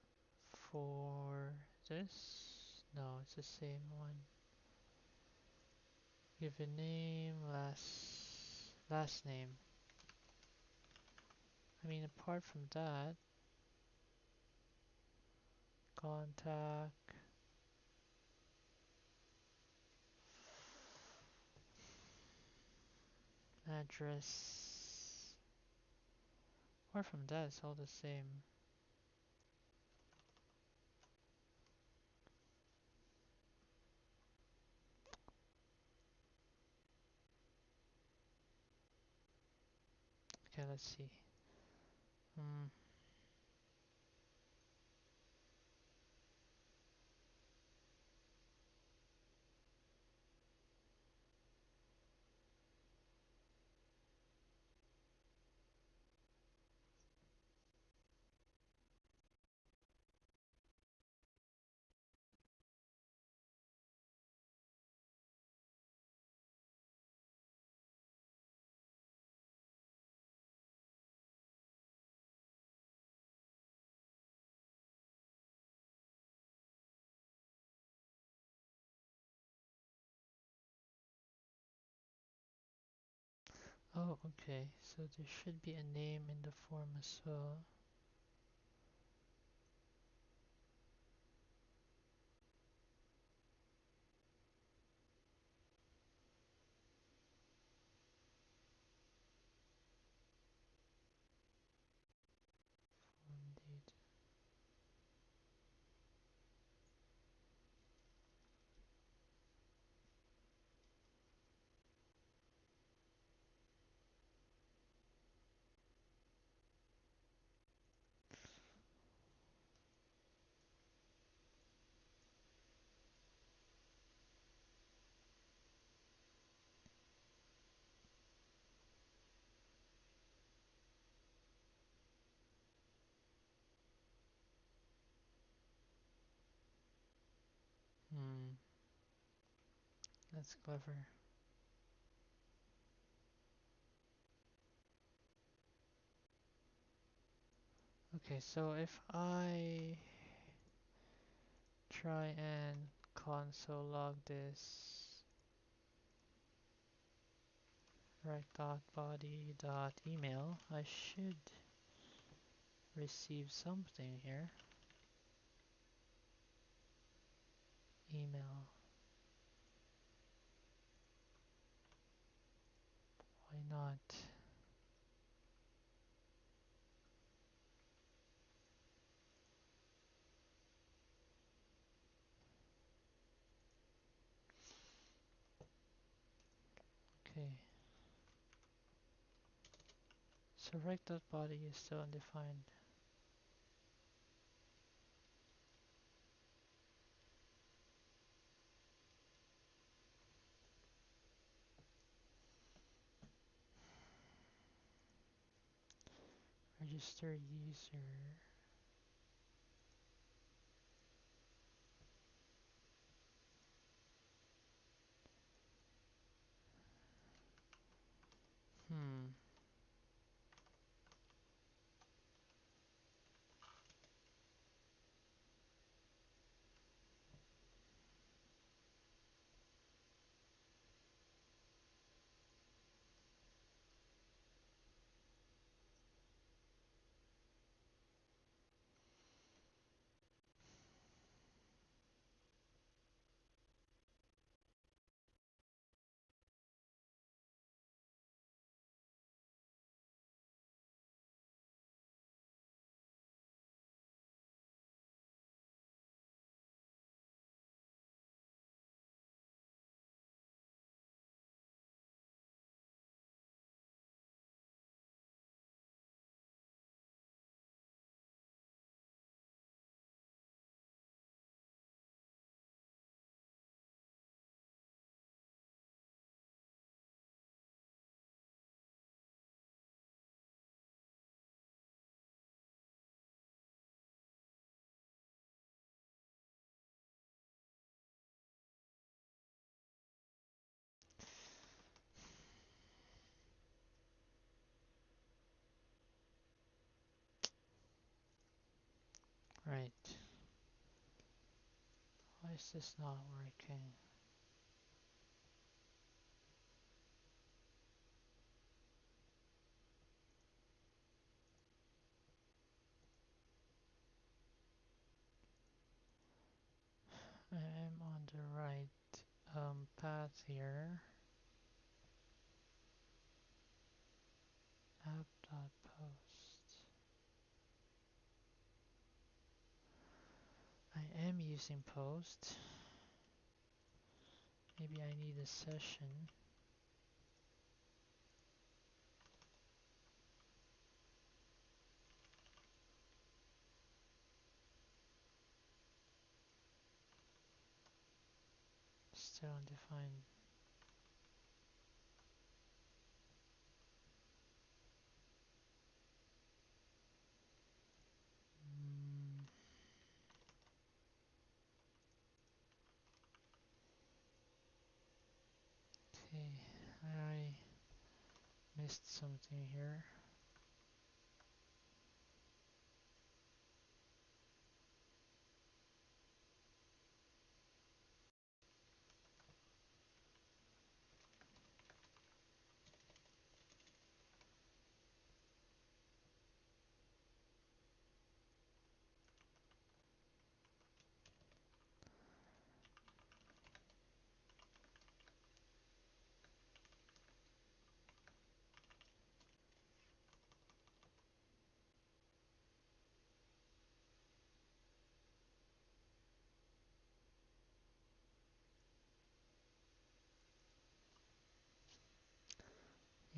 for this? No, it's the same one. Give a name, last name. I mean, apart from that, contact, address. Apart from that, it's all the same. Okay, let's see. Hmm. Oh, okay. So there should be a name in the form as well. Indeed. Hmm. That's clever. Okay, so if I try and console log this req.body.email, I should receive something here. Email. Why not? Okay. So req.body is still undefined. Register user. Hmm. Right. Why is this not working? I am on the right path here. App.post. I am using post. Maybe I need a session. Still undefined. Okay, I missed something here.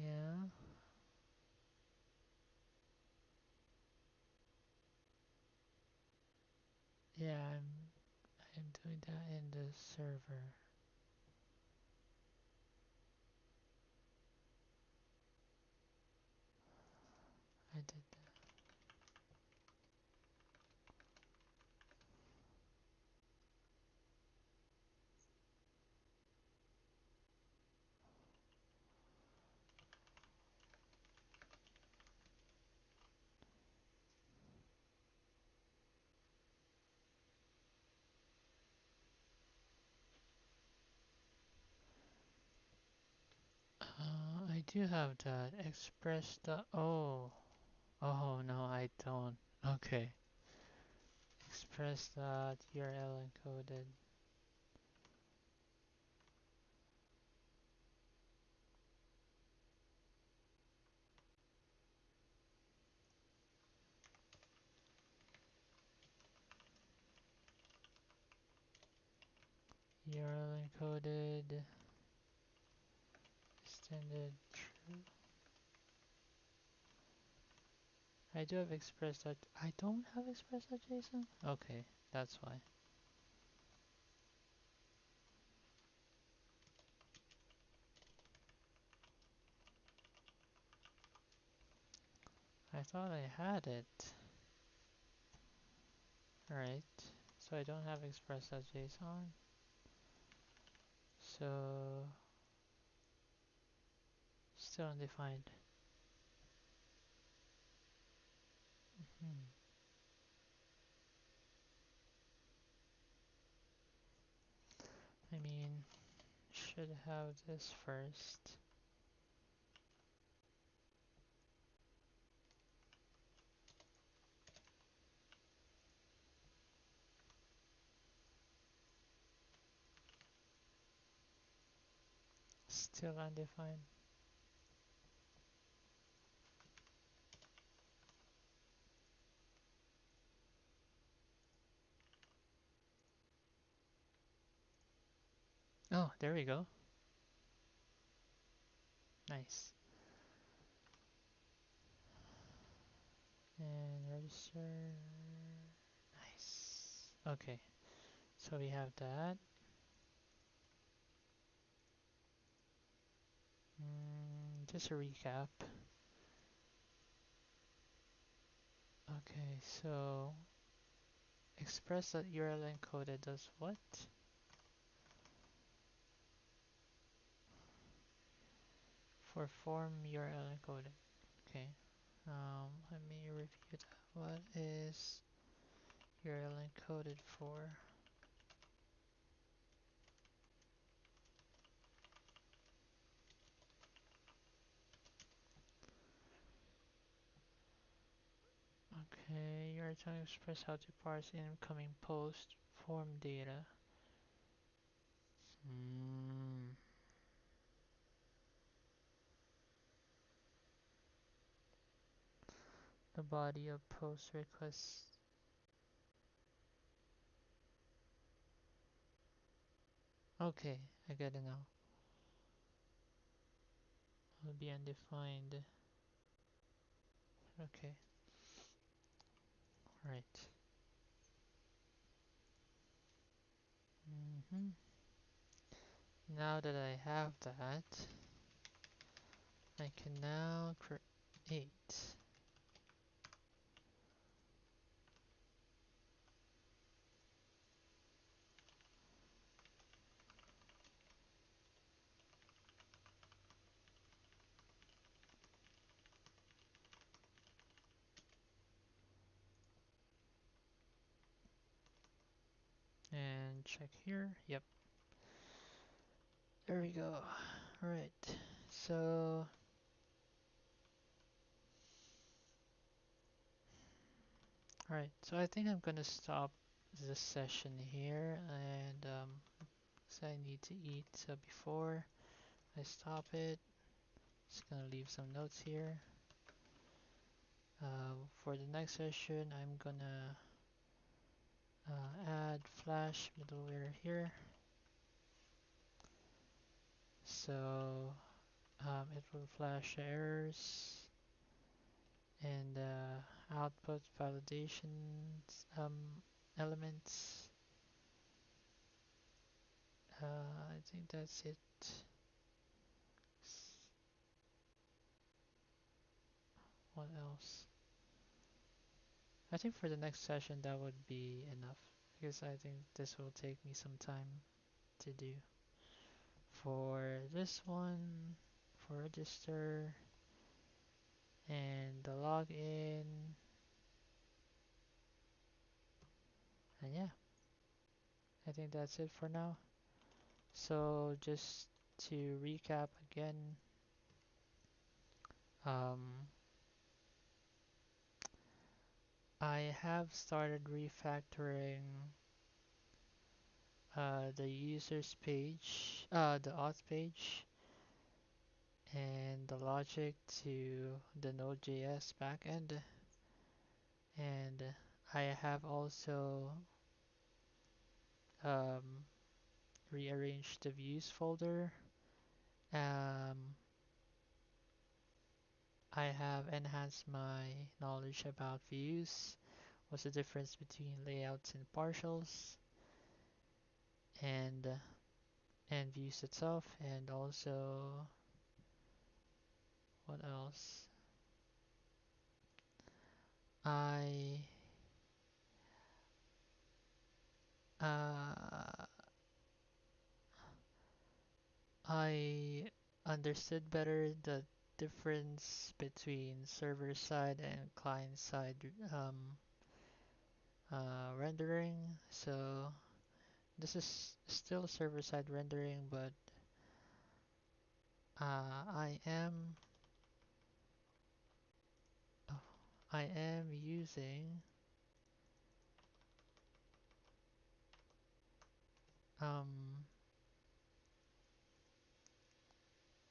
Yeah. Yeah, I'm doing that in the server. I did that. I do have that. Express the. Oh. Oh, no, I don't. Okay. Express that URL encoded. URL encoded. Is extended true. I do have express. I don't have express.json? Okay, that's why. I thought I had it. Alright, so I don't have express.json. So, still undefined. Hmm. I mean, should have this first. Still undefined. Oh, there we go. Nice. And register. Nice. Okay, so we have that. Just a recap. Okay, so express.urlEncoded does what? For form URL encoded. Okay. Let me review that. What is URL encoded for? Okay, you're trying to express how to parse incoming post form data. The body of post requests. Okay, I get it now. Will be undefined. Okay. Right. Now that I have that, I can now create and check here. Yep. There we go. Alright. So alright, so I think I'm gonna stop this session here and so I need to eat. So before I stop it, just gonna leave some notes here. For the next session, I'm gonna add Flash middleware here. So it will flash errors and output validation elements. I think that's it. What else? I think for the next session that would be enough because I think this will take me some time to do. For this one, for register and the login, and yeah, I think that's it for now. So just to recap again, um, I have started refactoring the users page, the auth page, and the logic to the Node.js backend. And I have also rearranged the views folder. Um, I have enhanced my knowledge about views, what's the difference between layouts and partials, and views itself, and also what else? I uh, I understood better the difference between server side and client side um, rendering. So this is still server side rendering, but I am oh, I am using um,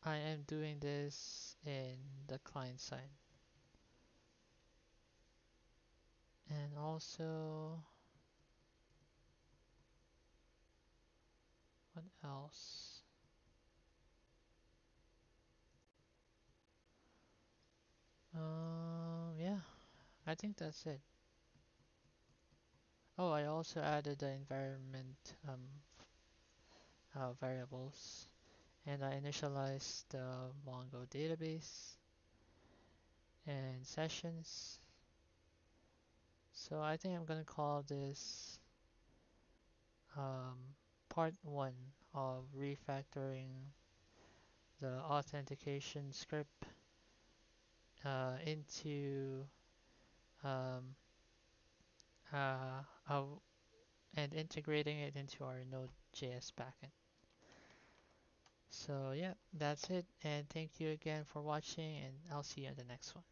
I am doing this in the client side, and also what else? Yeah, I think that's it. Oh, I also added the environment variables, and I initialized the Mongo database and sessions. So I think I'm gonna call this um, part one of refactoring the authentication script into um, uh, uh, and integrating it into our Node.js backend. So yeah, that's it, and thank you again for watching, and I'll see you in the next one.